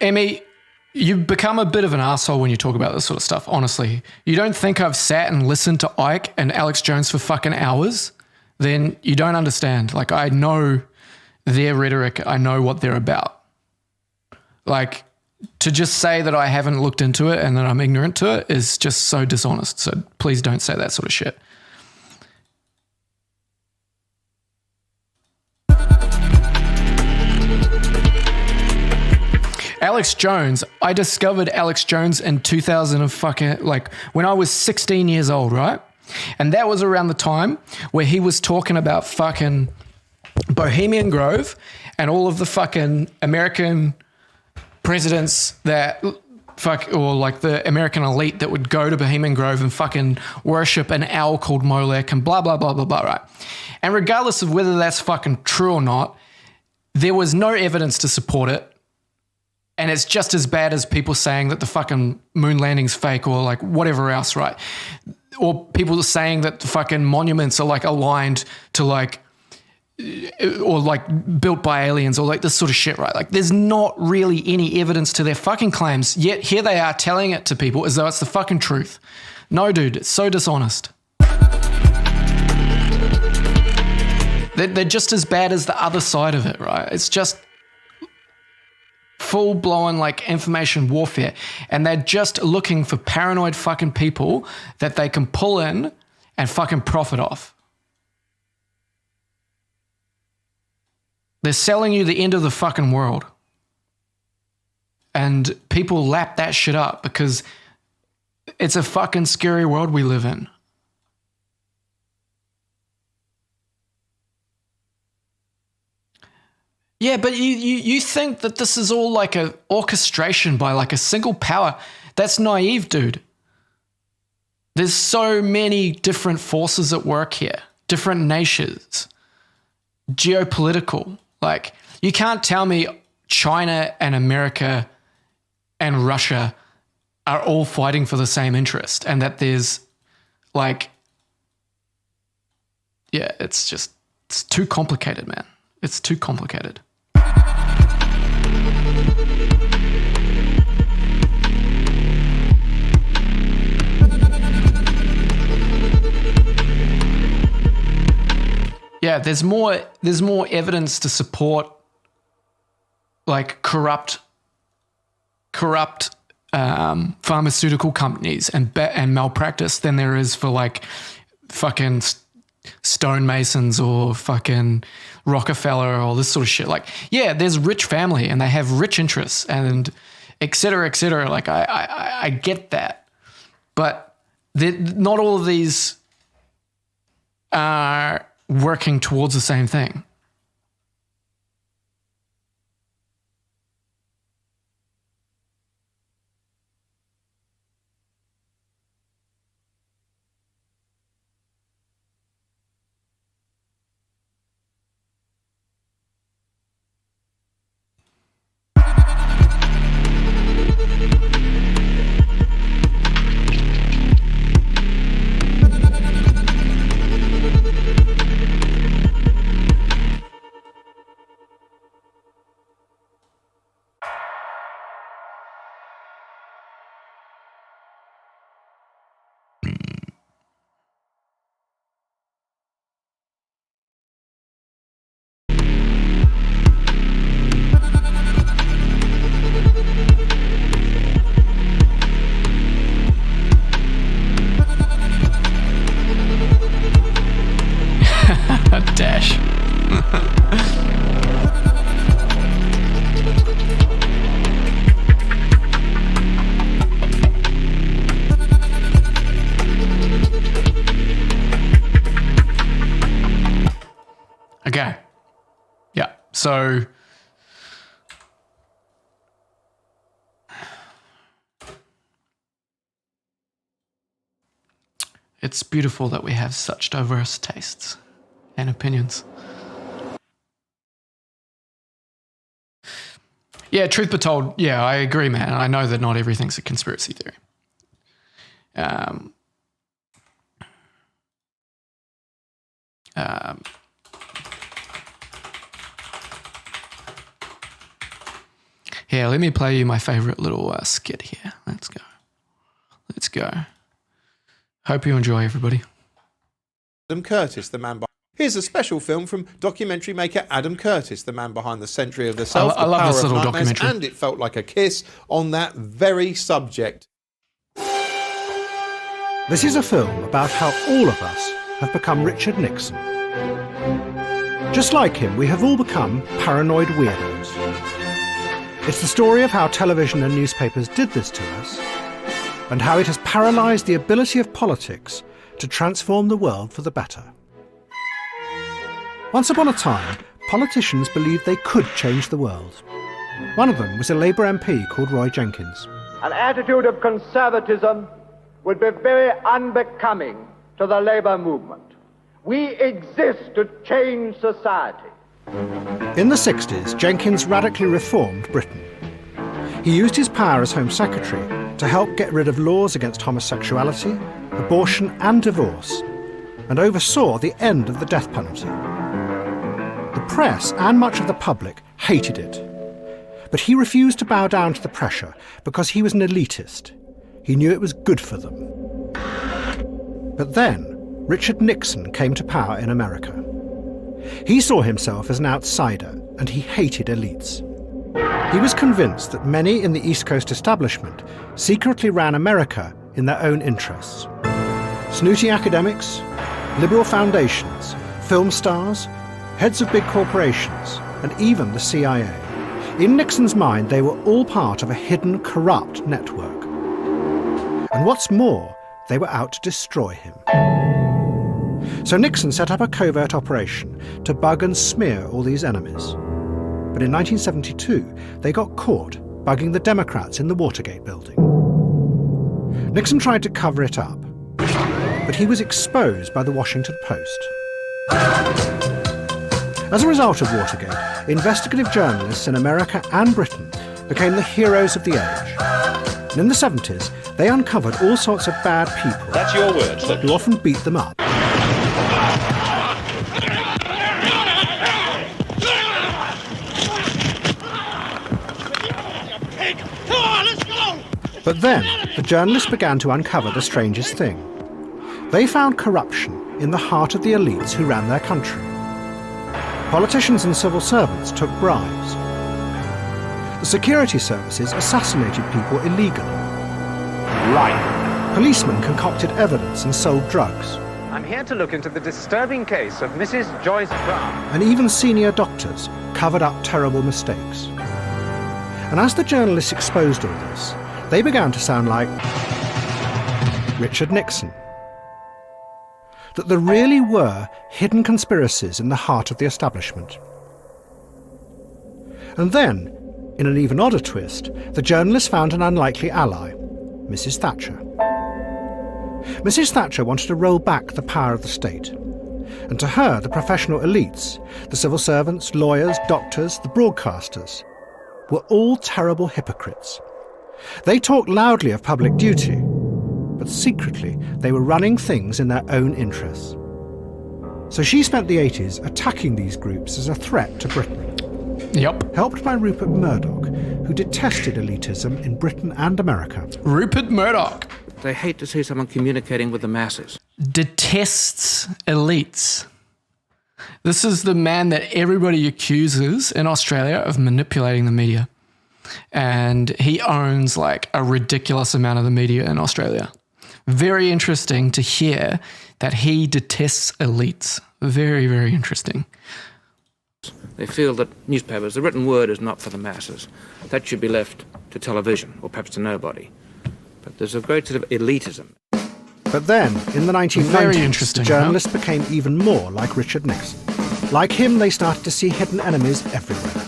Emmy, you become a bit of an asshole when you talk about this sort of stuff, honestly. You don't think I've sat and listened to Ike and Alex Jones for fucking hours? Then you don't understand. Like, I know their rhetoric. I know what they're about. Like, to just say that I haven't looked into it and that I'm ignorant to it is just so dishonest. So please don't say that sort of shit. Alex Jones, I discovered Alex Jones in 2000 and fucking, like, when I was 16 years old, right? And that was around the time where he was talking about fucking Bohemian Grove and all of the fucking American presidents that or like the American elite that would go to Bohemian Grove and fucking worship an owl called Molech and blah, blah, blah, blah, blah, right? And regardless of whether that's fucking true or not, there was no evidence to support it. And it's just as bad as people saying that the fucking moon landing's fake or like whatever else, right? Or people saying that the fucking monuments are like aligned to like, or like built by aliens or like this sort of shit, right? Like there's not really any evidence to their fucking claims, yet here they are telling it to people as though it's the fucking truth. No, dude, it's so dishonest. They're just as bad as the other side of it, right? It's just full-blown like information warfare, and they're just looking for paranoid fucking people that they can pull in and fucking profit off. They're selling you the end of the fucking world, and people lap that shit up because it's a fucking scary world we live in. Yeah, but you think that this is all like a orchestration by like a single power. That's naive, dude. There's so many different forces at work here, different nations, geopolitical. Like, you can't tell me China and America and Russia are all fighting for the same interest and that there's like, yeah, it's too complicated, man. It's too complicated. Yeah, there's more evidence to support like corrupt pharmaceutical companies and malpractice than there is for like fucking stonemasons or fucking Rockefeller or this sort of shit. Like, yeah, there's rich family and they have rich interests and et cetera, et cetera. Like, I get that. But not all of these are working towards the same thing. Dash. Okay. Yeah. So it's beautiful that we have such diverse tastes and opinions. Yeah, truth be told, yeah, I agree, man. I know that not everything's a conspiracy theory. Here, let me play you my favourite little skit here. Let's go. Let's go. Hope you enjoy, everybody. Adam Curtis, the man behind... Here's a special film from documentary maker Adam Curtis, the man behind The Century of the Self, I love this little documentary. And It Felt Like a Kiss on that very subject. This is a film about how all of us have become Richard Nixon. Just like him, we have all become paranoid weirdos. It's the story of how television and newspapers did this to us, and how it has paralysed the ability of politics to transform the world for the better. Once upon a time, politicians believed they could change the world. One of them was a Labour MP called Roy Jenkins. An attitude of conservatism would be very unbecoming to the Labour movement. We exist to change society. In the 60s, Jenkins radically reformed Britain. He used his power as Home Secretary to help get rid of laws against homosexuality, abortion and divorce, and oversaw the end of the death penalty. The press and much of the public hated it, but he refused to bow down to the pressure because he was an elitist. He knew it was good for them. But then, Richard Nixon came to power in America. He saw himself as an outsider, and he hated elites. He was convinced that many in the East Coast establishment secretly ran America in their own interests. Snooty academics, liberal foundations, film stars, heads of big corporations, and even the CIA. In Nixon's mind, they were all part of a hidden, corrupt network. And what's more, they were out to destroy him. So Nixon set up a covert operation to bug and smear all these enemies. But in 1972, they got caught bugging the Democrats in the Watergate building. Nixon tried to cover it up, but he was exposed by the Washington Post. As a result of Watergate, investigative journalists in America and Britain became the heroes of the age. And in the 70s, they uncovered all sorts of bad people. That's your words. Who often beat them up. But then, the journalists began to uncover the strangest thing. They found corruption in the heart of the elites who ran their country. Politicians and civil servants took bribes. The security services assassinated people illegally. Right. Policemen concocted evidence and sold drugs. I'm here to look into the disturbing case of Mrs. Joyce Brown. And even senior doctors covered up terrible mistakes. And as the journalists exposed all this, they began to sound like Richard Nixon. That there really were hidden conspiracies in the heart of the establishment. And then, in an even odder twist, the journalists found an unlikely ally, Mrs. Thatcher. Mrs. Thatcher wanted to roll back the power of the state. And to her, the professional elites, the civil servants, lawyers, doctors, the broadcasters, were all terrible hypocrites. They talked loudly of public duty, but secretly they were running things in their own interests. So she spent the 80s attacking these groups as a threat to Britain. Yep. Helped by Rupert Murdoch, who detested elitism in Britain and America. Rupert Murdoch They hate to see someone communicating with the masses. detests elites. This is the man that everybody accuses in Australia of manipulating the media. And he owns like a ridiculous amount of the media in Australia. Very interesting to hear that he detests elites. Very, very interesting. They feel that newspapers, the written word is not for the masses. That should be left to television, or perhaps to nobody. But there's a great sort of elitism. But then, in the 1990s, Very interesting, journalists became even more like Richard Nixon. Like him, they started to see hidden enemies everywhere.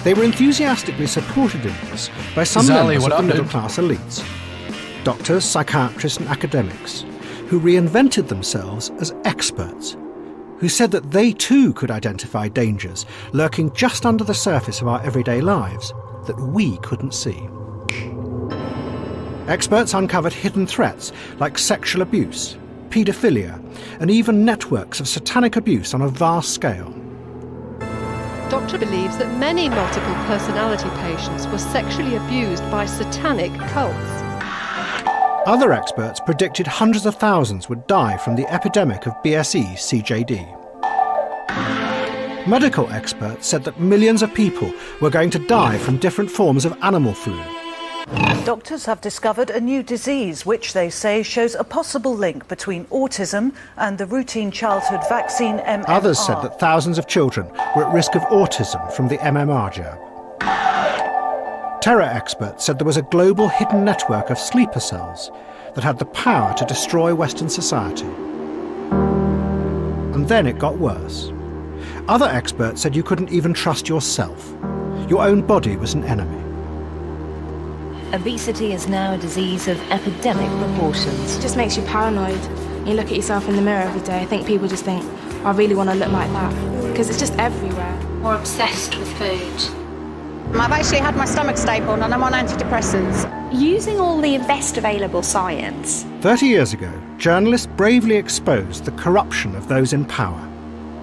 They were enthusiastically supported in this by some Zally, members what of up, the dude? middle-class elites. Doctors, psychiatrists and academics, who reinvented themselves as experts, who said that they too could identify dangers lurking just under the surface of our everyday lives that we couldn't see. Experts uncovered hidden threats like sexual abuse, paedophilia, and even networks of satanic abuse on a vast scale. Doctor believes that many multiple personality patients were sexually abused by satanic cults. Other experts predicted hundreds of thousands would die from the epidemic of BSE-CJD. Medical experts said that millions of people were going to die from different forms of animal flu. Doctors have discovered a new disease which they say shows a possible link between autism and the routine childhood vaccine MMR. Others said that thousands of children were at risk of autism from the MMR jab. Terror experts said there was a global hidden network of sleeper cells that had the power to destroy Western society. And then it got worse. Other experts said you couldn't even trust yourself. Your own body was an enemy. Obesity is now a disease of epidemic proportions. It just makes you paranoid. You look at yourself in the mirror every day. I think people just think, I really want to look like that. Because it's just everywhere. More obsessed with food. I've actually had my stomach stapled and I'm on antidepressants. Using all the best available science. 30 years ago, journalists bravely exposed the corruption of those in power,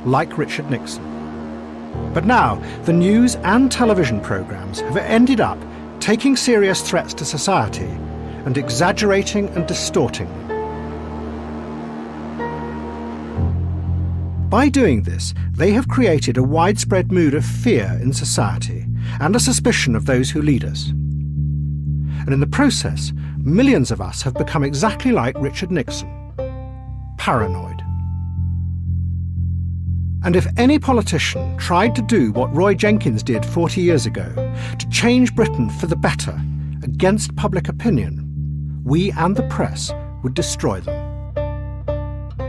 like Richard Nixon. But now, the news and television programmes have ended up taking serious threats to society and exaggerating and distorting them. By doing this, they have created a widespread mood of fear in society and a suspicion of those who lead us. And in the process, millions of us have become exactly like Richard Nixon, paranoid. And if any politician tried to do what Roy Jenkins did 40 years ago, to change Britain for the better, against public opinion, we and the press would destroy them.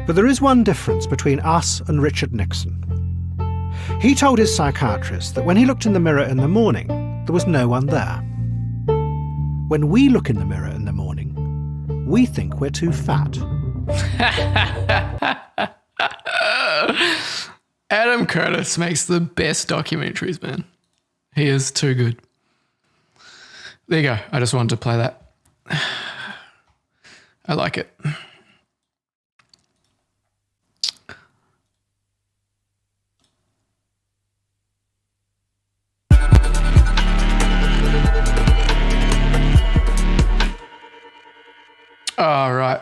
But there is one difference between us and Richard Nixon. He told his psychiatrist that when he looked in the mirror in the morning, there was no one there. When we look in the mirror in the morning, we think we're too fat. Adam Curtis makes the best documentaries, man. He is too good. There you go. I just wanted to play that. I like it. All right.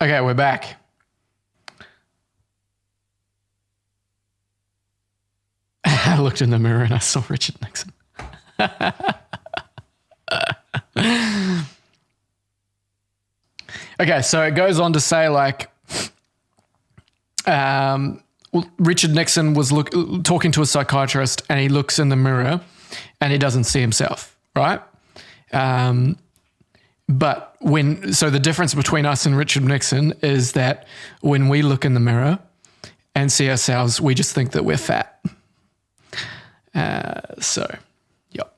Okay, we're back. I looked in the mirror and I saw Richard Nixon. Okay, so it goes on to say, like, Richard Nixon was talking to a psychiatrist, and he looks in the mirror and he doesn't see himself, right? But so the difference between us and Richard Nixon is that when we look in the mirror and see ourselves, we just think that we're fat. So, yep.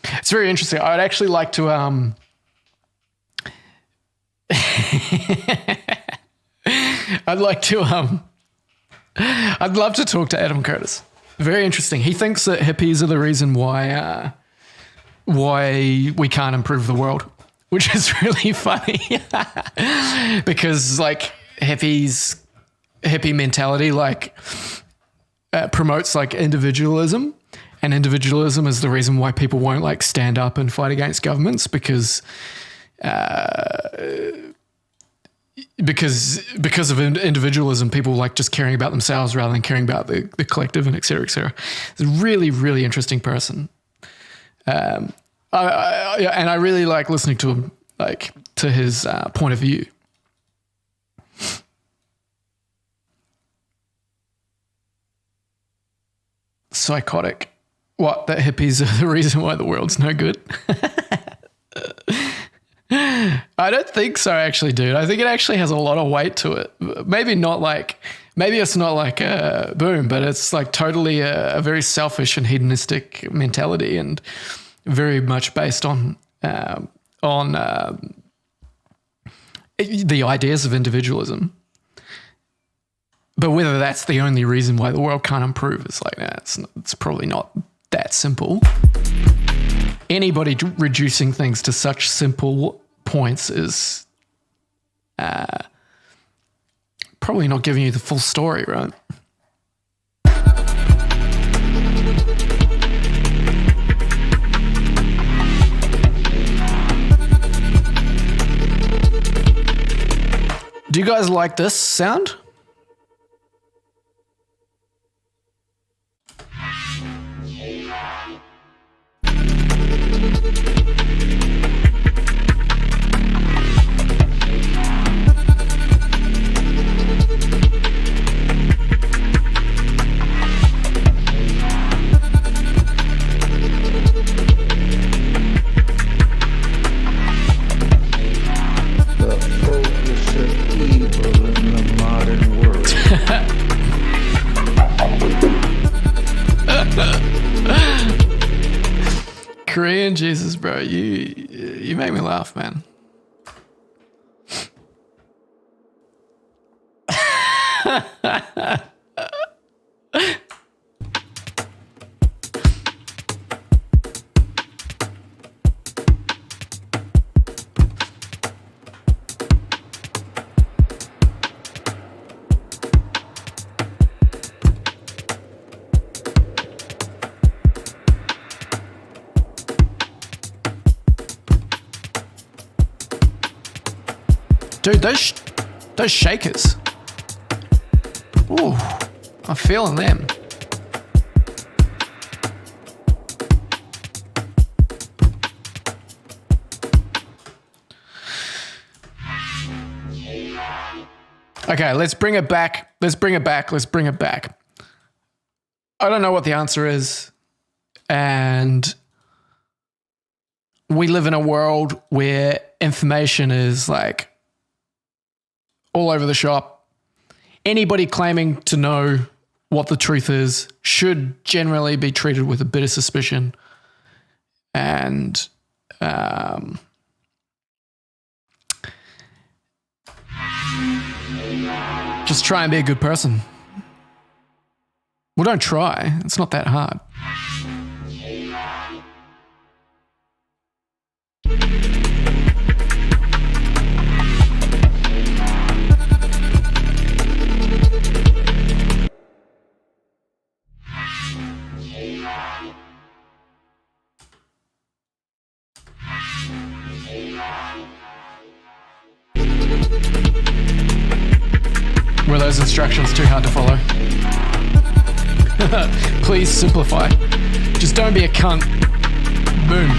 It's very interesting. I'd actually like to I'd love to talk to Adam Curtis. Very interesting. He thinks that hippies are the reason why we can't improve the world, which is really funny because like hippie mentality like promotes like individualism. And individualism is the reason why people won't like stand up and fight against governments because of individualism, people like just caring about themselves rather than caring about the collective and et cetera, et cetera. It's a really, really interesting person. And I really like listening to him, like to his point of view. Psychotic. What, that hippies are the reason why the world's no good? I don't think so, actually, dude. I think it actually has a lot of weight to it. Maybe it's not like a boom, but it's like totally a very selfish and hedonistic mentality and very much based on the ideas of individualism. But whether that's the only reason why the world can't improve, it's like, it's probably not that simple. Anybody reducing things to such simple points is probably not giving you the full story, right? Do you guys like this sound? Korean Jesus, bro, you make me laugh, man. Dude, those shakers. Ooh, I'm feeling them. Okay, let's bring it back. Let's bring it back. I don't know what the answer is. And we live in a world where information is like all over the shop. Anybody claiming to know what the truth is should generally be treated with a bit of suspicion. And just try and be a good person. Well, don't try. It's not that hard. Were those instructions too hard to follow? Please simplify. Just don't be a cunt. Boom.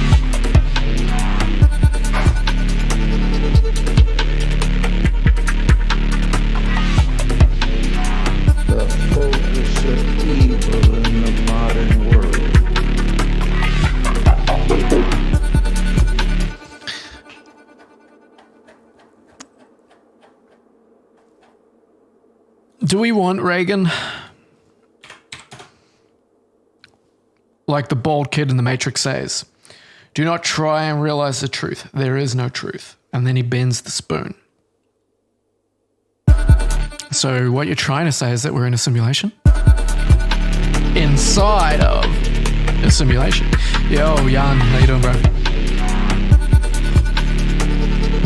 Do we want Reagan? Like the bald kid in The Matrix says, do not try and realize the truth. There is no truth. And then he bends the spoon. So what you're trying to say is that we're in a simulation? Inside of a simulation. Yo, Jan, how you doing, bro?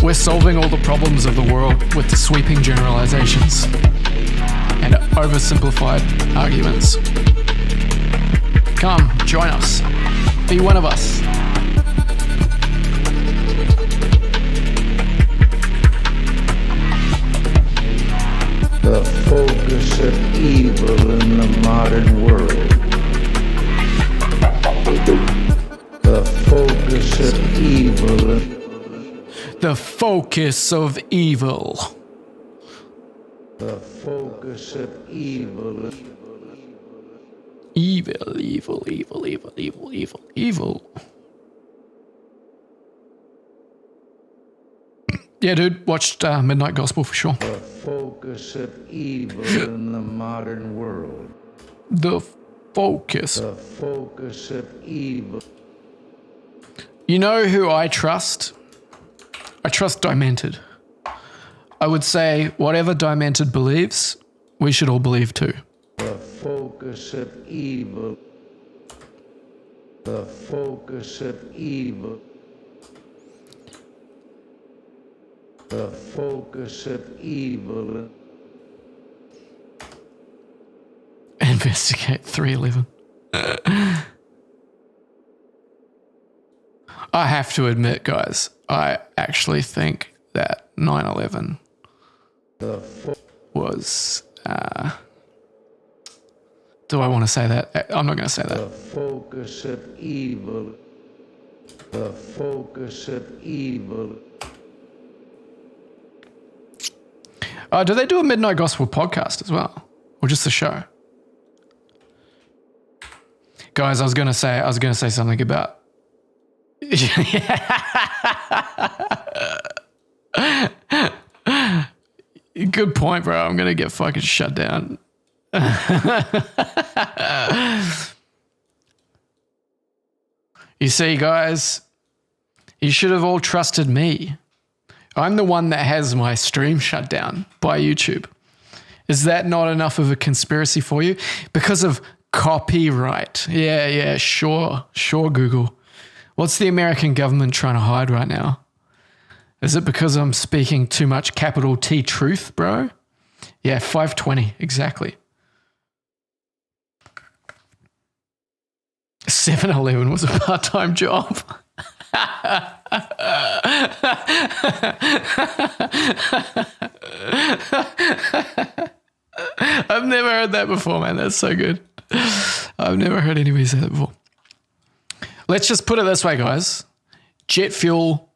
We're solving all the problems of the world with sweeping generalizations and oversimplified arguments. Come, join us. Be one of us. The focus of evil in the modern world. The focus of evil. The focus of evil. The focus of evil. Evil, evil, evil, evil, evil, evil, evil. Yeah, dude, watched Midnight Gospel for sure. The focus of evil in the modern world. The focus. The focus of evil. You know who I trust? I trust Dimented. I would say whatever Dimented believes, we should all believe too. The focus of evil. The focus of evil. The focus of evil. Investigate 311. I have to admit, guys, I actually think that 9/11 was... do I want to say that? I'm not going to say that. The focus of evil. The focus of evil. Do they do a Midnight Gospel podcast as well? Or just the show? Guys, I was gonna say something about good point, bro. I'm gonna get fucking shut down. You see, guys, you should have all trusted me. I'm the one that has my stream shut down by YouTube. Is that not enough of a conspiracy for you? Because of copyright. Yeah, sure, Google. What's the American government trying to hide right now? Is it because I'm speaking too much capital T truth, bro? Yeah, 520, exactly. 7-Eleven was a part-time job. I've never heard that before, man. That's so good. I've never heard anybody say that before. Let's just put it this way, guys. Jet fuel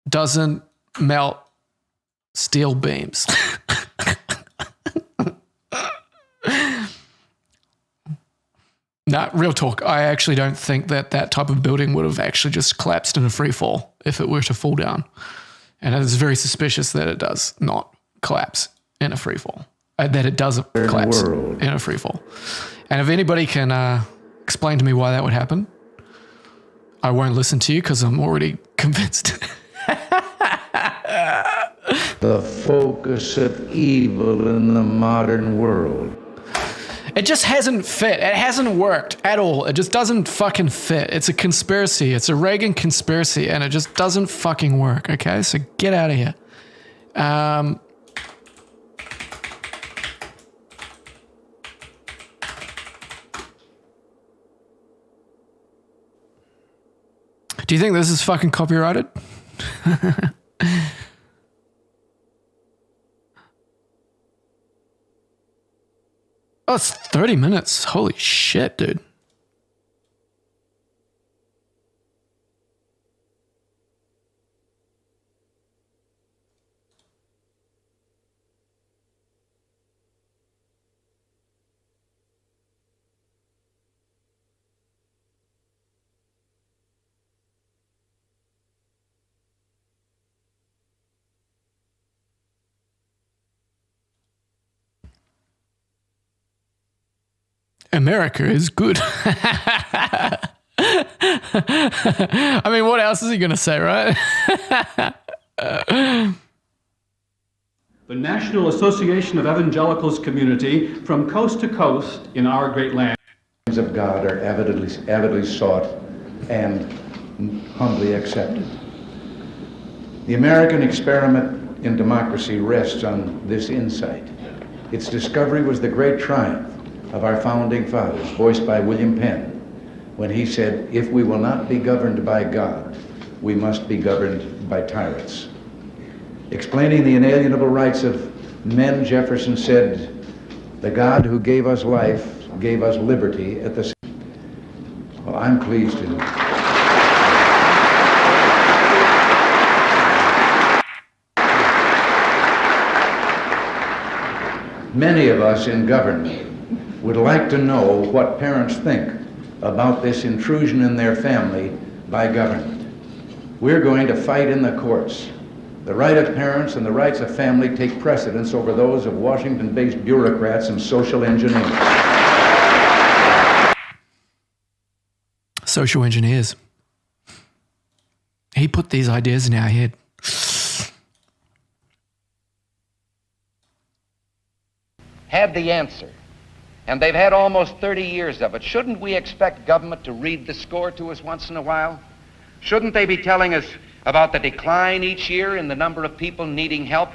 doesn't melt steel beams. Nah, real talk. I actually don't think that type of building would have actually just collapsed in a free fall if it were to fall down. And it is very suspicious that it does not collapse in a free fall. That it doesn't collapse in a free fall. And if anybody can explain to me why that would happen, I won't listen to you because I'm already convinced. The focus of evil in the modern world. It just hasn't fit. It hasn't worked at all. It just doesn't fucking fit. It's a conspiracy. It's a Reagan conspiracy, and it just doesn't fucking work, okay? So get out of here. Do you think this is fucking copyrighted? Oh, it's 30 minutes. Holy shit, dude. America is good. I mean, what else is he going to say, right? The National Association of Evangelicals community from coast to coast in our great land. Of God are avidly sought and humbly accepted. The American experiment in democracy rests on this insight. Its discovery was the great triumph of our founding fathers, voiced by William Penn, when he said, "If we will not be governed by God, we must be governed by tyrants." Explaining the inalienable rights of men, Jefferson said, "The God who gave us life gave us liberty at the same time." Well, I'm pleased to Many of us in government would like to know what parents think about this intrusion in their family by government. We're going to fight in the courts. The right of parents and the rights of family take precedence over those of Washington-based bureaucrats and social engineers. Social engineers. He put these ideas in our head. Had the answer, and they've had almost 30 years of it. Shouldn't we expect government to read the score to us once in a while? Shouldn't they be telling us about the decline each year in the number of people needing help,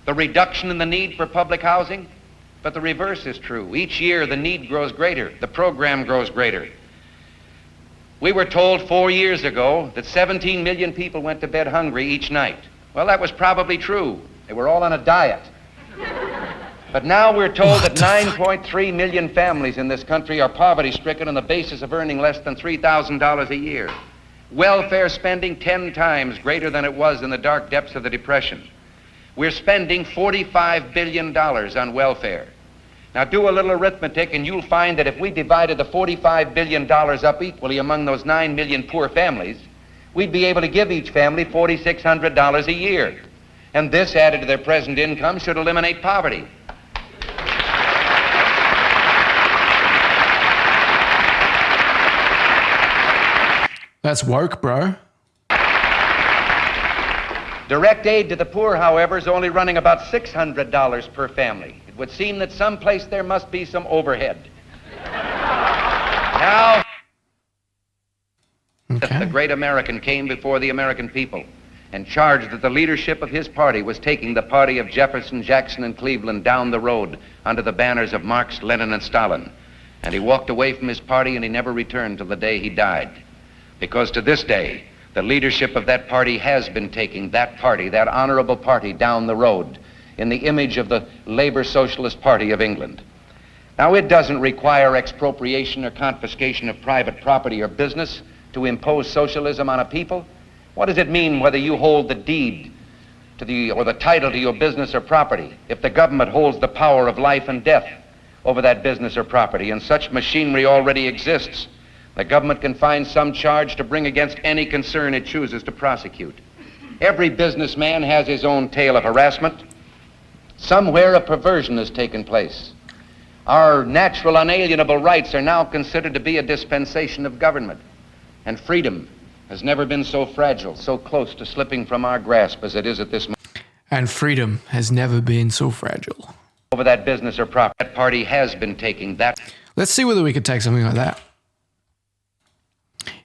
the reduction in the need for public housing? But the reverse is true. Each year the need grows greater, the program grows greater. We were told 4 years ago that 17 million people went to bed hungry each night. Well, that was probably true. They were all on a diet. But now we're told that 9.3 million families in this country are poverty-stricken on the basis of earning less than $3,000 a year. Welfare spending 10 times greater than it was in the dark depths of the Depression. We're spending $45 billion on welfare. Now do a little arithmetic and you'll find that if we divided the $45 billion up equally among those 9 million poor families, we'd be able to give each family $4,600 a year. And this, added to their present income, should eliminate poverty. That's woke, bro. Direct aid to the poor, however, is only running about $600 per family. It would seem that someplace there must be some overhead. Now, the great American came before the American people and charged that the leadership of his party was taking the party of Jefferson, Jackson, and Cleveland down the road under the banners of Marx, Lenin, and Stalin. And he walked away from his party and he never returned till the day he died. Because to this day, the leadership of that party has been taking that party, that honorable party, down the road in the image of the Labour Socialist Party of England. Now, it doesn't require expropriation or confiscation of private property or business to impose socialism on a people. What does it mean whether you hold the deed to or the title to your business or property if the government holds the power of life and death over that business or property? And such machinery already exists. The government can find some charge to bring against any concern it chooses to prosecute. Every businessman has his own tale of harassment. Somewhere a perversion has taken place. Our natural unalienable rights are now considered to be a dispensation of government. And freedom has never been so fragile, so close to slipping from our grasp as it is at this moment. And freedom has never been so fragile. Over that business or property, that party has been taking that. Let's see whether we could take something like that.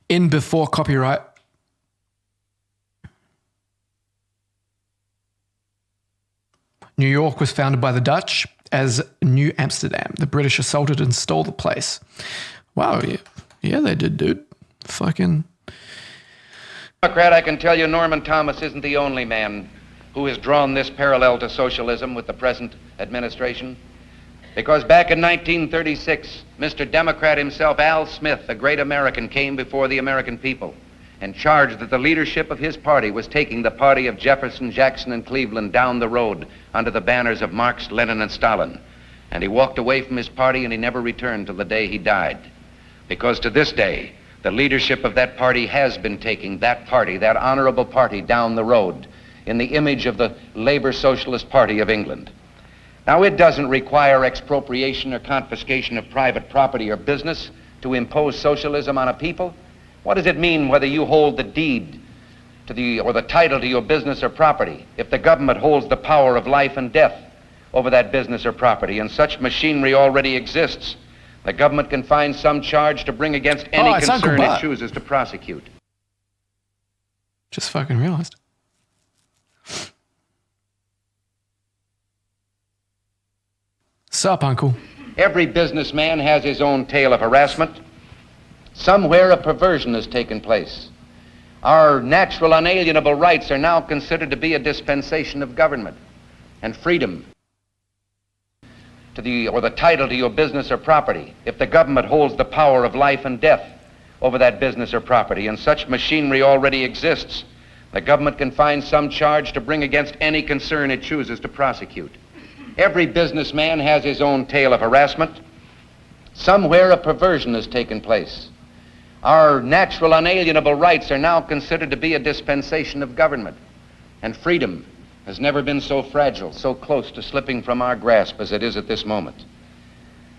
In before copyright. New York was founded by the Dutch as New Amsterdam. The British assaulted and stole the place. Wow, yeah, they did, dude. Fucking... Democrat, I can tell you Norman Thomas isn't the only man who has drawn this parallel to socialism with the present administration. Because back in 1936, Mr. Democrat himself, Al Smith, a great American, came before the American people and charged that the leadership of his party was taking the party of Jefferson, Jackson, and Cleveland down the road under the banners of Marx, Lenin, and Stalin. And he walked away from his party and he never returned till the day he died. Because to this day, the leadership of that party has been taking that party, that honorable party, down the road in the image of the Labour Socialist Party of England. Now, it doesn't require expropriation or confiscation of private property or business to impose socialism on a people. What does it mean whether you hold the deed to or the title to your business or property if the government holds the power of life and death over that business or property, and such machinery already exists? The government can find some charge to bring against any concern it chooses to prosecute. Just fucking realized. Sup, Uncle? Every businessman has his own tale of harassment. Somewhere a perversion has taken place. Our natural unalienable rights are now considered to be a dispensation of government, and freedom or the title to your business or property if the government holds the power of life and death over that business or property, and such machinery already exists. The government can find some charge to bring against any concern it chooses to prosecute. Every businessman has his own tale of harassment. Somewhere a perversion has taken place. Our natural unalienable rights are now considered to be a dispensation of government, and freedom has never been so fragile, so close to slipping from our grasp as it is at this moment.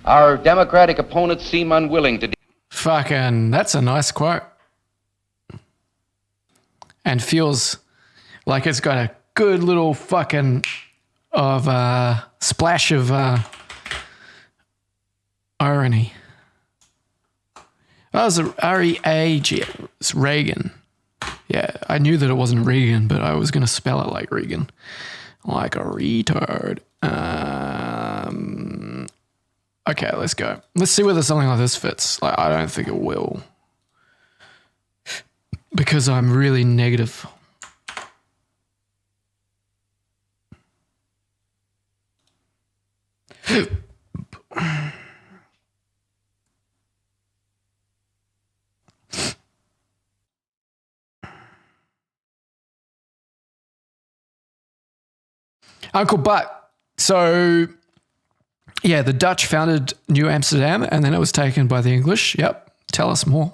Our democratic opponents seem unwilling to... Fucking, that's a nice quote. And feels like it's got a good little fucking splash of irony. That was R-E-A-G. It's Reagan. Yeah, I knew that it wasn't Reagan, but I was going to spell it like Reagan. Like a retard. Okay, let's go. Let's see whether something like this fits. Like, I don't think it will. Because I'm really negative. Uncle Butt. So, yeah, the Dutch founded New Amsterdam and then it was taken by the English. Yep. Tell us more.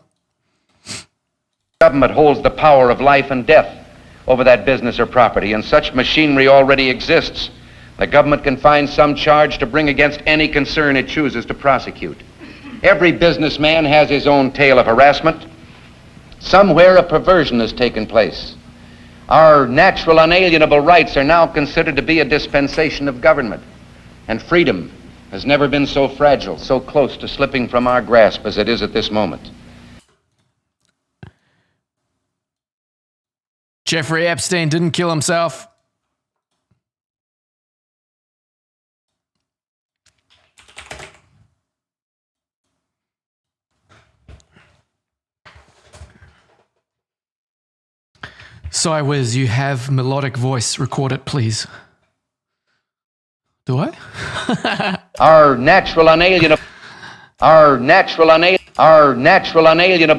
Government holds the power of life and death over that business or property, and such machinery already exists. The government can find some charge to bring against any concern it chooses to prosecute. Every businessman has his own tale of harassment. Somewhere a perversion has taken place. Our natural unalienable rights are now considered to be a dispensation of government, and freedom has never been so fragile, so close to slipping from our grasp as it is at this moment. Jeffrey Epstein didn't kill himself. Sorry, Wiz, you have melodic voice. Record it, please. Do I? Our natural unalienable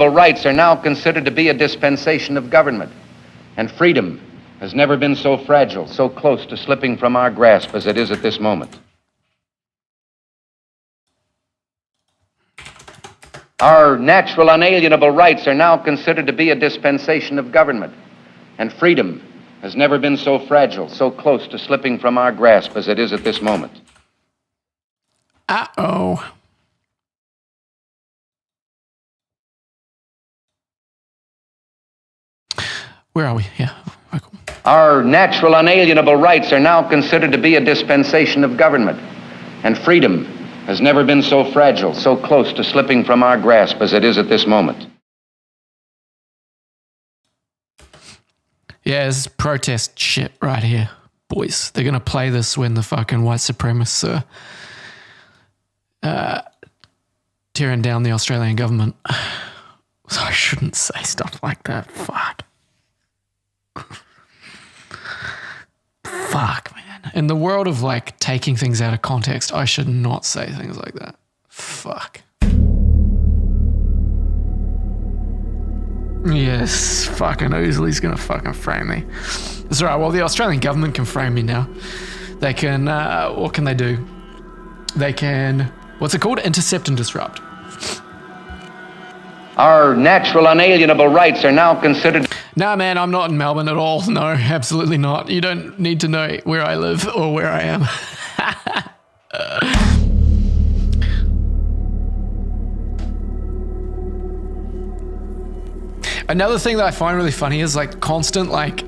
rights are now considered to be a dispensation of government, and freedom has never been so fragile, so close to slipping from our grasp as it is at this moment. Our natural unalienable rights are now considered to be a dispensation of government, and freedom has never been so fragile, so close to slipping from our grasp as it is at this moment. Uh-oh. Where are we? Yeah. Cool. Our natural unalienable rights are now considered to be a dispensation of government, and freedom has never been so fragile, so close to slipping from our grasp as it is at this moment. Yeah, it's protest shit right here, boys. They're going to play this when the fucking white supremacists are tearing down the Australian government. So I shouldn't say stuff like that. Fuck. Fuck, man. In the world of like taking things out of context, I should not say things like that. Fuck. Yes, fucking Oozley's gonna fucking frame me. That's right, well, the Australian government can frame me now. They can, what can they do? They can, what's it called? Intercept and disrupt. Our natural unalienable rights are now considered... Nah, man, I'm not in Melbourne at all. No, absolutely not. You don't need to know where I live or where I am. Another thing that I find really funny is like constant, like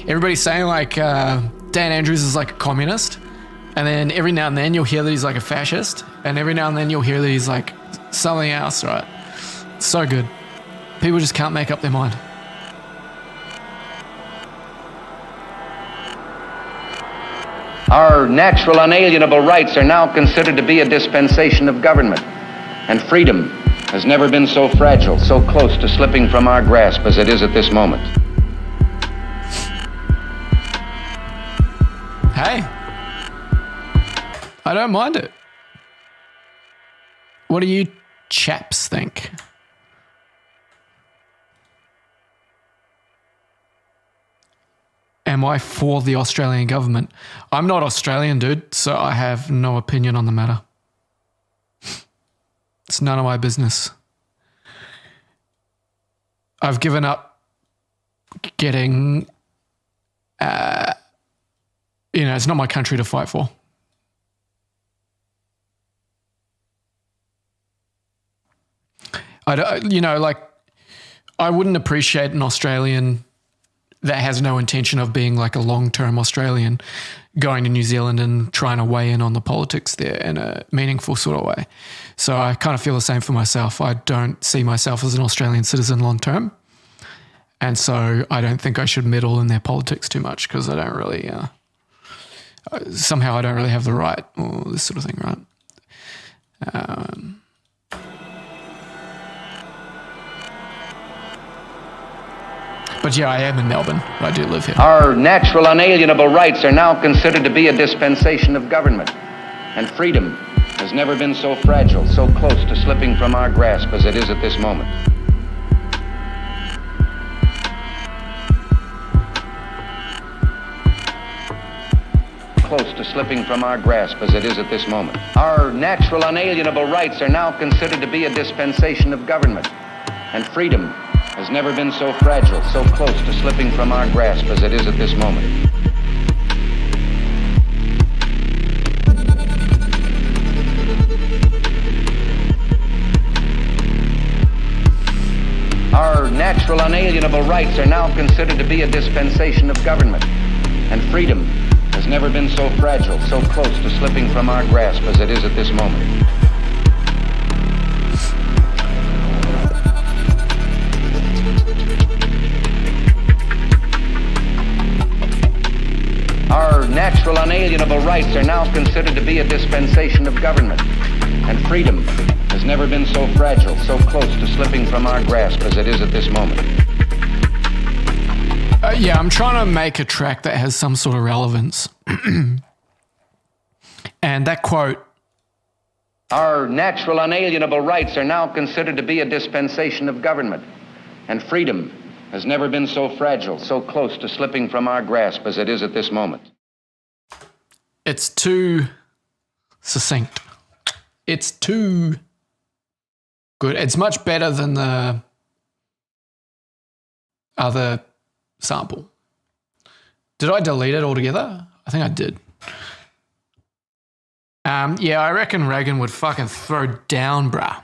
everybody's saying like Dan Andrews is like a communist, and then every now and then you'll hear that he's like a fascist, and every now and then you'll hear that he's like something else, right? It's so good. People just can't make up their mind. Our natural unalienable rights are now considered to be a dispensation of government, and freedom has never been so fragile, so close to slipping from our grasp as it is at this moment. Hey, I don't mind it. What do you chaps think? Am I for the Australian government? I'm not Australian, dude, so I have no opinion on the matter. It's none of my business. I've given up getting, it's not my country to fight for. I wouldn't appreciate an Australian that has no intention of being like a long-term Australian going to New Zealand and trying to weigh in on the politics there in a meaningful sort of way. So I kind of feel the same for myself. I don't see myself as an Australian citizen long-term. And so I don't think I should meddle in their politics too much because I don't really, somehow I don't really have the right or this sort of thing, right? But yeah, I am in Melbourne. I do live here. Our natural unalienable rights are now considered to be a dispensation of government, and freedom has never been so fragile, so close to slipping from our grasp as it is at this moment. Close to slipping from our grasp as it is at this moment. Our natural unalienable rights are now considered to be a dispensation of government, and freedom has never been so fragile, so close to slipping from our grasp as it is at this moment. Our natural unalienable rights are now considered to be a dispensation of government, and freedom has never been so fragile, so close to slipping from our grasp as it is at this moment. Our natural unalienable rights are now considered to be a dispensation of government, and freedom has never been so fragile, so close to slipping from our grasp as it is at this moment. Yeah, I'm trying to make a track that has some sort of relevance. And that quote, our natural unalienable rights are now considered to be a dispensation of government, and freedom has never been so fragile, so close to slipping from our grasp as it is at this moment. It's too succinct. It's too good. It's much better than the other sample. Did I delete it altogether? I think I did. Yeah, I reckon Reagan would fucking throw down, bruh.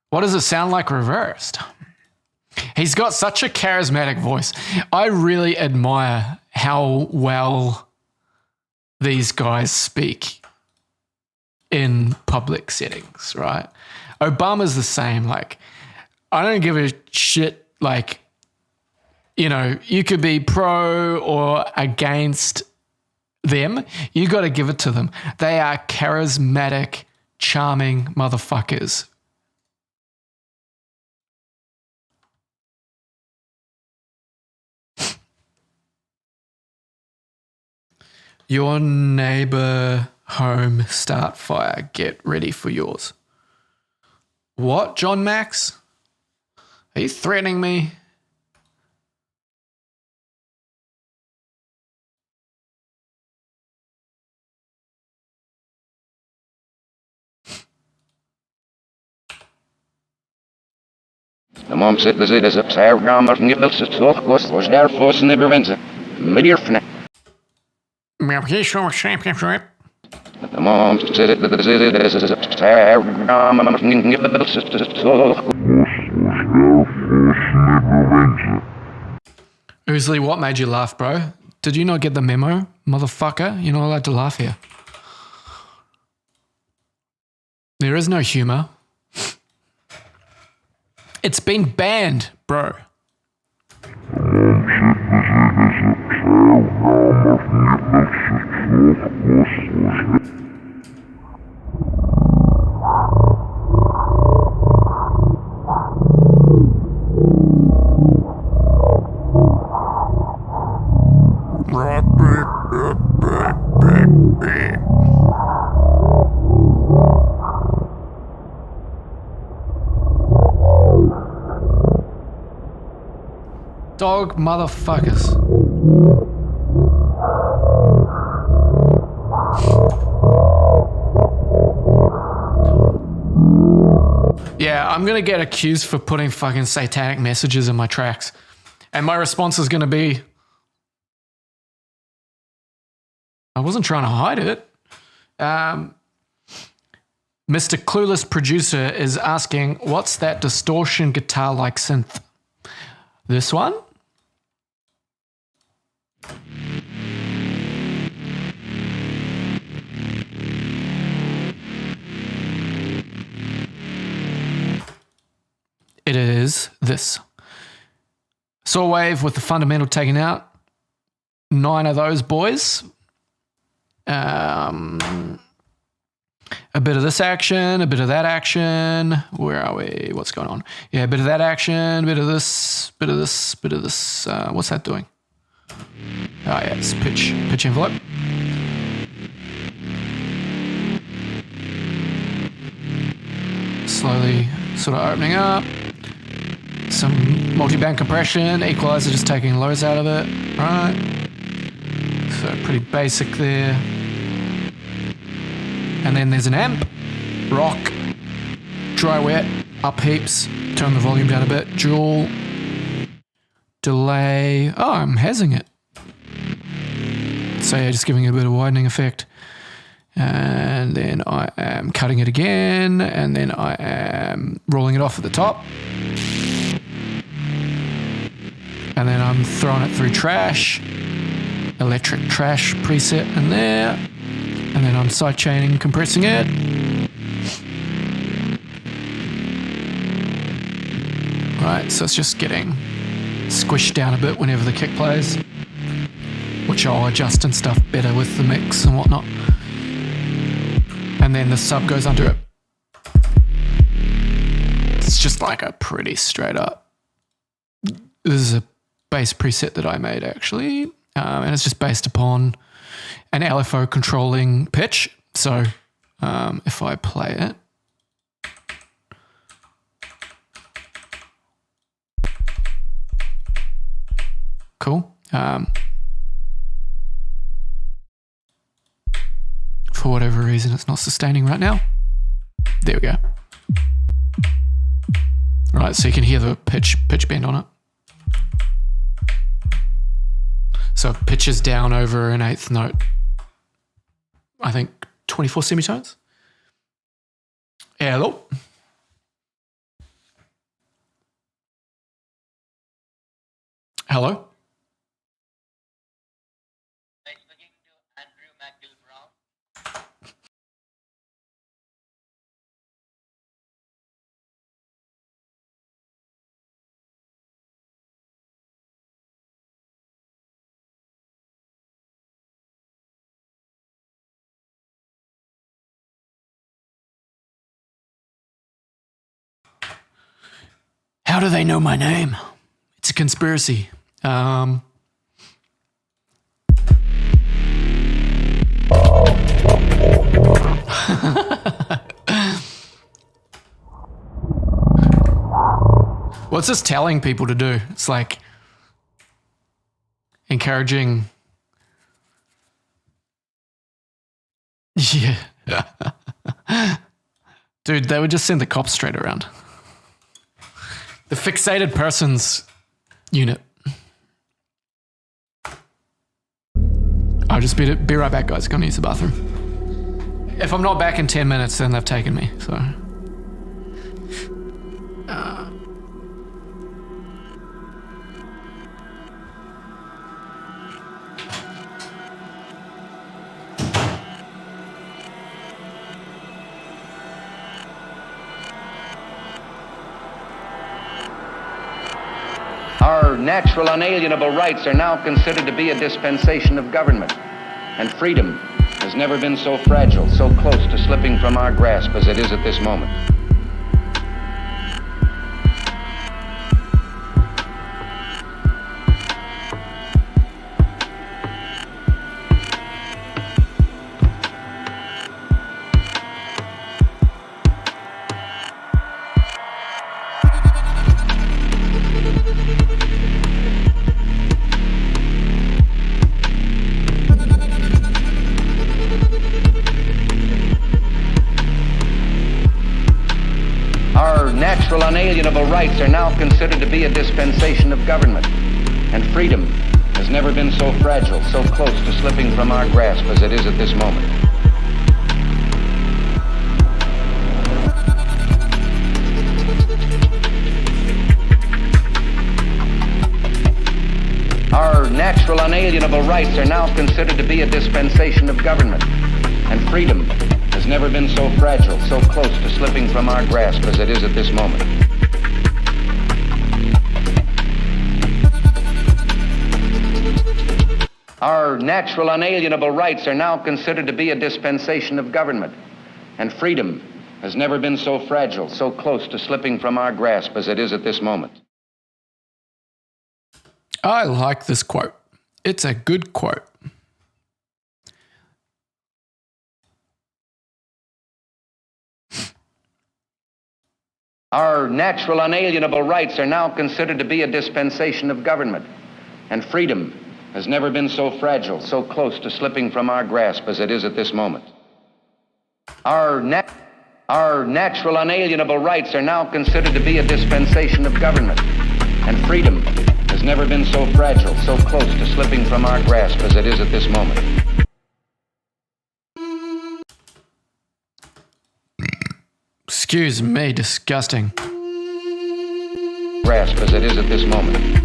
What does it sound like reversed? He's got such a charismatic voice. I really admire how well these guys speak in public settings, right? Obama's the same. Like, I don't give a shit. Like, you could be pro or against them. You got to give it to them. They are charismatic, charming motherfuckers. Your neighbor home start fire. Get ready for yours. What, John Max? Are you threatening me? De mom zit de zit is op zijn kamer van je het toch kost was daarvoor zijn never wensen. Meneer van Oozly, what made you laugh, bro? Did you not get the memo, motherfucker? You're not allowed to laugh here. There is no humor. It's been banned, bro. Dog motherfuckers. Yeah, I'm gonna get accused for putting fucking satanic messages in my tracks. And my response is gonna be, I wasn't trying to hide it. Mr. Clueless Producer is asking, what's that distortion guitar-like synth? This one? It is this. Saw wave with the fundamental taken out. 9 of those boys. A bit of this action, a bit of that action. Where are we? What's going on? Yeah, a bit of that action, a bit of this, bit of this, bit of this. What's that doing? Oh yeah, it's pitch envelope. Slowly sort of opening up. Some multi-band compression, equalizer just taking lows out of it, right? So pretty basic there. And then there's an amp, rock, dry wet, up heaps, turn the volume down a bit, dual, delay. Oh, I'm hazing it. So yeah, just giving it a bit of widening effect. And then I am cutting it again, and then I am rolling it off at the top. And then I'm throwing it through trash, electric trash preset in there. And then I'm sidechaining, compressing it. Right, so it's just getting squished down a bit whenever the kick plays, which I'll adjust and stuff better with the mix and whatnot. And then the sub goes under it. It's just like a pretty straight up. This is a bass preset that I made actually, and it's just based upon an LFO controlling pitch. So if I play it, cool. For whatever reason, it's not sustaining right now. There we go. Right, so you can hear the pitch bend on it. So it pitches down over an 8th note. I think 24 semitones. Hello. Hello. Speaking to Andrew McGill-Brown. How do they know my name? It's a conspiracy. What's this telling people to do? It's like encouraging. Yeah. Dude, they would just send the cops straight around. The fixated persons unit. I'll just be right back, guys. Gonna use the bathroom. if I'm not back in 10 minutes, then they've taken me, so. Our natural unalienable rights are now considered to be a dispensation of government, and freedom has never been so fragile, so close to slipping from our grasp as it is at this moment. Unalienable rights are now considered to be a dispensation of government, and freedom has never been so fragile, so close to slipping from our grasp as it is at this moment. Our natural unalienable rights are now considered to be a dispensation of government, and freedom has never been so fragile, so close to slipping from our grasp as it is at this moment. Our natural unalienable rights are now considered to be a dispensation of government, and freedom has never been so fragile, so close to slipping from our grasp as it is at this moment. I like this quote. It's a good quote. Our natural unalienable rights are now considered to be a dispensation of government, and freedom has never been so fragile, so close to slipping from our grasp as it is at this moment. Our natural unalienable rights are now considered to be a dispensation of government, and freedom has never been so fragile, so close to slipping from our grasp as it is at this moment. Excuse me, disgusting. Grasp as it is at this moment.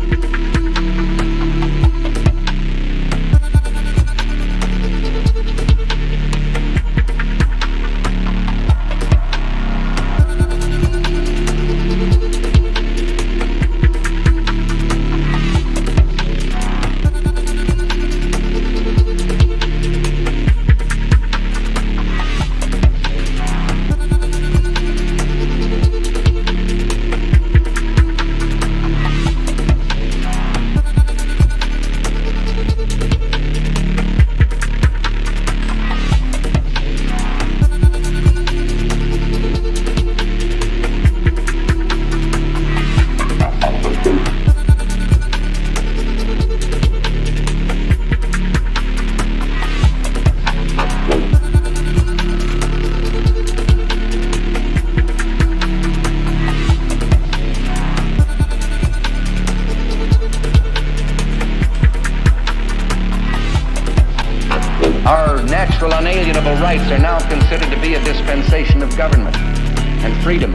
Unalienable rights are now considered to be a dispensation of government, and freedom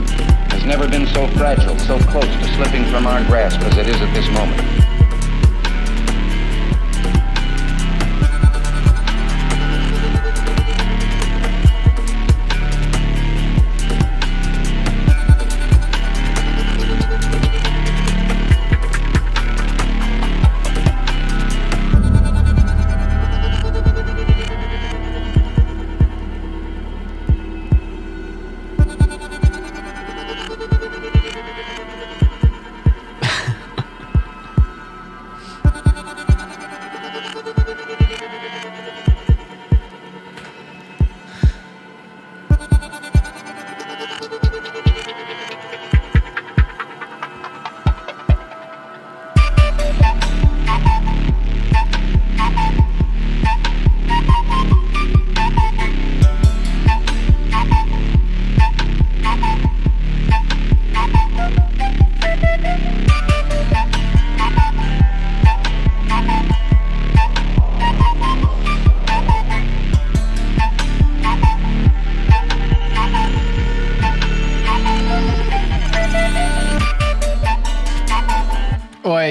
has never been so fragile, so close to slipping from our grasp as it is at this moment.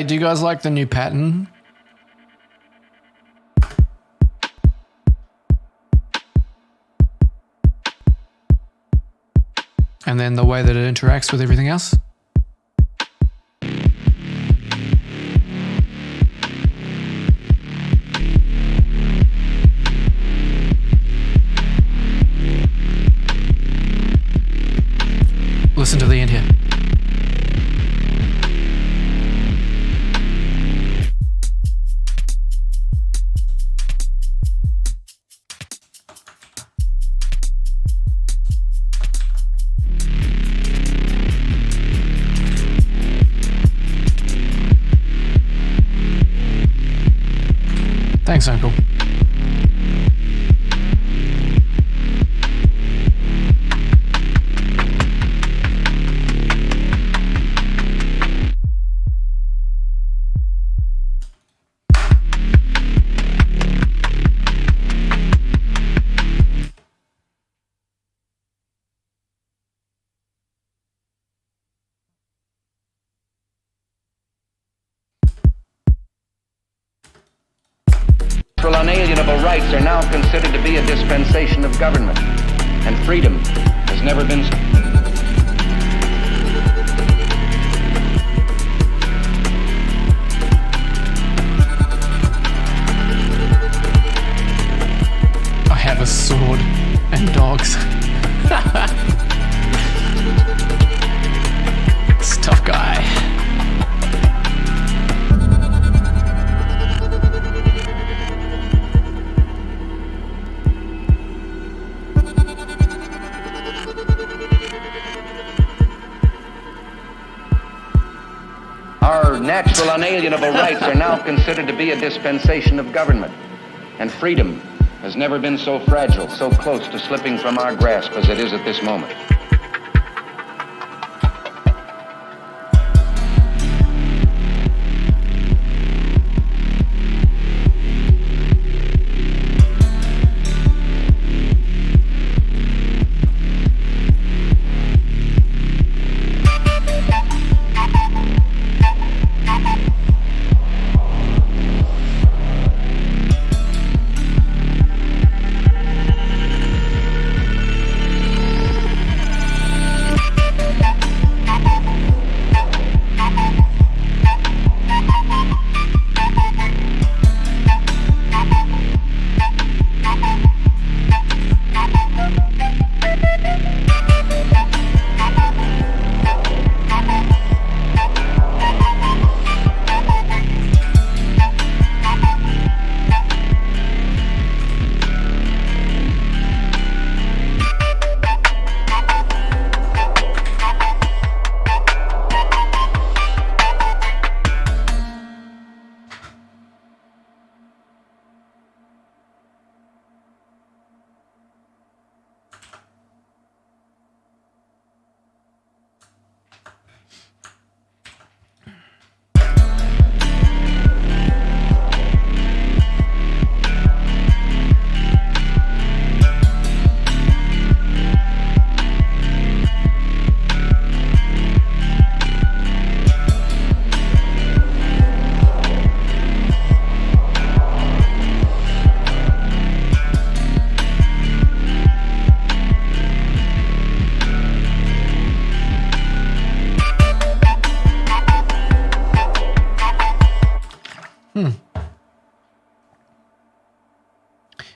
Hey, do you guys like the new pattern? And then the way that it interacts with everything else? Listen to the end here. Thanks, Uncle. Unalienable rights are now considered to be a dispensation of government, and freedom has never been. I have a sword and dogs. It's a tough guy. Our natural unalienable rights are now considered to be a dispensation of government, and freedom has never been so fragile, so close to slipping from our grasp as it is at this moment.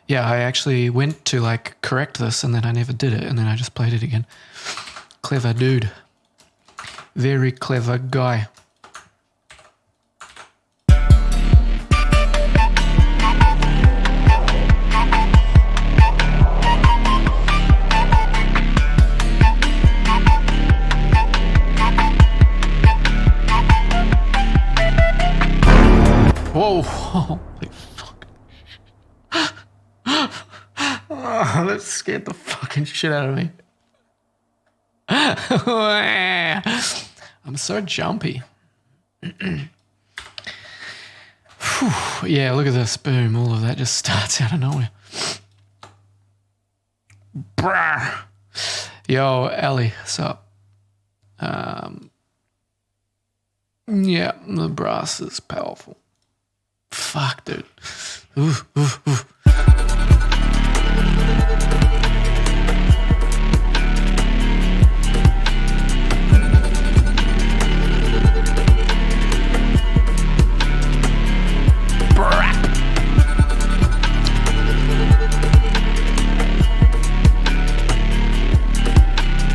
Yeah, I actually went to like correct this and then I never did it and then I just played it again. Clever dude. Very clever guy. Whoa, holy fuck. Oh, that scared the fucking shit out of me. I'm so jumpy. Yeah, look at this. Boom, all of that just starts out of nowhere. Brah. Yo, Ellie, what's up? Yeah, the brass is powerful. Fuck, dude. Ooh, ooh, ooh.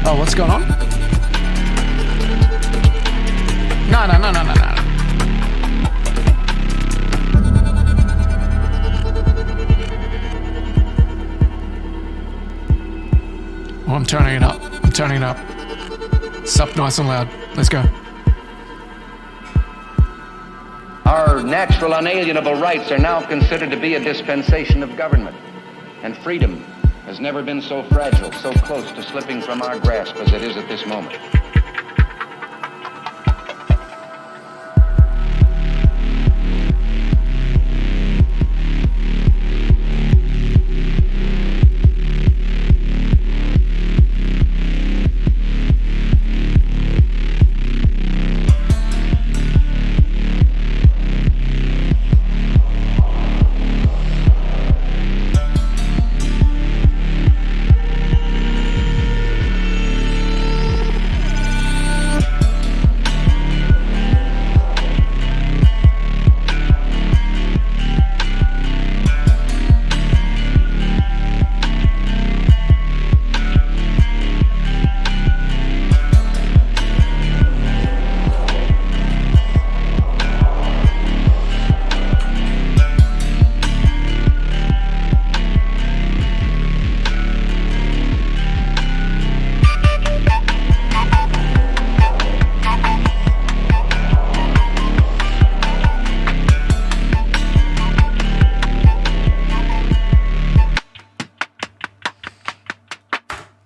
Oh, what's going on? No. Oh, I'm turning it up. It's up nice and loud. Let's go. Our natural unalienable rights are now considered to be a dispensation of government, and freedom has never been so fragile, so close to slipping from our grasp as it is at this moment.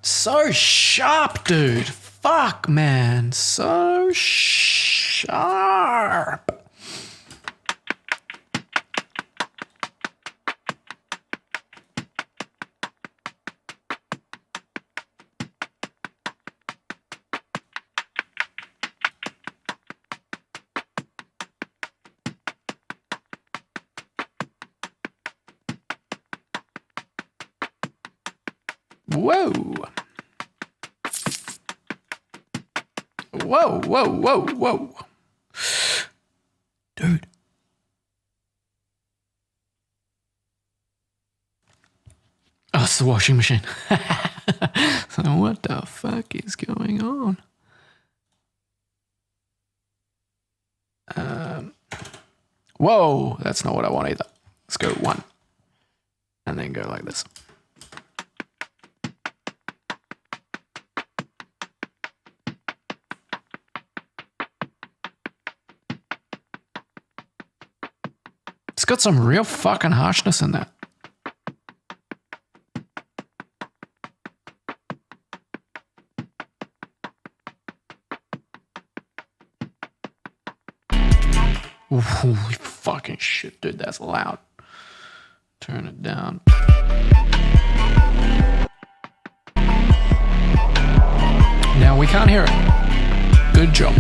So sharp, dude. Fuck, man. So sharp. Whoa. Whoa. Dude. Oh, it's the washing machine. So what the fuck is going on? Whoa, that's not what I want either. Let's go 1. And then go like this. It's got some real fucking harshness in that. Ooh, holy fucking shit, dude, that's loud. Turn it down. Now we can't hear it. Good job.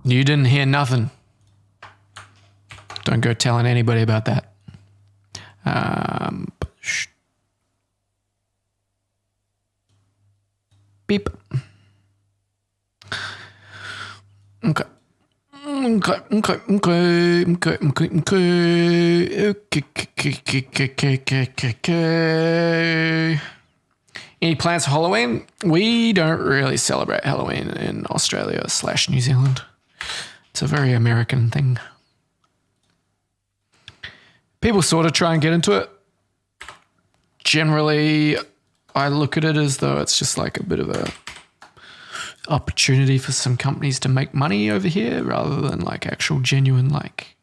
You didn't hear nothing. Don't go telling anybody about that. Beep. Okay. Any plans for Halloween? We don't really celebrate Halloween in Australia/New Zealand. It's a very American thing. People sort of try and get into it. Generally, I look at it as though it's just like a bit of opportunity for some companies to make money over here rather than like actual genuine like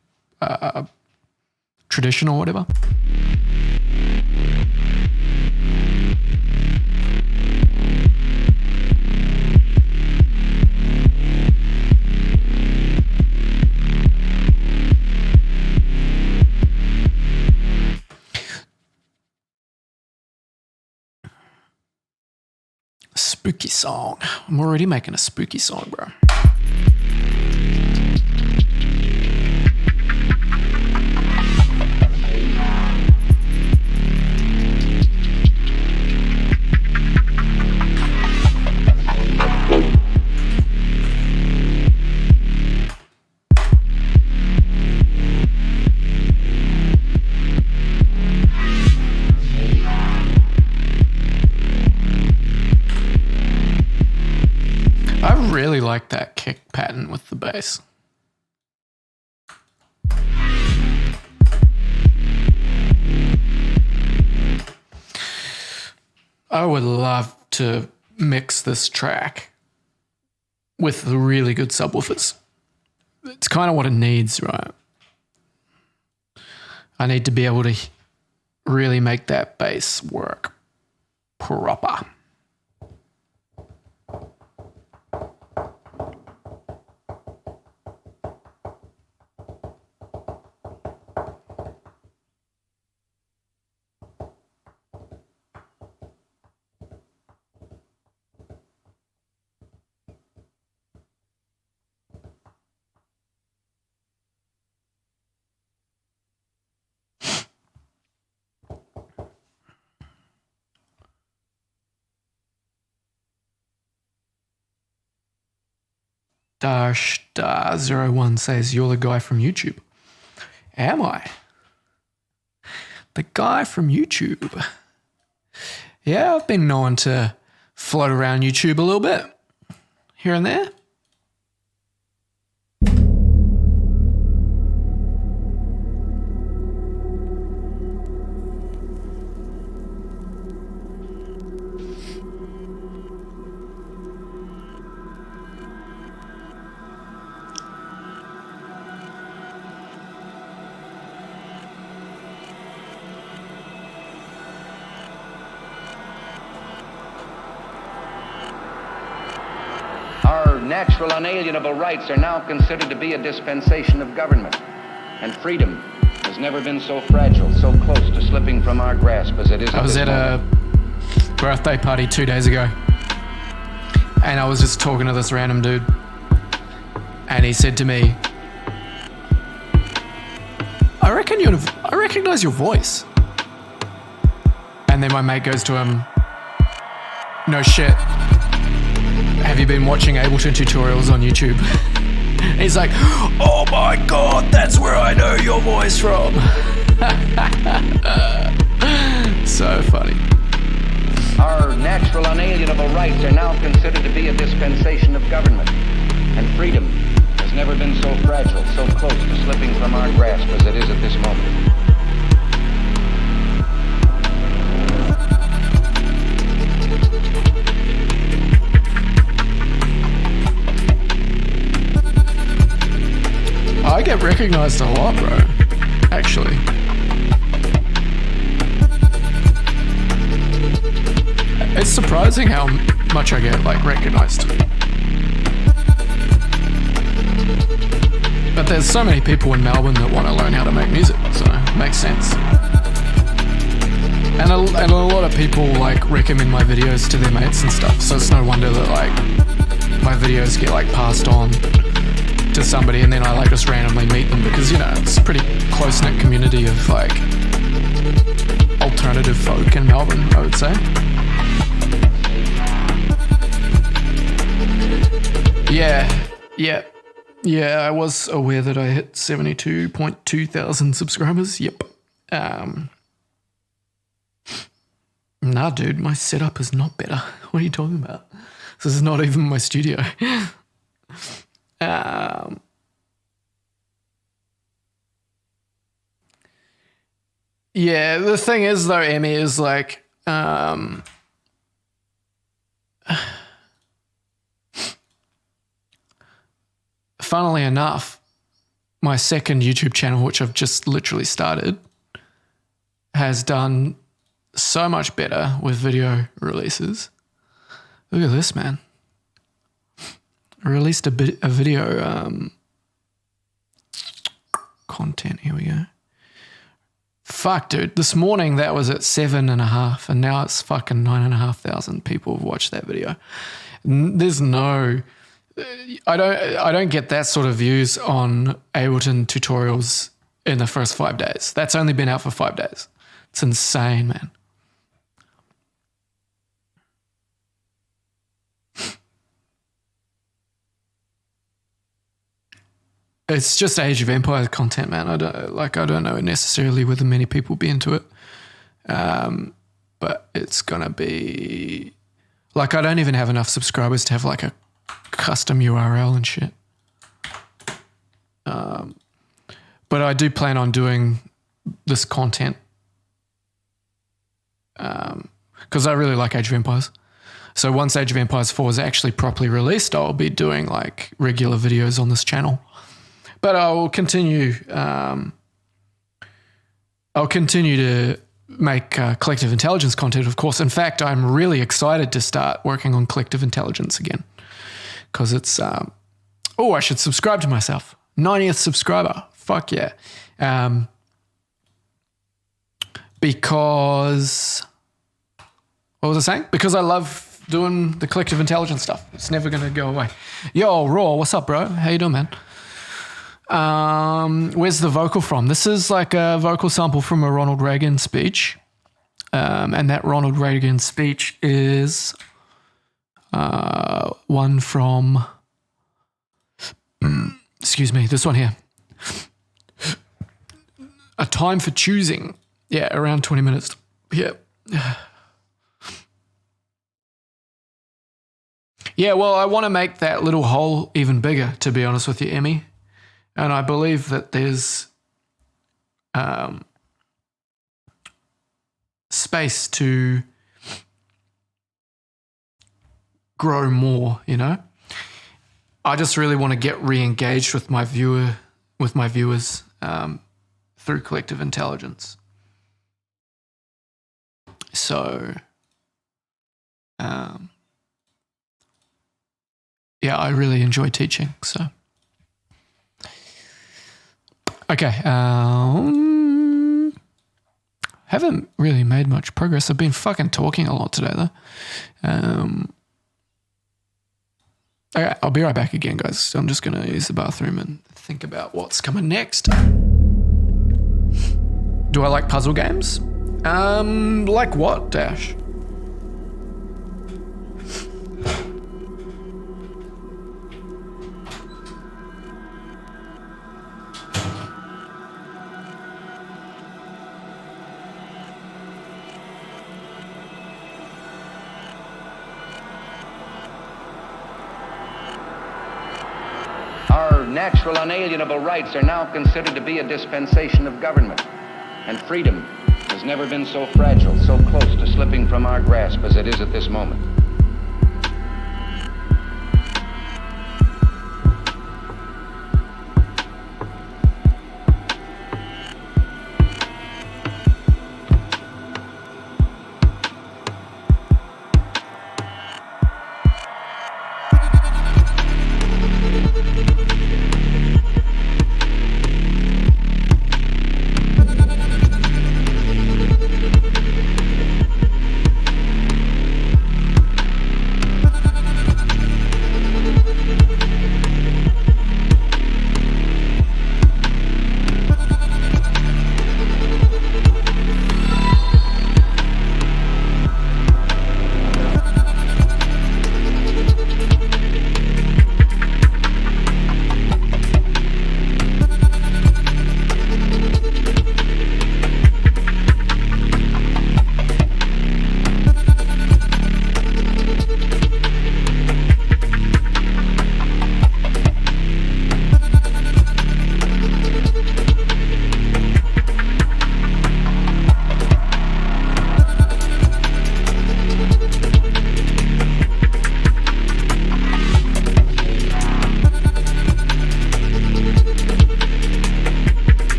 tradition or whatever. Spooky song. I'm already making a spooky song, bro. I really like that kick pattern with the bass. I would love to mix this track with the really good subwoofers. It's kind of what it needs, right? I need to be able to really make that bass work proper. Dash-01 says, you're the guy from YouTube. Am I? The guy from YouTube. Yeah, I've been known to float around YouTube a little bit, here and there. Natural, unalienable rights are now considered to be a dispensation of government. And freedom has never been so fragile, so close to slipping from our grasp as it is. I was at a birthday party 2 days ago, and I was just talking to this random dude, and he said to me, I recognize your voice. And then my mate goes to him, no shit. Have you been watching Ableton tutorials on YouTube? And he's like, oh my God, that's where I know your voice from. So funny. Our natural, unalienable rights are now considered to be a dispensation of government. And freedom has never been so fragile, so close to slipping from our grasp as it is at this moment. I get recognized a lot, bro, actually. It's surprising how much I get, like, recognized. But there's so many people in Melbourne that want to learn how to make music, so it makes sense. And a lot of people, like, recommend my videos to their mates and stuff, so it's no wonder that, like, my videos get, like, passed on to somebody, and then I like just randomly meet them because, you know, it's a pretty close-knit community of like alternative folk in Melbourne, I would say. Yeah, I was aware that I hit 72.2 thousand subscribers. Yep. Nah, dude, my setup is not better. What are you talking about? This is not even my studio. Yeah, the thing is though, Emmy, is like funnily enough, my second YouTube channel, which I've just literally started, has done so much better with video releases. Look at this, man. I released a video content. Here we go. Fuck, dude. This morning that was at 7.5, and now it's fucking 9,500 people have watched that video. There's no, I don't get that sort of views on Ableton tutorials in the first 5 days. That's only been out for 5 days. It's insane, man. It's just Age of Empires content, man. I don't know necessarily whether many people be into it. But it's gonna be like, I don't even have enough subscribers to have like a custom URL and shit. But I do plan on doing this content because I really like Age of Empires. So once Age of Empires 4 is actually properly released, I'll be doing like regular videos on this channel. But I'll continue. I'll continue to make collective intelligence content, of course. In fact, I'm really excited to start working on collective intelligence again, because it's. I should subscribe to myself. 90th subscriber. Fuck yeah. Because what was I saying? Because I love doing the collective intelligence stuff. It's never going to go away. Yo, Raw, what's up, bro? How you doing, man? Where's the vocal from? This is like a vocal sample from a Ronald Reagan speech. And that Ronald Reagan speech is one from, excuse me, this one here. A Time for Choosing. Yeah, around 20 minutes. Yeah. Yeah, well, I want to make that little hole even bigger, to be honest with you, Emmy. And I believe that there's space to grow more, you know? I just really want to get re-engaged with my viewers through collective intelligence. So, yeah, I really enjoy teaching, so. Okay, haven't really made much progress. I've been fucking talking a lot today, though. Okay, I'll be right back again, guys. I'm just going to use the bathroom and think about what's coming next. Do I like puzzle games? Like what, Dash? Natural, unalienable rights are now considered to be a dispensation of government. And freedom has never been so fragile, so close to slipping from our grasp as it is at this moment.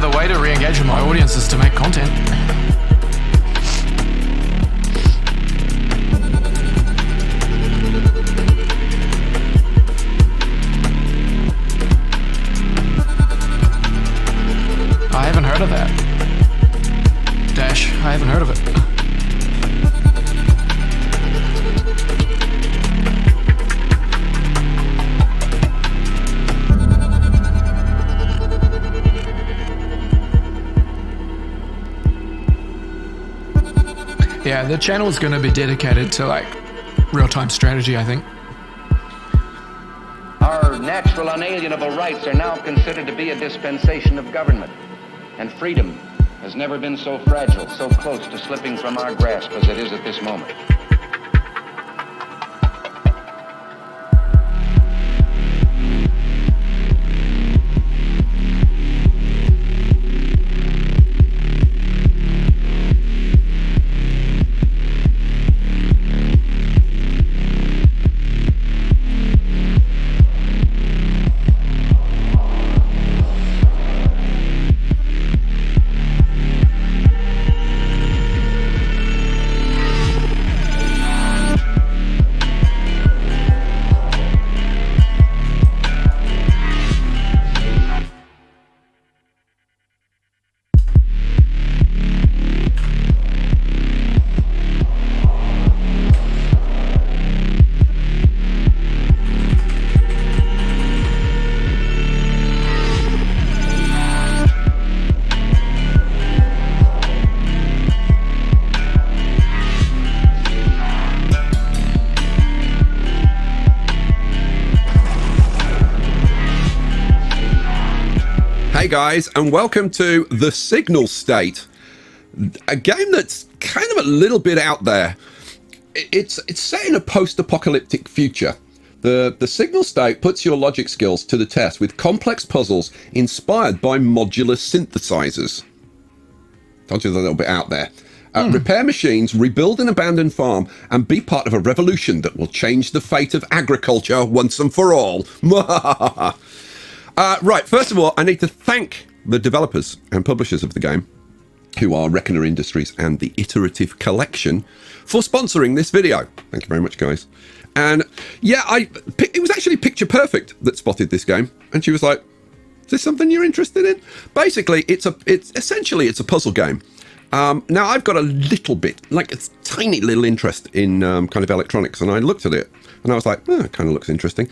other way to re-engage with my audience is to make content. I haven't heard of that. Dash, I haven't heard of it. Yeah, the channel is going to be dedicated to like real-time strategy, I think. Our natural unalienable rights are now considered to be a dispensation of government. And freedom has never been so fragile, so close to slipping from our grasp as it is at this moment. Hey guys, and welcome to The Signal State, a game that's kind of a little bit out there. It's set in a post-apocalyptic future. The Signal State puts your logic skills to the test with complex puzzles inspired by modular synthesizers. Told you they're a little bit out there. Repair machines, rebuild an abandoned farm, and be part of a revolution that will change the fate of agriculture once and for all. Right, first of all, I need to thank the developers and publishers of the game, who are Reckoner Industries and the Iterative Collection, for sponsoring this video. Thank you very much, guys. And yeah, it was actually Picture Perfect that spotted this game, and she was like, "Is this something you're interested in?" Basically, it's essentially a puzzle game. Now I've got a little bit, like a tiny little interest in kind of electronics, and I looked at it and I was like, "Oh, it kind of looks interesting."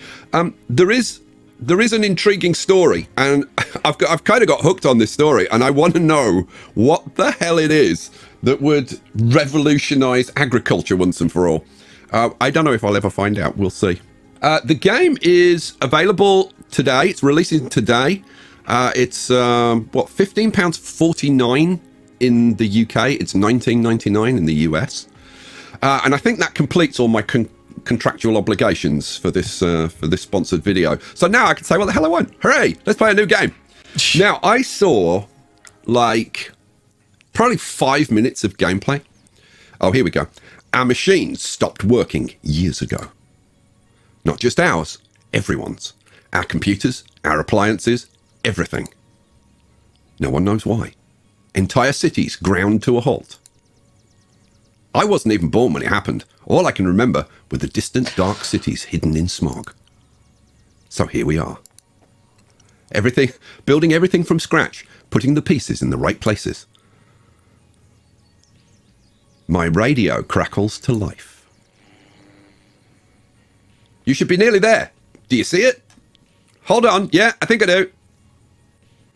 There is an intriguing story, and I've kind of got hooked on this story, and I want to know what the hell it is that would revolutionize agriculture once and for all. I don't know if I'll ever find out. We'll see. The game is available today. It's releasing today. It's £15.49 in the UK. It's $19.99 in the US. And I think that completes all my contractual obligations for this sponsored video. So now I can say what the hell I want. Hooray! Let's play a new game. Now I saw like probably 5 minutes of gameplay. Oh, here we go. Our machines stopped working years ago. Not just ours, everyone's. Our computers, our appliances, everything. No one knows why. Entire cities ground to a halt. I wasn't even born when it happened. All I can remember were the distant dark cities hidden in smog. So here we are. Building everything from scratch, putting the pieces in the right places. My radio crackles to life. You should be nearly there. Do you see it? Hold on. Yeah, I think I do.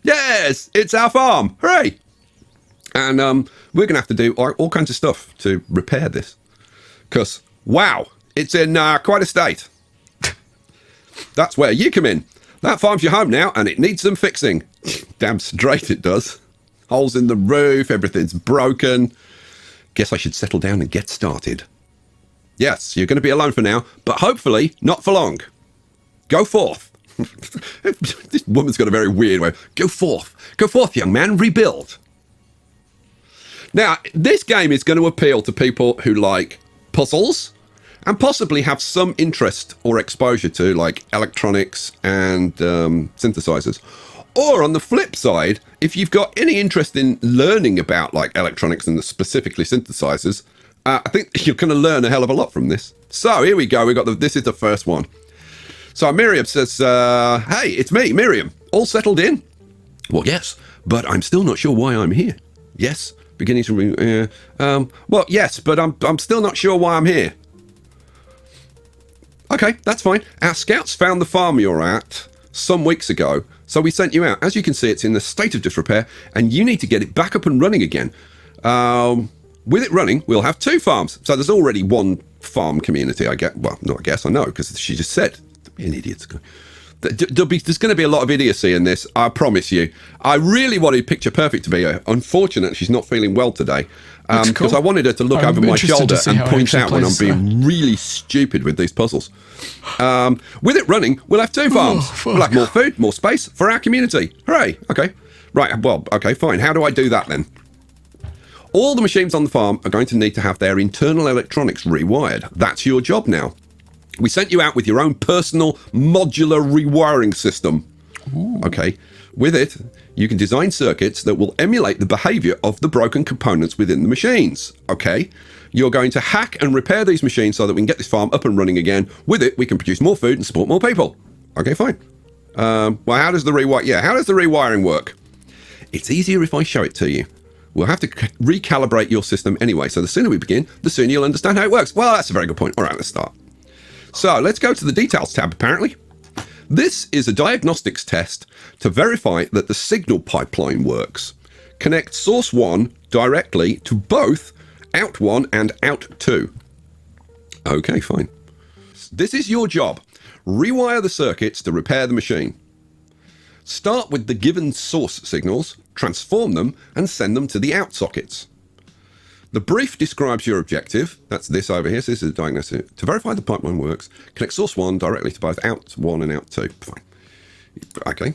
Yes, it's our farm. Hooray! And we're going to have to do all kinds of stuff to repair this. Because, wow, it's in quite a state. That's where you come in. That farm's your home now, and it needs some fixing. Damn straight it does. Holes in the roof, everything's broken. Guess I should settle down and get started. Yes, you're going to be alone for now, but hopefully not for long. Go forth. This woman's got a very weird way. Go forth. Go forth, young man. Rebuild. Now, this game is going to appeal to people who like puzzles and possibly have some interest or exposure to like electronics and synthesizers, Or on the flip side, if you've got any interest in learning about like electronics and specifically synthesizers, I think you're going to learn a hell of a lot from this. So here we go. This is the first one. So Miriam says, hey, it's me, Miriam. All settled in? Well, yes, but I'm still not sure why I'm here. Yes, beginning to... well, yes, but I'm still not sure why I'm here. Okay, that's fine. Our scouts found the farm you're at some weeks ago, so we sent you out. As you can see, it's in a state of disrepair, and you need to get it back up and running again. With it running, we'll have 2 farms. So there's already 1 farm community, I get. Well, not I guess, I know, because she just said. An idiot. There's going to be a lot of idiocy in this, I promise you. I really wanted Picture Perfect to be here. Unfortunately, she's not feeling well today. Because I wanted her to look over my shoulder and point out when I'm being really stupid with these puzzles. With it running, we'll have 2 farms. We'll have more food, more space for our community. Hooray. Okay. Right, well, okay, fine. How do I do that then? All the machines on the farm are going to need to have their internal electronics rewired. That's your job now. We sent you out with your own personal modular rewiring system. Ooh. Okay. With it, you can design circuits that will emulate the behavior of the broken components within the machines. Okay. You're going to hack and repair these machines so that we can get this farm up and running again. With it, we can produce more food and support more people. Okay, fine. Well, how does the rewiring work? It's easier if I show it to you. We'll have to recalibrate your system anyway. So the sooner we begin, the sooner you'll understand how it works. Well, that's a very good point. All right, let's start. So let's go to the details tab, apparently. This is a diagnostics test to verify that the signal pipeline works. Connect source 1 directly to both out 1 and out 2. Okay, fine. This is your job. Rewire the circuits to repair the machine. Start with the given source signals, transform them, and send them to the out sockets. The brief describes your objective. That's this over here. So this is a diagnosis. To verify the pipeline works, connect source 1 directly to both out 1 and out 2. Fine. Okay.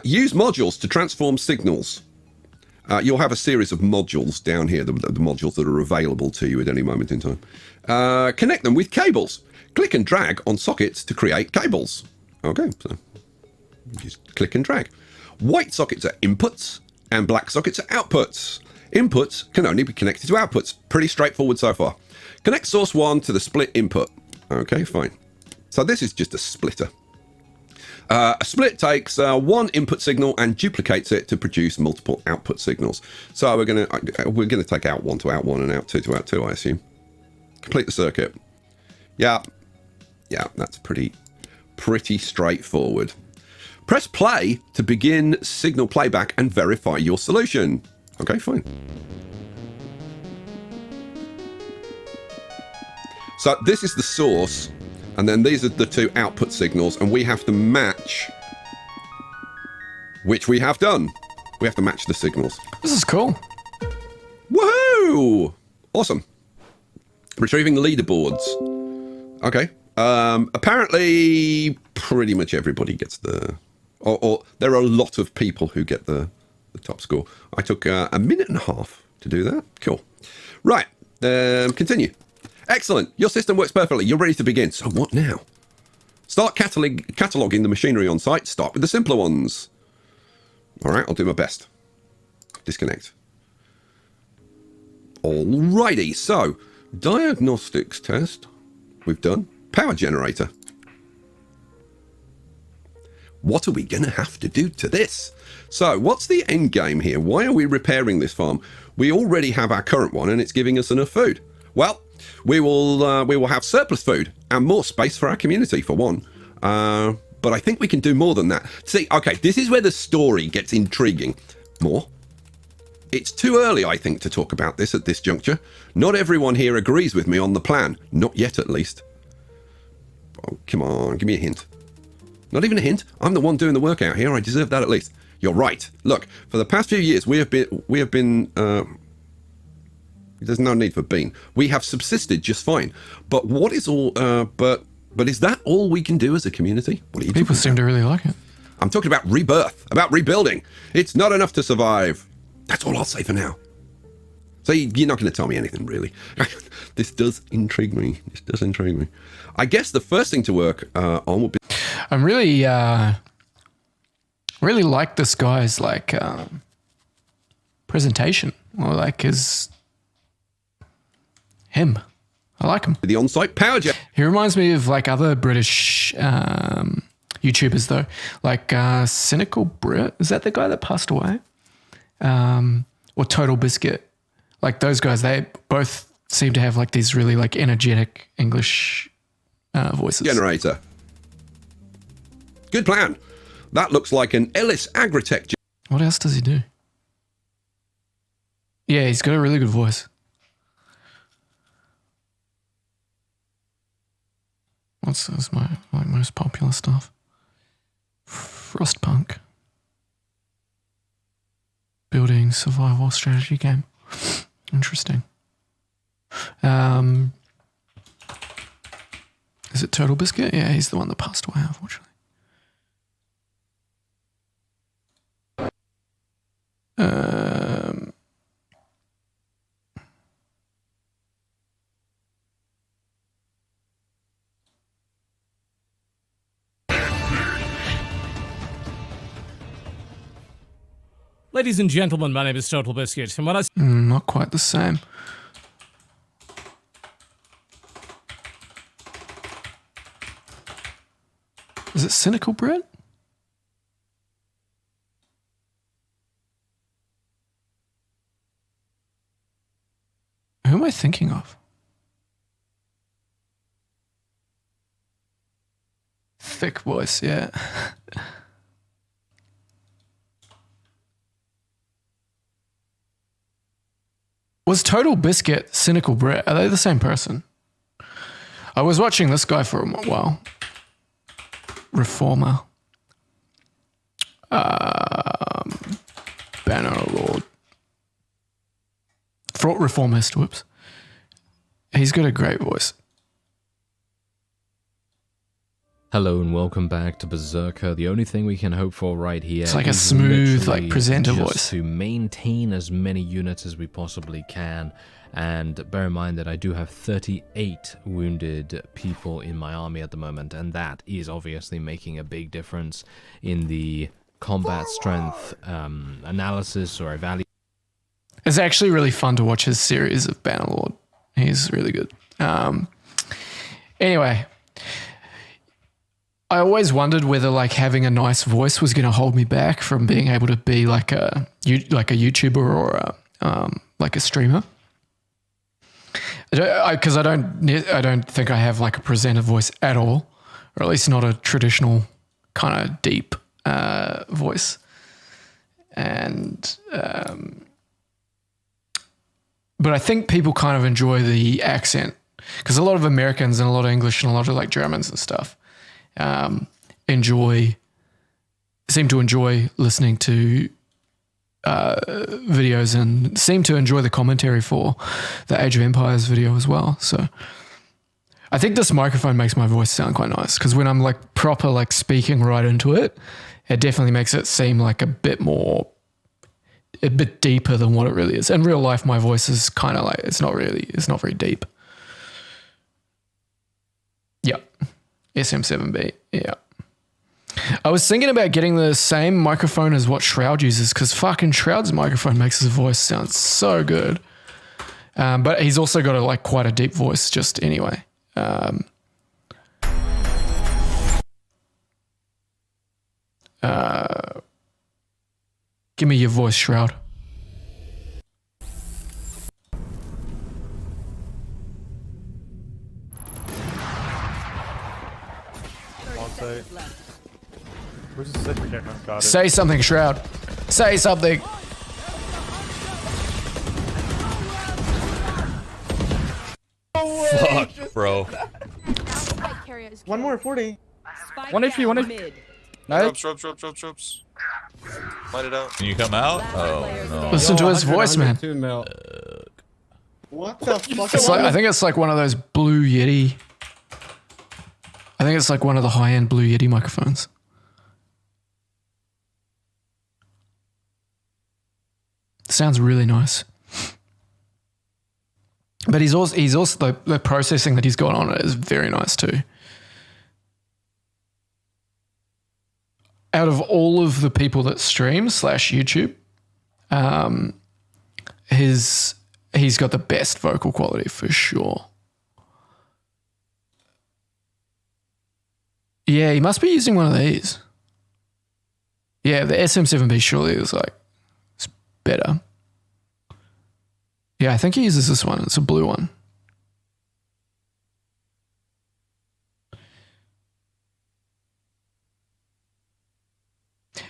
Use modules to transform signals. You'll have a series of modules down here, the modules that are available to you at any moment in time. Connect them with cables. Click and drag on sockets to create cables. Okay, so just click and drag. White sockets are inputs and black sockets are outputs. Inputs can only be connected to outputs. Pretty straightforward so far. Connect source 1 to the split input. Okay, fine. So this is just a splitter. A split takes 1 input signal and duplicates it to produce multiple output signals. So we're gonna take out 1 to out 1 and out 2 to out 2, I assume. Complete the circuit. Yeah, that's pretty straightforward. Press play to begin signal playback and verify your solution. Okay, fine. So this is the source, and then these are the 2 output signals, and we have to match, which we have done. We have to match the signals. This is cool. Woohoo! Awesome. Retrieving leaderboards. Okay. Apparently, pretty much everybody gets the... Or there are a lot of people who get the top score. I took a minute and a half to do that. Cool. Right. Continue. Excellent. Your system works perfectly. You're ready to begin. So what now? Start cataloguing the machinery on site. Start with the simpler ones. All right. I'll do my best. Disconnect. Alrighty. So diagnostics test. We've done. Power generator. What are we going to have to do to this? So what's the end game here? Why are we repairing this farm? We already have our current one and it's giving us enough food. Well, we will have surplus food and more space for our community for one. But I think we can do more than that. See, okay, this is where the story gets intriguing. More. It's too early, I think, to talk about this at this juncture. Not everyone here agrees with me on the plan. Not yet, at least. Oh, come on, give me a hint. Not even a hint. I'm the one doing the work out here. I deserve that at least. You're right. Look, for the past few years, we have been. There's no need for being. We have subsisted just fine. But what is all? But is that all we can do as a community? What are you People seem to really like it. I'm talking about rebirth, about rebuilding. It's not enough to survive. That's all I'll say for now. So you're not going to tell me anything, really. This does intrigue me. This does intrigue me. I guess the first thing to work on would be... I'm really really like this guy's like presentation, or like him. I like him. The on-site power jet. He reminds me of like other British YouTubers though, like Cynical Brit. Is that the guy that passed away? Or Total Biscuit. Like those guys, they both seem to have like these really like energetic English voices. Generator. Good plan. That looks like an Ellis Agritech. What else does he do? Yeah, he's got a really good voice. What's my like most popular stuff? Frostpunk. Building survival strategy game. Interesting. Is it Total Biscuit? Yeah, he's the one that passed away, unfortunately. Ladies and gentlemen, my name is Total Biscuit, and what I... Not quite the same. Is it Cynical Bread? Who am I thinking of? Thick voice, yeah. Was Total Biscuit Cynical Brett? Are they the same person? I was watching this guy for a while. Reformer. Banner Lord. Reformist, whoops. He's got a great voice. Hello and welcome back to Berserker. The only thing we can hope for right here is like a smooth, like presenter just voice. To maintain as many units as we possibly can. And bear in mind that I do have 38 wounded people in my army at the moment, and that is obviously making a big difference in the combat strength analysis or evaluation. It's actually really fun to watch his series of Bannerlord. He's really good. Anyway, I always wondered whether like having a nice voice was going to hold me back from being able to be like a YouTuber or like a streamer. Because I don't think I have like a presenter voice at all, or at least not a traditional kind of deep voice. And but I think people kind of enjoy the accent, because a lot of Americans and a lot of English and a lot of like Germans and stuff seem to enjoy listening to videos and seem to enjoy the commentary for the Age of Empires video as well. So I think this microphone makes my voice sound quite nice, because when I'm like proper like speaking right into it, it definitely makes it seem like a bit deeper than what it really is. In real life, my voice is kind of like, it's not very deep. Yeah. SM7B. Yeah. I was thinking about getting the same microphone as what Shroud uses, because fucking Shroud's microphone makes his voice sound so good. But he's also got quite a deep voice just anyway. Give me your voice, Shroud. Where's the second camera? Got it. Say something, Shroud. Say something. Fuck, bro. One more, 40. 1 HP, 1 HP. Nice. Tropes. Light it out. Can you come out? Oh, no. Listen to his voice, man. What the fuck? I think it's like one of those Blue Yeti. I think it's like one of the high-end Blue Yeti microphones. Sounds really nice. But he's also the processing that he's got on it is very nice too. out of all of the people that stream / YouTube, he's got the best vocal quality for sure. Yeah, he must be using one of these. Yeah, the SM7B surely is like, it's better. Yeah, I think he uses this one. It's a blue one.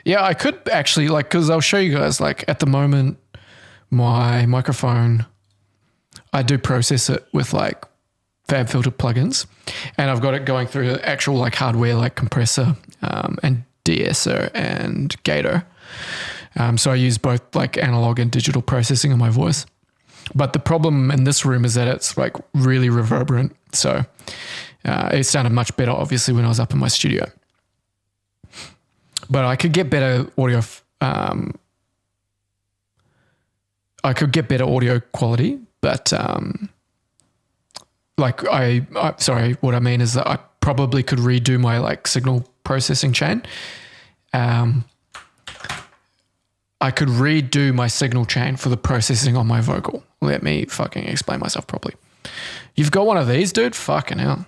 Yeah, I could actually, like, because I'll show you guys, like, at the moment, my microphone, I do process it with, like, FabFilter plugins, and I've got it going through the actual, like, hardware, like compressor and de-esser and gator. So I use both, like, analog and digital processing on my voice. But the problem in this room is that it's, like, really reverberant. So it sounded much better, obviously, when I was up in my studio. But I could get better audio. I could get better audio quality, but like sorry, what I mean is that I probably could redo my like signal processing chain. I could redo my signal chain for the processing on my vocal. Let me fucking explain myself properly. You've got one of these, dude? Fucking hell.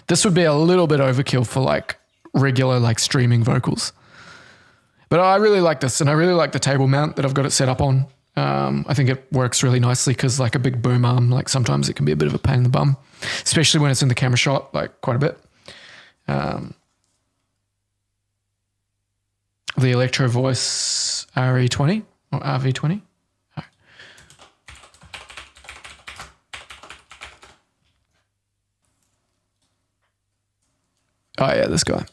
This would be a little bit overkill for like regular like streaming vocals. But I really like this, and I really like the table mount that I've got it set up on. I think it works really nicely because like a big boom arm, like sometimes it can be a bit of a pain in the bum, especially when it's in the camera shot, like quite a bit. The Electro Voice RE20 or RV20. Oh. Oh yeah, this guy.